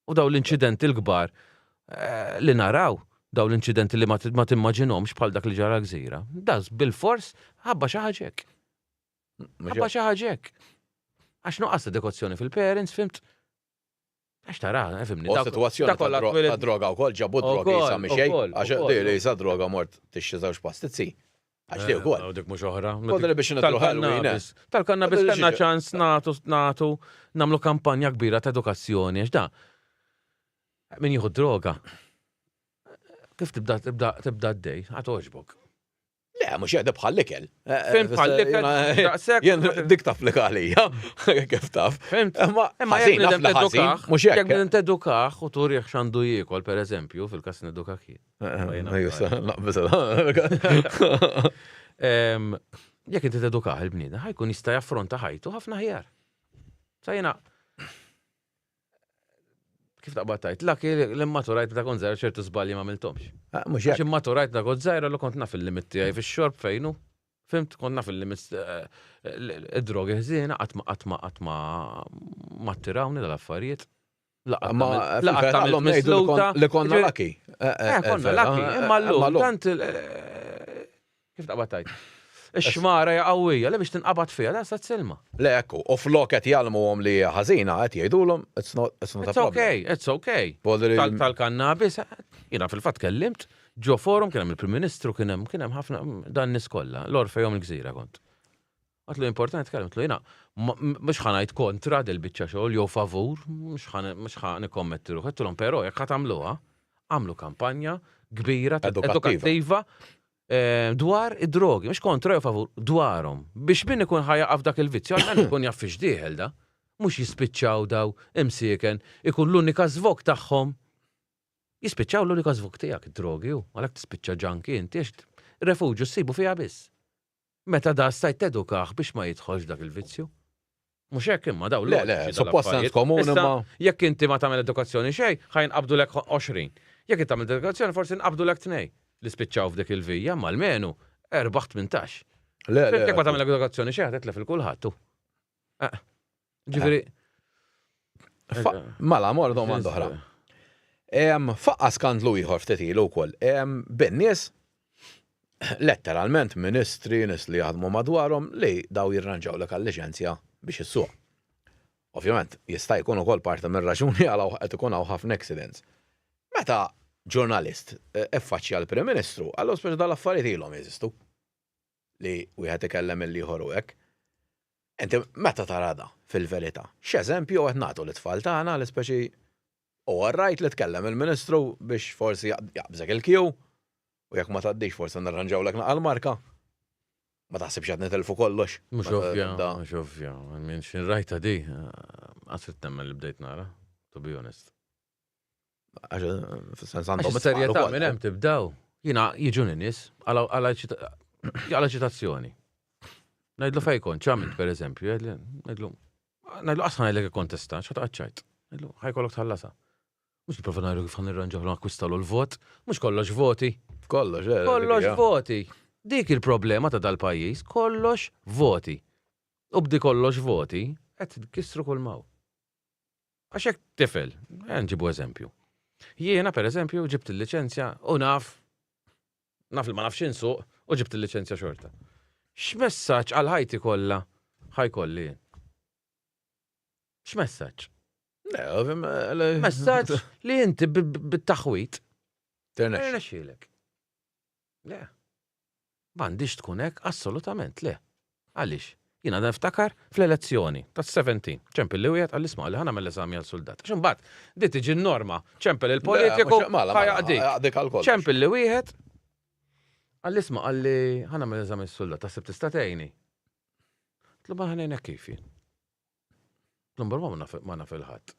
u daw l-inċidenti l-kbar li naraw daw l-inċidenti li ma timmaġinhomx bħal dak li ġara gżira. Das bil-fors ħabba xi ħaġa hekk. Ħabba xi ħaġa hekk. Għax nuqqas edukazzjoni fil-parents, fimt? Għax tara, fimni. Situazzjoni ta' droga wkoll ġabu droga jisa miexej, għax li jisa droga mort tixxi żewġ pastizzi. Għax di wkoll. Dik mhux oħra. Kodri biex nitlu Halloween. Tal-kannabis kellna ċans nagħtu nagħmlu kampanja kbira ta' edukazzjoni għax da. Min jieħu droga. Kif tibda d-dej, għatoġbok. Le, mux jgħedha bħall-ikel. Fim bħall-ikel? Jien dik taf li kalija, kif taf. Fimt. Imma jgħed bidem tedukax u turieħ xandu jiekol, per eżempju, fil-kas nedukak jien. Jekk inti tedukax il-bnieda, ħajkun jista' jaffronta ħajtu ħafna ħjar. Sajna, kif taqbattajt, laki l-immaturajt ta' kon zaħir ċertu zbalji ma' miltomx. Għax immaturajt ta' kon zaħir l kont naf il-limit tijaj fi-xorb fejnu. Fimt, kont naf il-limit id-drogi ħżina għatma mattirawni dal-affarijiet. Li konna laki. Konna laki, imma l-lum, tant kif taqbattajt. Ix-xmara jaqawija, li biex tinqabad fija, da sa t-silma. Le, ekku, u flok qed jgħalmuhom li ħażina qed jgħidulhom it's not a problem. It's okay. Tal-kannabis, jiena fil-fatt kellimt, ġo forum kien hemm il-Prim Ministru kien hemm ħafna dan nies kollha, l-orfejhom il-Gżira kont. Għatlu importanti tkellimt jiena mhux ħanajt kontra del-biċċa xogħol jew favur, mhux ħanikkommetti ruħ, qedtulhom però jekk ħatamluha, għamlu kampanja kbira edukattiva dwar id-drogi, mhux kontra jew favur, dwarhom. Biex min ikun ħajjaqaf dak il-vizzju, għalmen ikun jaf fiex dieħel da. Mhux jispiċċaw daw imsieken, ikun l-unika żvok tagħhom. Jispiċċaw l-unika żvok tiegħek id-drogi hu, għalhekk tispiċċa ġanki inti għax refuġju ssibu fiha biss. Meta da stajt tedukaħ biex ma jidħolx dak il-vizzju. Mhux hekk imma daw Le, suppost sens komuni ma. Jekk inti ma tagħmel edukazzjoni xejn, ħajnqabdu lek 20. Jekk inti tagħmel edukazzjoni forsi nqabdu lek 2 li spiċċaw f'dik il-vija, ma l-menu erbaħ 18. Le, Jekk ma tagħmel edukazzjoni xejn ħatetlef il-kulħadd tu. Ġifieri. Mala, mor domanda oħra. Faqqa skandlu ieħor ftit ilu wkoll. Ben-nies letteralment ministri, nies li jaħdmu madwarhom li daw jirranġaw lek għall-liċenzja biex issuq. Ovvjament, jista' jkun ukoll parti mir-raġuni għal qed ikun hawn ħafna accidents. Meta ġurnalist effaċċja l-Prim Ministru, allura speċi dal-affarijiet ilhom jeżistu. Li wieħed ikellem il-ieħor hekk. Inti meta tarada fil-verità, x'eżempju qed nagħtu l-tfal tagħna li speċi rajt li tkellem il-Ministru biex forsi jaqbżek il-kju u jekk ma tgħaddix forsi nirranġaw lek naqal marka. Ma taħsibx qed nitilfu kollox. Mhux ovvja. Minn xi rajta di, għasrit temmen li bdejt nara, to be honest. Għax serjetà minn hemm tibdaw. Jiena jiġuni nies għala ċitazzjoni. Ngħidlu fejn kont ċ'għamilt pereżempju, ngħidlu qasħan ngħidlek ikkontestant, x'għad qaċċajt. Ngħidlu ħajkollok tħallasa. Mhux nipprova ngħidu kif ħanirranġaw nakkwistalu l-vot, mhux kollox voti. Kollox voti. Dik il-problema ta' dal-pajjiż, kollox voti. U bdi kollox voti, qed kissru kull maw. Għax hekk tifel, nġibu eżempju. Jiena pereżempju ġibt il-liċenzja u naf li ma nafx insuq u ġibt il-liċenzja xorta. X'messaġġ għal ħajti kollha ħajkolli? X'messaġġ? Messaġġ li inti bit-taħwit. Ternexxielek. Le. M'għandix tkun hekk assolutament le. Għaliex? Jiena niftakar fl-elezzjoni tas-17, ċempel li wieħed għall-isma' li ħanamel eżami għal-soldat. Għax imbagħad di tiġi n-norma, ċempel il-politiku ħajaqdik. ċempel li wieħed għall-isma' għalli ħanamel eżami għal-soldat, taħseb tista' tgħinni. Tlu ma ħanejnek kif jien. Number ma naf il-ħadd.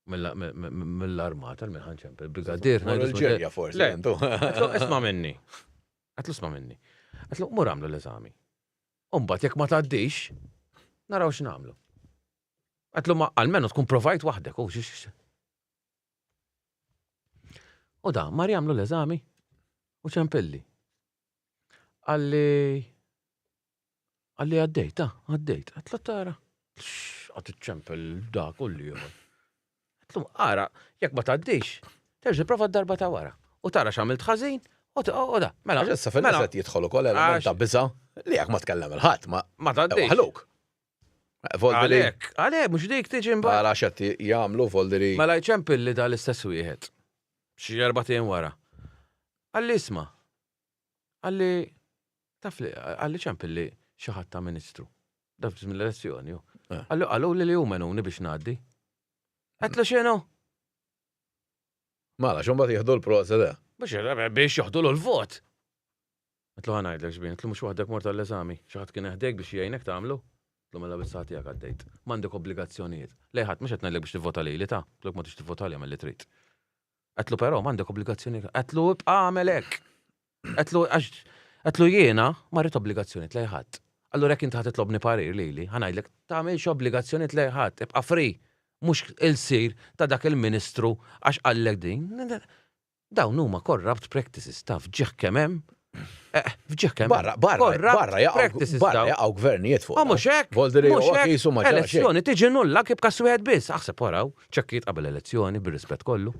Mill-armata, mill-ħan ċempel, brigadir. Il-ġerja forsi. Isma' minni. Għatlu sma' minni. Għatlu mur għamlu l-eżami. Umbat jek ma taddix, naraw x'namlu. Għatlu ma għalmenu tkun provajt waħdek, U da, mar jagħmlu l-eżami u ċempelli. Għalli għaddejt. Għatlu tara. Għat ċempel da kulli jom. Għatlu għara, jek ma taddix, terġi prova d-darba ta' wara. U tara x'għamilt ħażin. Da, mela. Ġessa fil-qed jidħolu kol element ta' biża li jekk ma tkellem il-ħadd ma taddix. ħaluk. Għalek, mhux dik tiġi mbagħad. Għala x'qed jagħmlu Volderi. Mela jċempil li da l-istess wieħed. Xi 4 wara. Għalli isma'. Għalli taf li għalli ċempil li xi ħadd ta' Ministru. Daf mill-elezzjoni ju. Għallu li jumenuni biex ngħaddi. Qedlu x'inhu? Mela x'imbagħad jieħdu l-proċeda. Biex joħdu l-vot. Għatlu għanajdlek xbien, għatlu mux waħdek mort għall-eżami, xaħat kien eħdek biex jgħinek tagħmlu. Għatlu mela bis-saħti għak għaddejt. M'għandek obbligazzjonijiet. Lejħat, mux għatnajlek biex tivvota li ta' għatlu ma tix tivvota li għamel li trid. Għatlu però m'għandek obbligazzjonijiet. Għatlu ibqa' għamelek. Għatlu jiena marrit obbligazzjonijiet lejħat. Allura jekk inti ħatitlobni parir lili, ħanajdlek tagħmilx obbligazzjonijiet lejħat, ibqa' free. Mhux il-sir ta' dak il-Ministru għax qallek din. Dawn huma corrupt practices ta' fġieħ kemm hemm. Fġieħ kemm. Barra jaqgħu gvernijiet fuq. Mhux hekk. Volderi qisu ma ġara xejn. Elezzjoni tiġi nulla kif kas wieħed biss. Aħseb waraw, ċekkit qabel elezzjoni bir-rispett kollu.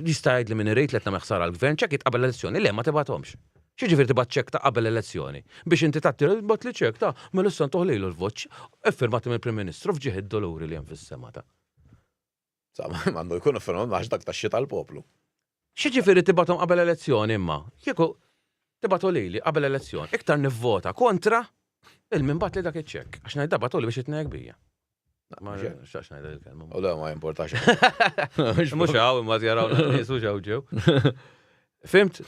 Jista' jgħid li min irid letna meħsar għall-gvern ċekkit qabel elezzjoni le ma tibgħathomx. X'jiġifieri tibgħat ċekk ta' qabel elezzjoni biex inti tagħti tibgħat li ċekk ta' mela issa toħlilu l-voċ iffirmat mill-Prim Ministru fġieħ id-doluri li hemm fis-sema ta'. Sa m'għandu jkun iffirmat għax dak taxxi tal-poplu. X'jiġifieri tibgħathom qabel elezzjoni imma? Kieku tibgħatu lili qabel elezzjoni iktar nivvota kontra il-minbat li dak iċ-ċekk għax ngħid dabgħatu li biex itnejjek bija. Ma xax ngħid il-kelma. U da ma jimportax. Mhux hawn imma jarawna nies u ġew. Fimt?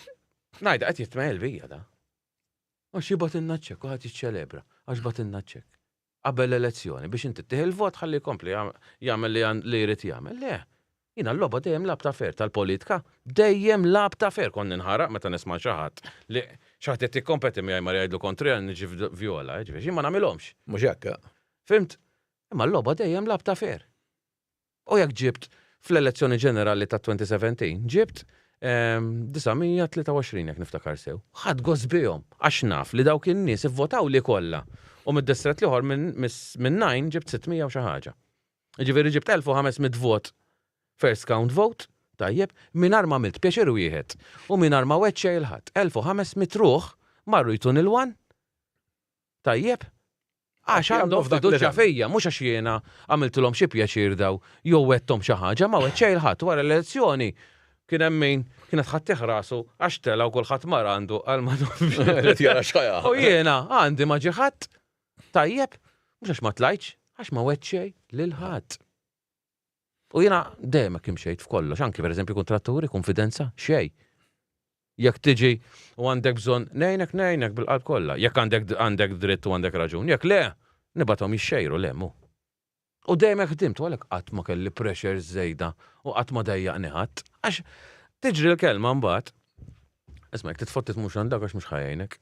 Ngħid qed jitmejl bija da. Għax jibgħat innaċċek u ħadd jiċċelebra għax bagħt innaċċek. Qabel elezzjoni biex inti tieħi il-vot ħalli jkompli jagħmel li jrid jagħmel. Le, Jina l-logħba dejjem lab ta' fer tal-politika, dejjem lab ta' fer konni nħaraq meta nisma' xi ħadd li xi ħadd qed tikkompeti miegħi ma jgħidlu kontri għal niġi vjola, ġifieri ma nagħmilhomx. Mhux hekk. Fimt? Imma l-logħba dejjem lab ta' fer. U jekk ġibt fl-elezzjoni ġenerali ta' 2017, ġibt 923 jekk niftakar sew. Ħadd gost bihom għax naf li dawk in-nies ivvotaw li kollha. U mid-distret liħor minn 9 ġibt 600 u xi ħaġa. Ġifieri ġibt 1500 vot first count vote, tajjeb, mingħajr ma għamilt pjaċir wieħed u mingħajr ma weċċej il-ħadd. 1500 ruħ marru jtun il-wan. Tajjeb. Għax għandhom fiduċja fija, mhux għax jiena għamiltilhom xi pjaċir daw jew wettom xi ħaġa, ma weċċej il-ħadd wara l-elezzjoni kien hemm min kienet ħadd rasu għax tela u kulħadd mar għandu għal ma jara xajja. U jiena għandi ma ġie ħadd. Tajjeb, mhux għax ma tlajtx, għax ma weċċej lil ħadd. U jiena dejjem kemm xejn f'kollox, anke pereżempju kontratturi, konfidenza, xejn. Jekk tiġi u għandek bżonn ngħinek bil-qalb kollha, jekk għandek dritt u għandek raġun, jekk le, nibgħathom jixxejru lemmu. U dejjem hekk ħdimt, u għalhekk qatt ma kelli pressure żejda u qatt ma dejjaqni ħadd, għax tiġri l-kelma mbagħad. Isma' jekk titfottit mhux għandek għax mhux ħajjejnek.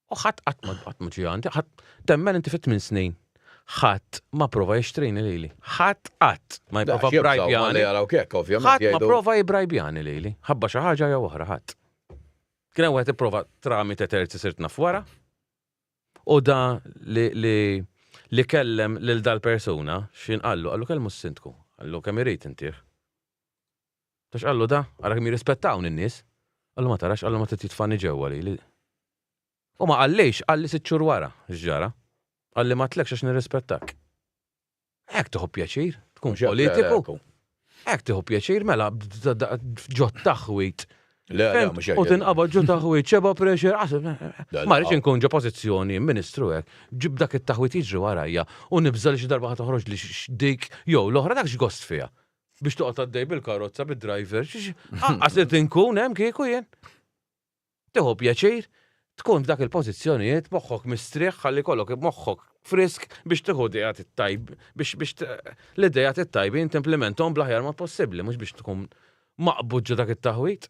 U ħadd qatt ma ġie għandi, ħadd temmen inti fit 8 snin. Ħadd ma prova jixtrini lili. Ħadd qatt ma jipprova brajbjani. Ħadd ma prova jibrajbjani lili. Ħabba xi ħaġa jew oħra ħadd. Kien hemm wieħed ipprova tramite terzi sirt naf wara. U da li kellem lil dal-persuna x'inqallu, qallu kellmu s-sindku. Qallu kemm irid intih. Tax qallu da, ara kemm jirrispettawn in-nies. Qallu ma tarax, qallu ma titfani ġewwa lili. U ma qallix, qalli 6 xhur wara x'ġara. Għalli ma tlekx għax nirrispettak. Hekk tieħu pjaċir, tkun politiku. Hekk tieħu pjaċir mela ġod taħwit. Le, mhux hekk. U tinqabad ġod taħwit, ċeba pressure, ma rridx inkun ġo pożizzjoni ministru hekk, ġib dak it-taħwit jiġri warajja u nibżal xi darba ħadd toħroġ li dik jew l-oħra dak x'gost fiha. Biex toqgħod għaddej bil-karozza bid-driver, qas qed inkun hemm kieku jien. Tieħu pjaċir. Tkun f'dak il-pożizzjonijiet moħħok mistrieħ ħalli kollok moħħok frisk biex tieħu dejat it-tajb biex l-idejat it-tajbin timplementhom bl-aħjar mod possibbli mhux biex tkun maqbud ġo dak it-taħwit.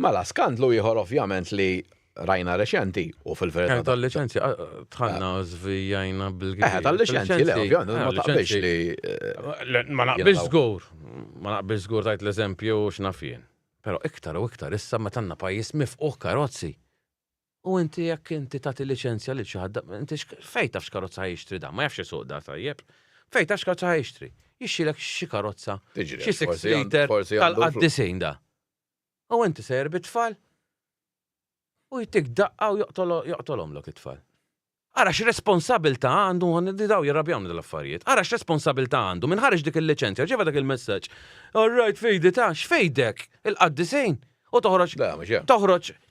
Mela skandlu ieħor ovvjament li rajna reċenti u fil-verità. Tal-liċenzja tħanna żvijajna bil-għid. Tal-liċenzji le ovvjament ma taqbilx li. Ma naqbilx żgur. Ma naqbilx żgur tajt l-eżempju x'naf jien. Però iktar u iktar issa meta għandna pajjiż mifquh karozzi. U inti jekk inti tagħti liċenzja lil xi ħadd, inti fejn taf x'karozza jixtri da, ma jafx isuq da tajjeb. Fejn taf x'karozza jixtri. Jixxilek xi karozza, xi 6 liter tal-qaddisejn da. U inti sejjer bit-tfal. U jtik daqqa u joqtolhomlok it-tfal. Ara x'responsabilta għandu daw jirrabjawni dal-affarijiet. Ara x'responsabilta għandu minn ħareġ dik il-liċenzja, ġieva dak il-messaġġ. All right, fejdi ta' x'fejdek il-qaddisejn. U toħroġ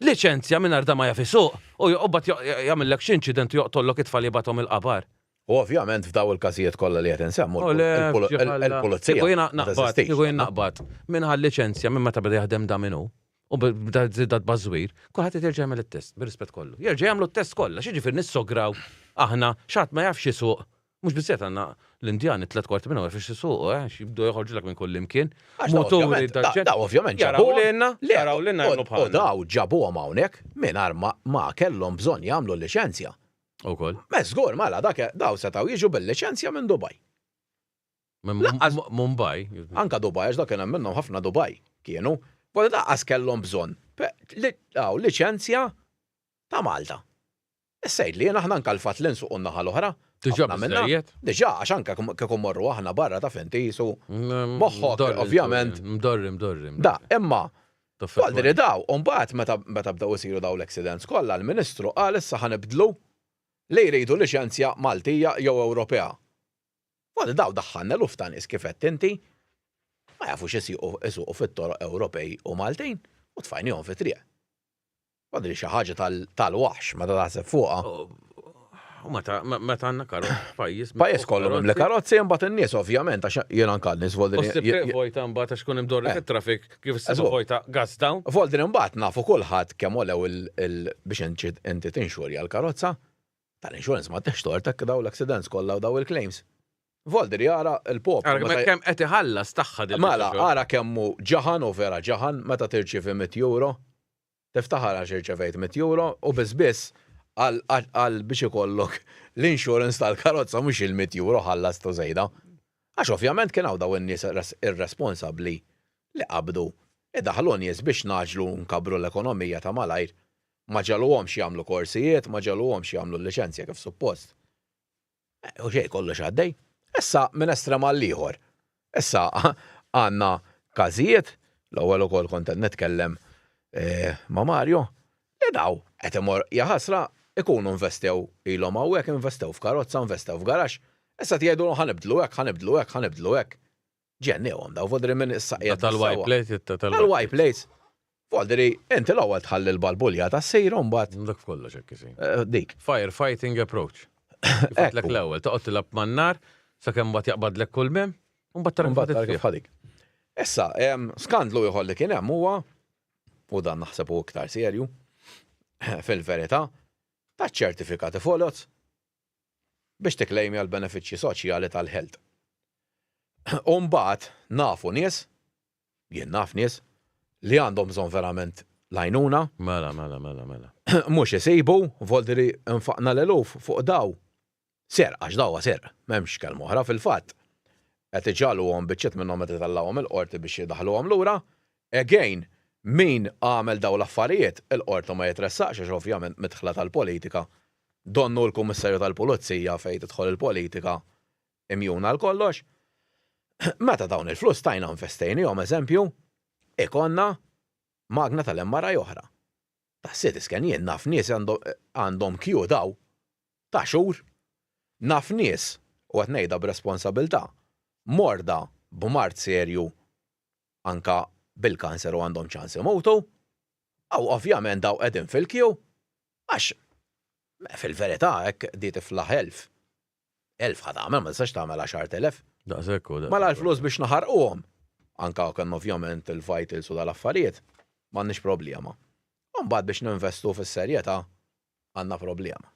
liċenzja minn arda ma jafisuq u joqbad jagħmellek xi inċident joqtollok it-tfal jibgħathom il-qabar. U ovvjament f'daw il-każijiet kollha li qed insemmu il-pulizija. Jien naqbad minn ħal-liċenzja minn meta beda jaħdem da minnu u bda żidat bażwir, kulħadd jerġa' jagħmel it-test bir-rispett kollu. Jerġa' jagħmlu t-test kollha, x'jiġifier nissograw aħna x'att ma jafx isuq. Mhux biżżejjed għandna l-Indjani 3 kwarti minnhom jafx isuq, jibdew joħorġulek minn kull imkien. Moturi da ovvjament jaraw lilna jagħmlu bħalna. U daw ġabuhom hawnhekk mingħajr ma kellhom bżonn jagħmlu l-liċenzja. Ukoll. Żgur mela daw setgħu jiġu bil-liċenzja minn Dubaj. Mumbai. Anka Dubaj għax dak kien hemm minnhom ħafna Dubaj kienu, wara daqqas kellhom bżonn. Daw liċenzja ta' Malta. Issejt li aħna nkalfat l-insuq naħa l-oħra. Diġà bizzejiet? Diġà, għax anke kieku morru aħna barra ta' fentisu. Moħħok, ovvjament. Mdorrim. Da, imma. Għaldri daw, mbagħad meta bdew isiru daw l-accidents kollha l-Ministru qal issa ħanibdlu li jridu liċenzja Maltija jew Ewropea. Għaldri daw daħħalna lufta nies kif qed inti ma jafux isuqu fit-toroq Ewropej u Maltin u tfajnihom fit-triq. Għaldri xi ħaġa tal-waħx meta taħseb fuqha. U meta għandna pajjiż. Pajjiż kollu hemm karozzi imbagħad in-nies ovvjament għax jiena nkall nies Voldrin. Vojta mbagħad għax kun imdorri fit-trafik kif issib vojta gas down. Voldrin imbagħad nafu kulħadd kemm olew biex inti tinxurja l-karozza tal-insurance ma teħx tortek daw l-accidents kollha u daw il-claims. Volderi ara il-poplu. Kemm qed iħallas tagħha din. Mela, ara kemmu ġaħan u vera ġaħan meta tirċivi 100 euro, tiftaħar għax irċevejt 100 euro u biss għal biex ikollok l-insurance tal-karozza mhux il-100 euro ħallas tu żejda. Għax ovvjament kien hawn daw in-nies irresponsabbli li qabdu daħlu nies biex naġlu nkabru l-ekonomija ta' malajr. Ma ġaluhomx jagħmlu korsijiet, ma ġaluhomx jagħmlu l-liċenzja kif suppost. U xejn kollox għaddej. Issa minn estrem għal ieħor. Issa għandna każijiet, l-ewwel ukoll kont qed nitkellem ma' Mario, li daw qed imor jaħasra ikunu investew ilhom hawnhekk, investew f'karozza, investew f'garax. Issa tgħidu ħanibdlu hekk. Ġennihom daw Volderi minn issa qiegħed tal-white plate. Tal-white plates. Volderi, inti l-ewwel tħalli l-balbulja tas-sejr u mbagħad. Dak kollox hekk isir. Dik. Firefighting approach. Lek l-ewwel toqgħod tilab man-nar sakemm mbagħad jaqbadlek kull mem u mbagħad tara kif ħadik. Issa, skandlu ieħor li kien hemm huwa u dan naħseb hu iktar serju fil-verità taċ-ċertifikati folot biex tiklejmi għal benefiċċji soċjali tal-health. U mbagħad nafu nies, jien naf nies li għandhom bżonn verament lajnuna. Mela. Mhux isibu, Volderi infaqna l-eluf fuq daw. Ser, għax dawwa ser, m'hemmx kelma oħra fil-fatt. Qed iġaluhom biċċiet minnhom qed itallawhom il-qorti biex jidaħluhom lura. Again, min għamel daw l-affarijiet, il-qorti ma jitressaqx għax ovvjament midħla tal-politika. Donnu l-Kummissarju tal-Pulizija fejn tidħol il-politika imjuna l-kollox. Meta dawn il-flus tajna investejnihom eżempju, ikonna magna tal-MRI oħra. Ta' CT scan jien naf nies għandhom kju daw ta' xhur. Naf nies u qed ngħidha b'responsabilità morda b'mart serju anka bil-kanser u għandhom ċans imutu, aw ovvjament daw qegħdin fil-kju għax fil-verità hekk di tifla 1000. 1000 ħad tagħmel ma tistax tagħmel 10,000. Mela l-flus biex naħarquhom. Anka kan ovvjament il-vitals u dal-affarijiet m'għandniex problema. U mbagħad biex ninvestu fis-serjetà għandna problema.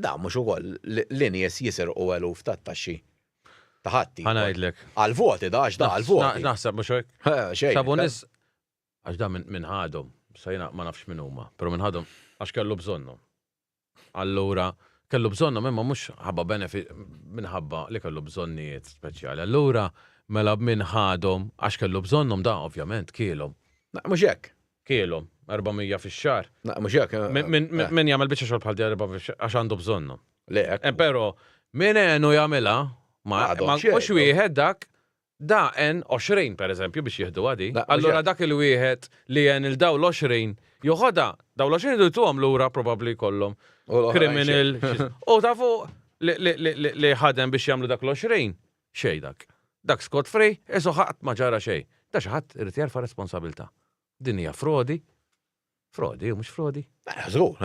Da mhux ukoll li nies jisirqu eluf tat-taxxi ta' ħatti. Ħanajdlek. Għal-voti għal-voti. Naħseb mhux hekk. Xejn. Sabu nies għax da minn ħadhom, sajna ma nafx minn huma, però minn ħadhom għax kellu bżonnhom. Allura kellu bżonnhom imma mhux ħabba benefit minħabba li kellu bżonnijiet speċjali. Allura mela minn ħadhom għax kellu bżonnhom da ovvjament kielhom. Mhux hekk. Kielhom 400 fix-xahar. Mhux hekk. Min jagħmel biċċa xogħol bħal di 400 għax għandu bżonnhom. Le hekk. Però min għenu jagħmilha ma mhux wieħed dak da en 20 pereżempju biex jieħdu għadi. Allura dak il-wieħed li jen il-daw l-20 joħodha daw l-20 idultuhom lura probabbli kollhom criminal. U tafu li ħadem biex jagħmlu dak l-20 xejn dak. Dak Scott free, esu ħadd ma ġara xejn. Da xi ħadd irid jerfa' responsabilità. Din hija frodi. Frodi u mhux frodi. Żgur,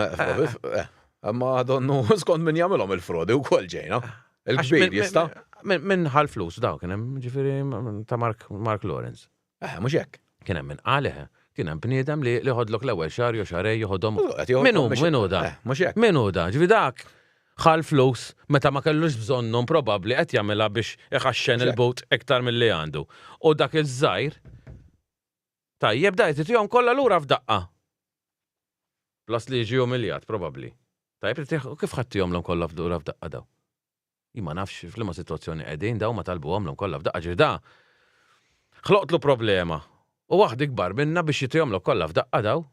imma donnu skont min jagħmilhom il-frodi wkoll ġejna. Il-kbir jista'. Min ħal flus daw kien hemm ġifieri ta' Mark Lawrence. Mhux hekk. Kien hemm min qaleh, kien hemm bniedem li ħodlok l-ewwel xahar jew xarej joħodhom. Min hu da? Mhux hekk. Min hu da? Ġifi dak ħal flus meta ma kellux bżonnhom probabbli qed jagħmilha biex iħaxxen il-bot iktar milli għandu. U dak iż-żgħir tajjeb dajt tihom kollha lura f'daqqa. Plus li jiġi umiljat probabbli. Tajjeb kif ħadtihom l kollha lura f'daqqa daw? Ma nafx f'liema sitwazzjoni qegħdin daw ma talbuhom kollha f'daqqa ġir da. Ħloqtlu problema. U waħd ikbar minna biex jitihom kollha f'daqqa daw.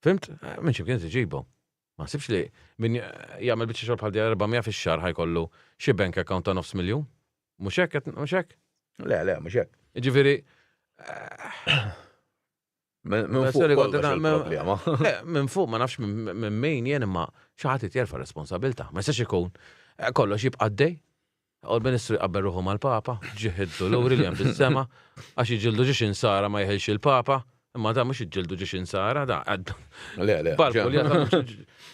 Fimt? Minn xi kien tiġibhom. Ma sibx li min jagħmel biċċa xogħol bħal di 400 fix-xahar ħajkollu xi bank account ta' nofs miljun? Mhux hekk, mhux hekk? Le, mhux hekk. Jiġifieri minn fuq ma nafx minn min jien imma xi ħadd jerfa' responsabilità. Ma jistax ikun kollox jibqa' għaddej. U l-Ministru jqabbel ruħu mal-Papa, ġieħiddu luri li hemm fis-sema għax jiġildu ġiex insara ma jħilx il-Papa. Imma da mhux iġġildu ġiex insara, da Le. Balku li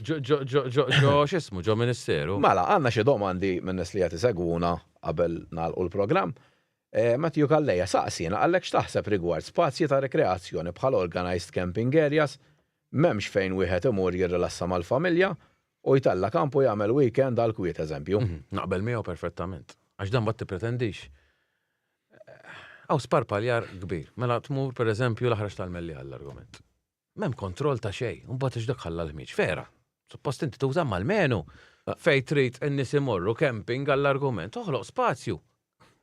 ġo x'ismu, ġo Ministeru. Mela, għandna xi domandi minn nies li qed isegwuna qabel nagħlqu l-programm. Matthew Kalleja saqsina għalhekk x'taħseb rigward spazji ta' rekreazzjoni bħal organized camping areas m'hemmx fejn wieħed imur jirrilassa mal-familja u jtalla kampu jagħmel weekend għal kwiet eżempju. Naqbel miegħu perfettament. Għax dan ma tippretendix. Għaw sparpaljar kbir. Mela tmur pereżempju l-ħraġ tal-melli għall-argument. M'hemm kontroll ta' xejn, u mbagħad ixdak ħalla l-ħmiġ. Vera. Suppost inti tuża mal-menu. Fejn trid in-nies imorru camping għall-argument, toħloq spazju.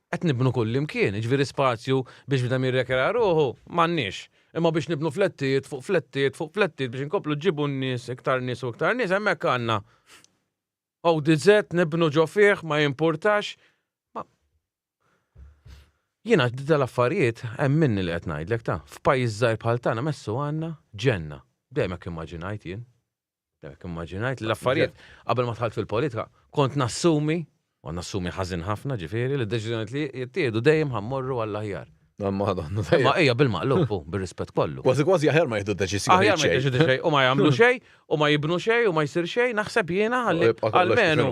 Qed nibnu kull imkien, ġifieri spazju biex bda mirrekera ruħu, m'għandniex. Imma biex nibnu flettijiet fuq flettijiet fuq flettijiet biex inkomplu ġibu n-nies iktar nies u iktar nies hemmhekk għandna. ODZ nibnu ġo fih ma jimpurtax. Jiena dal-affarijiet hemm minni li qed ngħidlek ta' f'pajjiż żgħir bħal tagħna messu għandna ġenna. Dejjem hekk immaġinajt jien. Dejjem immaġinajt li l-affarijiet qabel ma tħalt fil-politika kont nassumi, u nassumi ħażin ħafna ġifieri li d-deċiżjonijiet li jittieħdu dejjem ħammorru għall-aħjar. Ma ejja bil-maqlub, bir-rispett kollu. Kważi aħjar ma jieħdu deċiżjoni. Aħjar ma jieħdu xejn, u ma jagħmlu xejn, u ma jibnu xejn, u ma jsir xejn, naħseb jiena għall-menu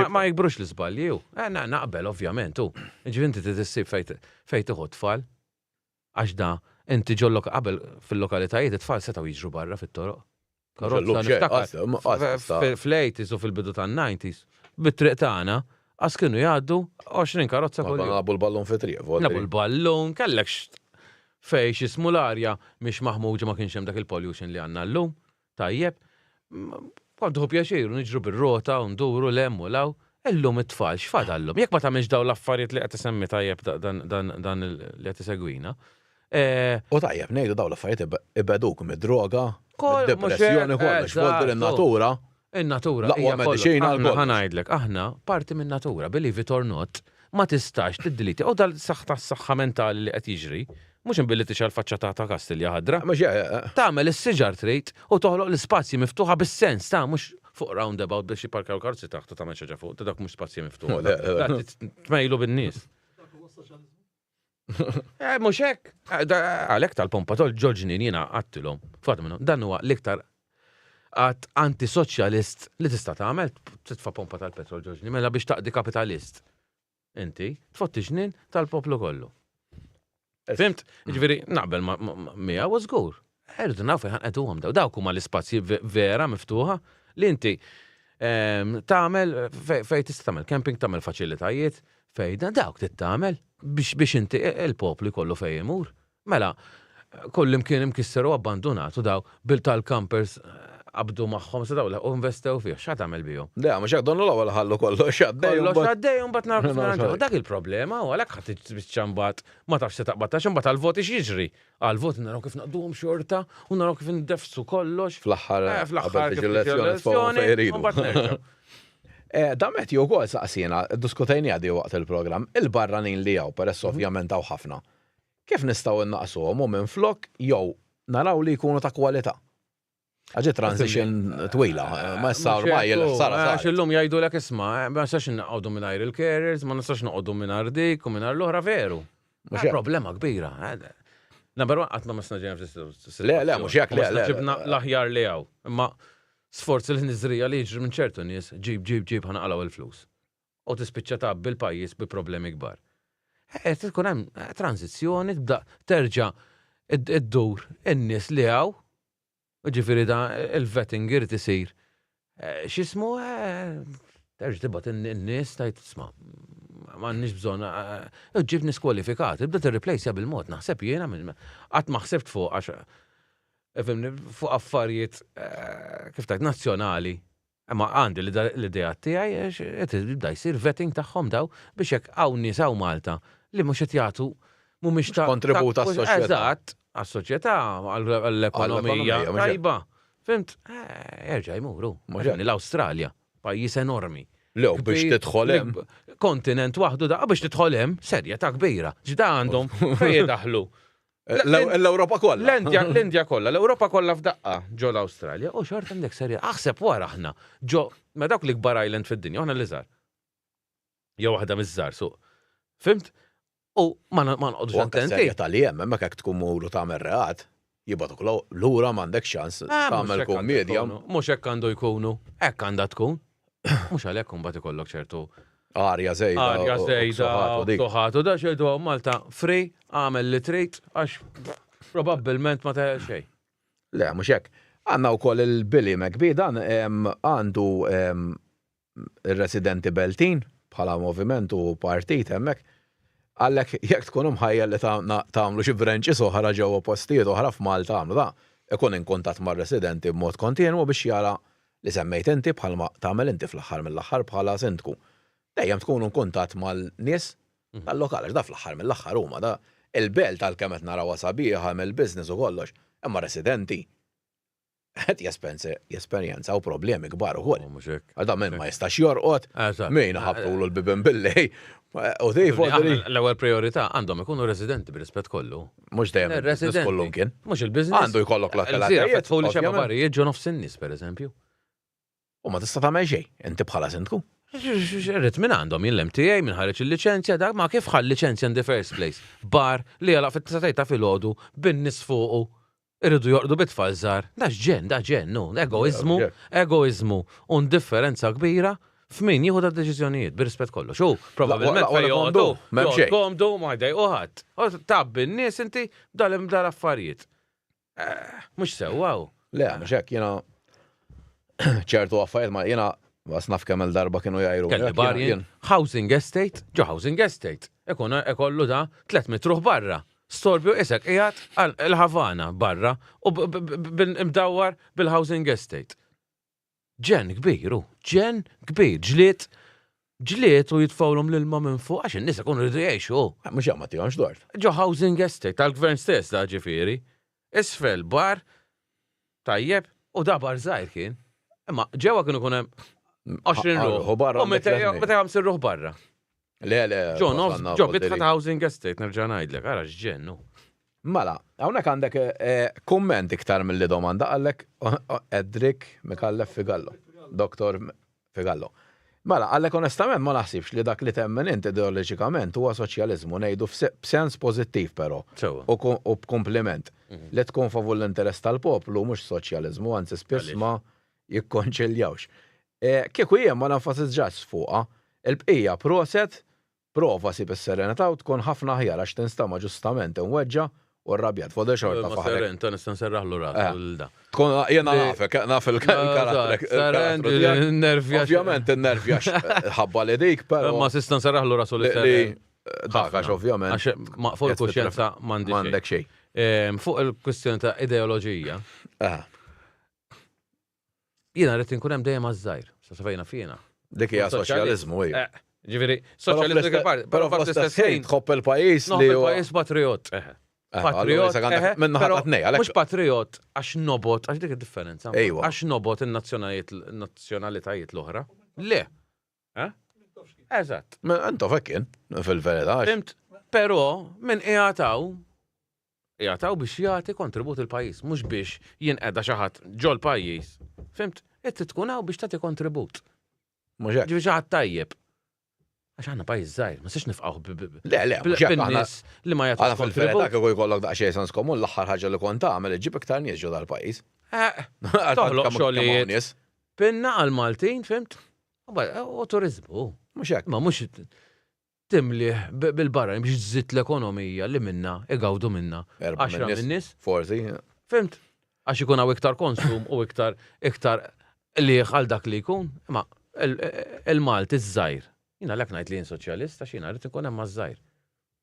ma jikbrux l-iżbalji hu. Naqbel ovvjament hu. Ġifieri inti tissib fejn tieħu tfal. Għax da inti ġollok qabel fil-lokalitajiet it-tfal setgħu jiġru barra fit-toroq. Karozza niftakar fl-80s u fil-bidu tan-90s bit-triq tagħna għas kienu jgħaddu 20 karozza kull jum. Nabu l-ballon fit-triq. Nabu l-ballon, kellek fej xismu l-arja miex maħmuġa ma kienx hemm dak il-pollution li għandna llum. Tajjeb, kontu pjaċiru niġru bir-rota u nduru lem u law, illum it-tfal x'fadallhom. Jekk ma tagħmilx dawn l-affarijiet li qed isemmi tajjeb dan li qed isegwina. U tajjeb ngħidu dawn l-affarijiet ibeduk mid-droga, mid-depressjoni kollox, voldu in-natura. In-natura hija ħanajdlek, aħna parti min-natura, believe it or not, ma tistax tiddiliti. U dal-saħħa mentali li qed jiġri, mhux inbilli tixal faċċa ta' Kastilja ħadra. Tagħmel is-siġar trid u toħloq l-ispazji miftuħa bis-sens ta' mhux fuq roundabout biex jipparkaw karozzi taħt tagħmel xi ħaġa fuq, dak mhux spazji miftuħa. Tmejlu bin-nies. Mhux hekk. Għalhekk tal-pompa tol-ġorġinin jiena għattilhom. Fad minnhom, dan huwa l-iktar għat antisoċjalist li tista' tagħmel titfa' pompa tal-petrol ġorġini mela biex taqdi kapitalist. Inti tfotti ġnien tal-poplu kollu. Fimt? Ġifieri naqbel miegħu u żgur. Irdu nafu ħanqeduhom dawk huma l-ispazji vera miftuħa li inti tagħmel fejn tista' tagħmel camping, tagħmel faċilitajiet fejn dawk tittamel biex inti il-poplu kollu fejn imur. Mela koll imkien imkisser u abbandonat u daw bil-tal-campers qabdu magħhom se daw u investew fih, x'għad tagħmel bihom? Le, ma x'għad donnu l-ewwel ħallu kollox għaddej. Kollox għaddej u mbagħad narfu dak il-problema u għalhekk ħadd tispiċċa mbagħad ma tafx se taqbadtax imbagħad għall-voti x'jiġri. Għall-voti naraw kif naqduhom xorta u naraw kif indefsu kollox. Fl-aħħar elezzjoni damet jew ukoll saqsina, diskutejni għadi waqt il-programm, il-barranin li jew peress ovvjament hawn ħafna. Kif nistgħu innaqsuhom u minflok jew naraw li jkunu ta' kwalità? Għaġi transition twila, ma s-sar bajja l-ħsara. Għax illum jgħidu l-ek isma, ma nistax naqgħodu mingħajr il-carriers, ma nistax naqgħodu mingħajr dik u mingħajr l-oħra veru. Problema kbira. Number one, għatma ma snaġġina fl-istitut. Le, mhux hekk le. Ġibna l-aħjar li hawn. Imma sforzi l-nizrija li jiġri minn ċertu nies, ġib ħanaqalaw il-flus. U tispiċċa tabbi l-pajjiż bi problemi kbar. Tkun hemm tranzizzjoni tibda terġa' id-dur in-nies li hawn. Ġifieri da il-vetting irid isir. X'ismu terġa' tibgħat in-nies tajt isma' m'għandniex bżonn ġib nies kwalifikati, tibda tirreplaceja bil-mod naħseb jiena qatt ma ħsebt fuq għax fuq affarijiet kif tajt nazzjonali. Imma għandi l-idea tiegħi jibda jsir vetting tagħhom daw biex hekk hawn nies hawn Malta li mhux qed jagħtu mhumiex ta' kontribut għas-soċjetà. Eżatt, għas-soċjetà għall-ekonomija tajba. Fimt? Jerġa' jmuru. L-Awstralja, pajjiż enormi. Lew biex tidħol hemm. Kontinent waħdu da biex tidħol hemm serja ta' kbira. Ġda għandhom fejn jidaħlu. L-Ewropa kollha. L-Indja kollha, l-Ewropa kollha f'daqqa ġo l-Awstralja. U xort għandek serja. Aħseb wara aħna ġo ma dawk l-ikbar island fid-dinja, aħna l-iżgħar. Jew waħda miż-żgħar suq. Fimt? U ma nqodux attenti. Serja tal-jem, hemmhekk hekk tkun muru tagħmel reat, jibgħatuk lura m'għandek xans tagħmel komedja. Mhux hekk għandu jkunu, hekk għandha tkun. Mhux għalhekk imbagħad ikollok ċertu arja żejda. Toħatu da xejdu Malta free, għamel li trid għax probabbilment ma teħel xejn. Le, mhux hekk. Għandna wkoll il-Billy McBee dan għandu ir-residenti Beltin bħala moviment u partit hemmhekk. Għallek jekk tkun mħajja li tagħmlu xi branches oħra ġewwa postijiet oħra f'Malta għamlu da, ikun in kuntatt mar-residenti b'mod kontinwu biex jara li semmejt inti bħalma tagħmel inti fl-aħħar mill-aħħar bħala sindku. Dejjem tkun in kuntatt mal-nies tal-lokal, da fl-aħħar mill-aħħar huma da il-belt tal-kemm qed narawha sabiħa mill-business u kollox, imma residenti qed jesperjenza u problemi kbar ukoll. Għadha min ma jistax jorqod, min ħabtulu l-bibin billi. U l-ewwel priorità għandhom ikunu residenti b'rispett kollu. Mhux dejjem il-business kollu kien. Mhux il-business. Għandu jkollok l-attivitajiet. Tful li xemma barrijiet ġo nofs in-nies pereżempju. U ma tista' tagħmel xejn, inti bħala sindku. Rrit minn għandhom l-MTA minn ħareġ il-liċenzja dak ma kif ħall liċenzja in the first place. Bar li għala fit-tasajta fil-ħodu bin-nies fuqu irridu jorqdu bitfall żgħar. Da ġen, no, egoizmu u differenza kbira f'min jieħu da deċiżjonijiet bir-rispett kollu. Xu, probabbilment fejn komdu ma jdej uħat. Tabbi n-nies inti dal-affarijiet. Mhux sewwaw. Le, mhux hekk jiena ċertu affarijiet ma jiena naf kemm il-darba kienu jgħidu. Kelli barjien housing estate, housing estate. Ekollu da 3 mitruħ barra. Storbju isek qiegħed il-Havana barra u imdawwar bil-housing estate. Ġen kbir, ġliet u jitfawlhom l-ilma minn fuq għax in-nies ikunu rridu jgħixu. Mhux hemm ma tihomx dwar. Housing estate tal-gvern stess da ġifieri. Isfel bar tajjeb u da bar żgħir kien. Imma ġewwa kienu kun hemm 20 ruħ. U meta jgħamsir ruħ barra. Le. Ġo bitħat housing estate nerġa' ngħidlek, ara x'ġennu. Mela, hawnhekk għandek kumment iktar milli domanda għalek Edric Mikallef Figallo, Dr. Figallo. Mela, għalek onestament ma naħsibx li dak li temmen inti ideoloġikament huwa soċjaliżmu ngħidu f'sens pożittiv però u b'kompliment li tkun favur l-interess tal-poplu mhux soċjaliżmu, anzi spiss ma jikkonċiljawx. Kieku hija ma nenfasizġax fuqha, il-bqija proset prova sib is-serenità u tkun ħafna ħjar għax tinstama ġustament inweġġa u rrabjat fuq xorta faħrek. Serenta nista' nserraħlu rasu da. Tkun jiena naf il-karatterek. Nervjax. Ovvjament innervjax ħabba li dik, però. Ma sista nserraħlu rasu li dak għax ovvjament. Għax fuq il-kuxjenza m'għandek xejn. Fuq il-kwistjoni ta' ideoloġija. Jiena rrid inkun hemm dejjem għaż-żgħir, sa fejna fina. Dik hija soċjaliżmu hija. Ġifieri, soċjaliżmu dik il-parti, però fl-istess ħin tħobb il-pajjiż li huwa pajjiż patriot. Patriot, mhux patriot għax nobot, għax dik id-differenza. Għax nobot in-nazzjonalitajiet l-oħra. Le. Eżatt. Anto fekkien, fil-verità. Fimt, però minn qiegħataw biex jagħti kontribut il-pajjiż, mhux biex jinqeda xi ħadd ġol pajjiż. Fimt, qed tkun hawn biex tagħti kontribut. Mhux hekk. Ġifieri xi ħadd tajjeb. Għax għandna pajjiż żgħir, ma six nifqgħu bin-nies li ma jagħtu kontribut. Fil-verità kieku jkollok daqsxejn sens komun l-aħħar ħaġa li kont tagħmel iġġib iktar nies ġo dal-pajjiż. Toħloq xogħlijiet. Pinna għal-Maltin, fimt? U turiżmu. Mhux hekk. Ma mhux timli bil-barra biex tżid l-ekonomija li minna igawdu minna. 10 min-nies. Forsi. Fimt? Għax ikun hawn iktar konsum u iktar liħ għal dak li jkun. Ma il-Malti żgħir. Jina l-ek najt li jien soċjalist, għax jina rrit ikun hemm maż-żgħir.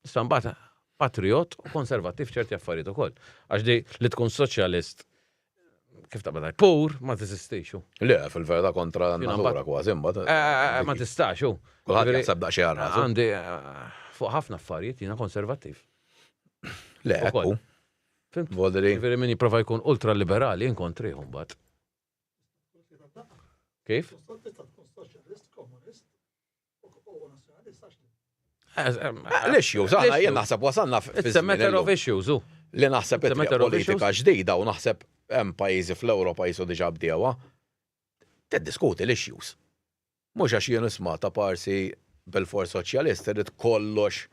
Issa mbagħad patriot u konservattiv ċerti affarijiet ukoll. Għax di li tkun soċjalist kif taqbad pur ma tiżistix. Le, fil-verità kontra n-natura kważi imbagħad. Ma tistax hu. Kulħadd jaħseb daqsxejn għal rasu. Għandi fuq ħafna affarijiet jiena konservattiv. Le, ekku. Veri min jipprova jkun ultraliberali inkontrihom mbagħad. Kif? L-issues, għana jien naħseb wasalna It's a matter of issues, li naħseb politika ġdida u naħseb hemm pajjiżi fl-Ewropa jisu diġà bdiewa. Tiddiskuti l-issues. Mhux għax jien nisma' ta' parsi bil-fors soċjalisti rid kollox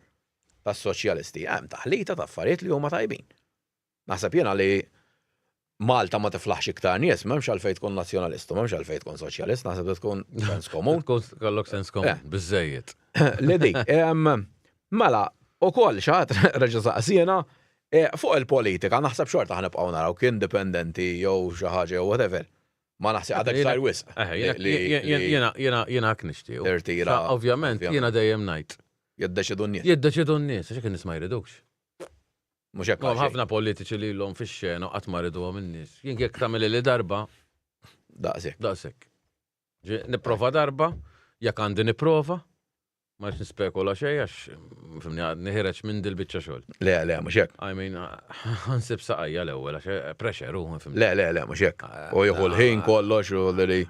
tas-soċjalisti. Hemm taħlita ta' affarijiet li huma tajbin. Naħseb jiena li Malta ma tiflaħx iktar nies, m'hemmx għalfejn tkun nazzjonalist, m'hemmx għalfejn tkun soċjalist, naħseb li tkun sens komun. Kollok sens komun, biżejjed. Ledi, mela, ukoll xi ħadd reġa' saqsijena Fuq il-politika, naħseb xorta ħanibqgħu naraw kien indipendenti jew xi ħaġa jew whatever. Ma naħseb għadek sar wisq. Jena hekk nixtieq. Irtira. Ovvjament, jiena dejjem ngħid. Jiddeċidu n-nies. Jiddeċidu n-nies, għax n-nies ma jridux. Mhux hekk. Ħafna politiċi li l-lum fix-xena qatt ma rriduhom in-nies. Jien jekk tagħmel li darba. Daqshekk. Nipprova darba, jekk għandi nipprova, ma rridx nispekula xejn għax niħireġ minn dil-biċċa xogħol. Le, mhux hekk. I mean, ħansib saqajja l-ewwel għax pressure hu fim. Le, mhux hekk. U jieħu l-ħin kollox u li.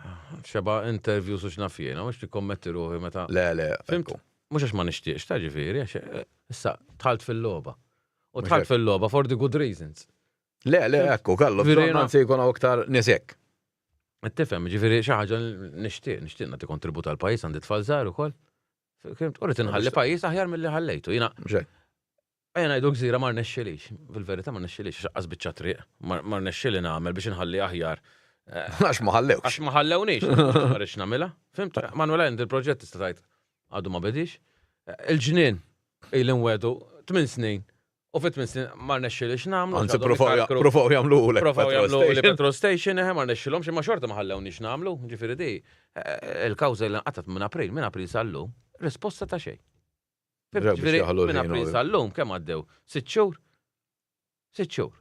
Xeba interviews u x'naf jiena, mhux tikkommetti ruħi meta. Le. Fimt? Mhux għax ma nixtieqx ta' ġifieri għax issa tħalt fil-logħba. U tħalt fil-logħba for the good reasons. Le, ekku, kallu, anzi jkun aktar nies hekk. Tifhem, ġifieri xi ħaġa nixtieq nagħti kontribut għall pajjiż għandi tfal żgħar ukoll. Urrit inħalli pajjiż aħjar milli ħallejtu. Jiena ngħidu gżira ma rnexxilix. Fil-verità ma rnexxilix xaqqas biċċa triq. Ma rnexxili nagħmel biex inħalli aħjar. Għax ma ħallewx. Għax ma ħallewniex. Ma rridx nagħmilha. Fimt? Manuel għand il-proġett tista' tgħid għadu ma bedix. Il-ġnien ilin wedu 8 snin. U fit 8 snin ma rnexxilix nagħmlu. Anzi provaw jagħmlu li petrol station ma rnexxilhomx imma xorta ma ħallewniex nagħmlu. Ġifieri di il-kawża li nqatat minn April sal-lum. Risposta ta' xejn. Minn April sal-lum kemm għaddew? 6 xhur? 6 xhur.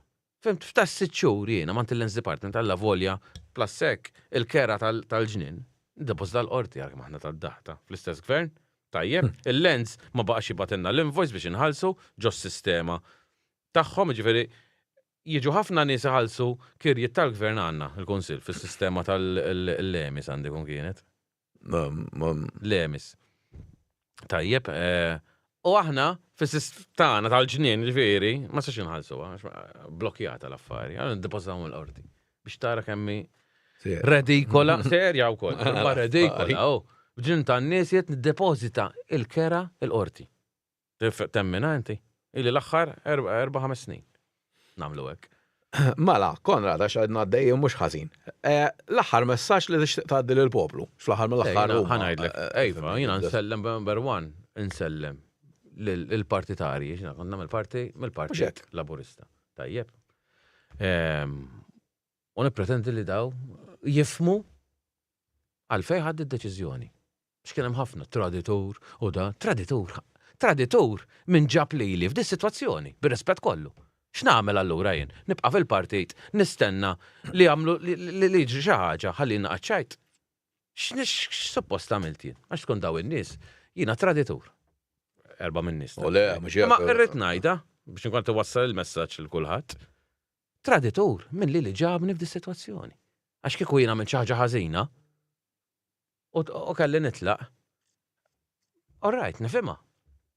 Fimt f'ta' 6 xhur jiena mant il-Lens Department alla volja plassek il-kera tal-ġnien. Depożita l-qorti għal maħna tad-daħta fl-istess gvern. Tajjeb, il-Lens ma baqax jibatenna l-invoice biex inħallsu ġos sistema tagħhom, ġifieri jiġu ħafna nies iħallsu kirjiet tal-gvern għandna il-Kunsill fis-sistema tal-Lemis għandekun kienet. Lemis. Tajjeb, u aħna fis-sistema tal-ġnien ġifieri ma sax inħallsu blokkjata l-affari, għal ndepożitawhom l-qorti biex tara kemmi redikola serja wkoll. Redikola, bġin ta' n-nies jiet niddepozita il-kera il-qorti. Temmina inti? Ili l-axħar 4-5 snin. Namlu hekk. Mela, Konrad, għax għadna għaddej mhux ħażin. L-aħħar messaġġ li tixtieq tgħaddi lill-poplu. Fl-aħħar mill-aħħar. Ħanajdlek. Ejfa, jiena nsellem number 1, insellem lill-partitarji, jiena kont nagħmel parti mill-Partit Laburista. Tajjeb. U nippretendi li daw jifmu għalfejn ħadd id-deċiżjoni. X'kien hemm ħafna traditur u da traditur minn ġab lili f'di sitwazzjoni, bir-rispett kollu. X'nagħmel allura jien? Nibqa' fil-partit, nistenna li jagħmlu li jiġri xi ħaġa ħalli naqaċċajt. X'suppost għamilt jien? Għax tkun daw in-nies, jiena traditur. 4 minn nies. U le, mhux ma irrid ngħidha biex inkun tiwassal il-messaġġ lil kulħadd. Traditur minn li ġabni f'di sitwazzjoni. Għax kieku jiena minn xi ħaġa ħażina. U kelli nitlaq. Alright, nifhimha.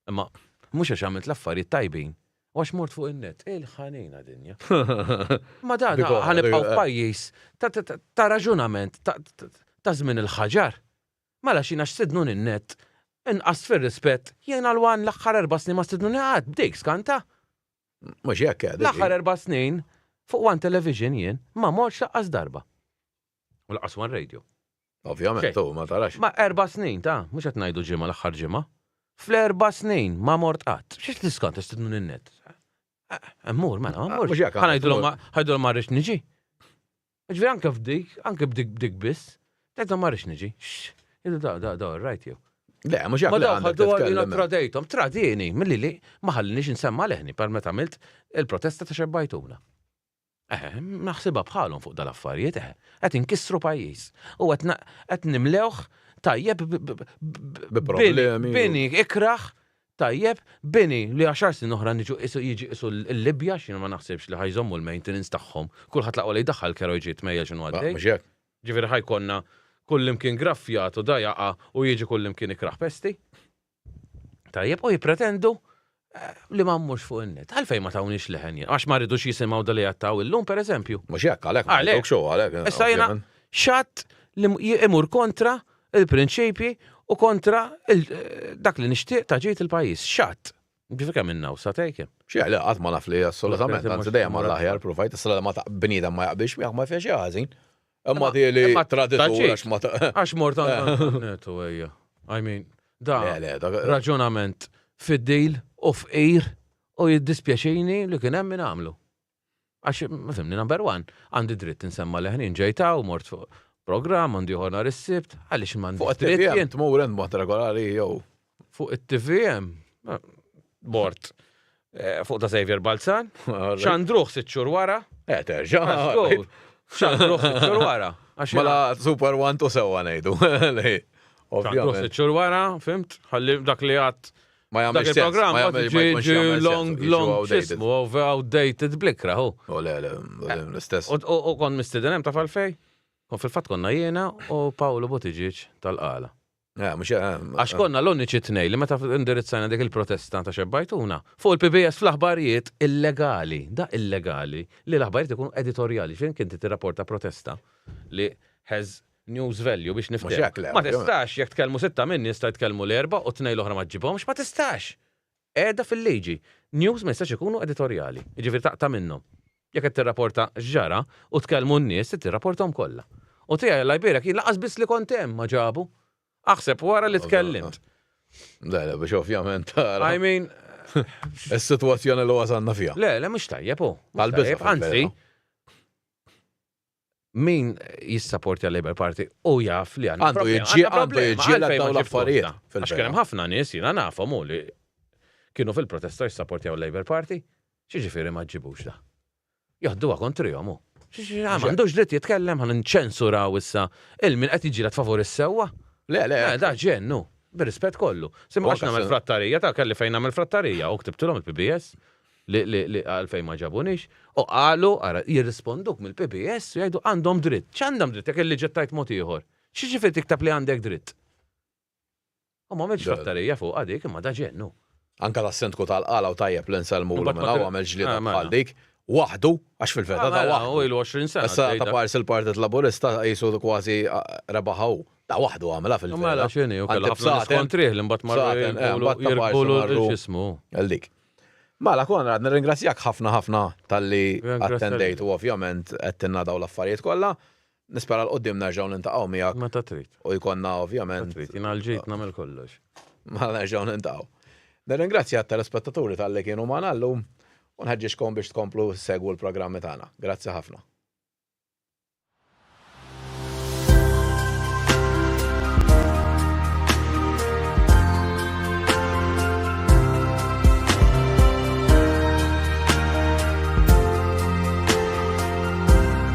Imma mhux għax għamilt l-affarijiet tajbin. U għax mort fuq in-net. Il-ħanina dinja. Ma da ħanibqgħu f'pajjiż ta' raġunament ta' żmien il-ħaġar. Mela xina x'sidnu in-net inqas fir-rispett jien għal l-aħħar 4 snin ma stidnu għad bdejk skanta. Mhux hekk għad. L-aħħar 4 snin fuq One Television jien ma morx laqqas darba. U laqqas One Radio. Ovvjament, ma tarax. Ma 4 snin, mhux qed ngħidu ġimgħa l-aħħar ġimgħa. Fl-4 snin ma mort qatt. X'ix tiskant istidnu n-net? Mur, mela, mur. Ħajdulhom ma rridx niġi. Ġifieri anke b'dik biss, tgħidhom ma rridx niġi. Da right jew. Le, mhux hekk. Ma ħaddu tradejthom, tradieni, milli ma ħallniex insemma leħni per meta għamilt il-protesta ta' xebbajtuna. Naħsibha bħalhom fuq dal-affarijiet, qed inkissru pajjiż. U qed nimlewh tajjeb bini ikraħ tajjeb bini li 10 snin oħra jiġi isu l-Libja x'jiena ma naħsibx li ħajżommu l-maintenance tagħhom. Kulħadd laqgħu li jdaħħal kera jiġi tmejjel x'inhu għaddej. Mhux hekk. Ġifieri ħajkonna kullimkien graffjat u da jaqa' u jiġi kullimkien ikraħ pesti. Tajjeb u jippretendu li ma mmux fuq in-net. Għalfejn ma tawniex leħen jien. Għax ma rridux jisimgħu dali jattaw illum pereżempju. Mhux hekk għalhekk għalhekk. Issa jiena xatt li imur kontra il-prinċipji u kontra dak li nixtieq ta' ġejt il-pajjiż. Xatt. Ġifier kemm innaw sa tgħid. Xi li qatt ma naf li assolutament, anzi dejjem mal-aħjar provajt issa ma ta' bniedem ma jaqbilx miegħek ma fiex xi ħażin. Imma di li traditur għax mort netu ejja. I mean, da raġunament fid-dejl u f'qir U jiddispjaċini li kien hemm min għamlu. Għax, ma fimni, number one, għandi dritt insemma leħnin ġejta u mort fuq program, għandi ħorna is-sibt, għaliex m'għandi Fuq dritt it-TVM, jien. tmur int mod regolari jew. Fuq it-TVM, bort. Fuq ta' Xavier Balzan, xandruħ 6 xhur wara. Terġa'. Xandruħ 6 xhur wara. Mela Super One to sewa ngħidu. Xandruħ Ovvjament. 6 xhur wara, fimt? Ħalli dak li għat Ma dak jagħmel il-programm ġi long xismu, outdated blikra, hu. l-istess. U kon mistiden hemm ta' falfej? Kon fil-fatt konna jiena u Paolo Buttigieg tal-qala. Għax konna l-uniċi tnej li meta indirizzajna dik il-protesta ta' xebbajtuna fuq il-PBS fl-aħbarijiet illegali, da illegali, li l-aħbarijiet ikunu editoriali, fejn kien tirrapporta protesta li has news value biex nifhem. Ma tistax jekk tkellmu 6 minni jista' jitkellmu l-4 u 2 l-oħra ma tġibhomx, ma tistax. Qiegħda fil-liġi. News ma jistax ikunu editoriali. Jiġifieri taqta' minnhom. Jekk qed tirrapporta ġara u tkellmu n-nies, tirrapporthom kollha. U tiegħi l-lajbierek jien laqas biss li kont hemm ma ġabu. Aħseb wara li tkellimt. Biex ovvjament. I mean, is-sitwazzjoni li wasalna fiha. Le, mhux tajjeb hu. Anzi, min jissapportja l-Labour Party u jaf li għandu jġiela daw l-affarijiet. Għax kien hemm ħafna nies jiena nafhom hu li kienu fil-protesta jissapportjaw l-Labour Party, xiġifieri ma ġibux da. Jaħduha kontrihom hu. M'għandux dritt jitkellem ħan nċensuraw issa il-min qed jiġilet favur is-sewwa. Le, da ġennu, bir-rispett kollu. Simma għax nagħmel frattarija ta' kelli fejn nagħmel frattarija u ktibtilhom il-PBS li għalfejn ma ġabunix, u qalu jirrisponduk mill-PBS u jgħidu għandhom dritt. X'għandhom dritt jekk li ġettajt mod ieħor? X'jiġifier tiktab li għandek dritt? U m'għamilx frattarija fuq għadik imma da ġennu. Anka l-assentku tal-qala u tajjeb l-insalmu l-mena u għamel ġlieda bħal dik. Waħdu, għax fil-feta ta' waħdu. U ilu 20 sena. Issa ta' parsi l-Partit Laburista jisu kważi rebaħaw. Ta' waħdu għamela fil-feta. Mela xini, u kalla ħafna niskontriħ l-imbat marru jirbulu l-ġismu. Għaldik. Mela Konrad, nirringrazzjak ħafna tal-li attendejt u ovvjament għettinna daw l-affarijiet kollha. Nispera l-qoddim nerġgħu nintaqgħu miegħek. Ma ta' trid. U jkollna ovvjament. Jina l-ġejt nagħmel kollox. Ma nerġgħu nintaqgħu. Nirringrazzjak tal-ispettaturi tal-li kienu magħna llum u nħeġġixkom biex tkomplu segwu l-programmi tagħna. Grazzi ħafna.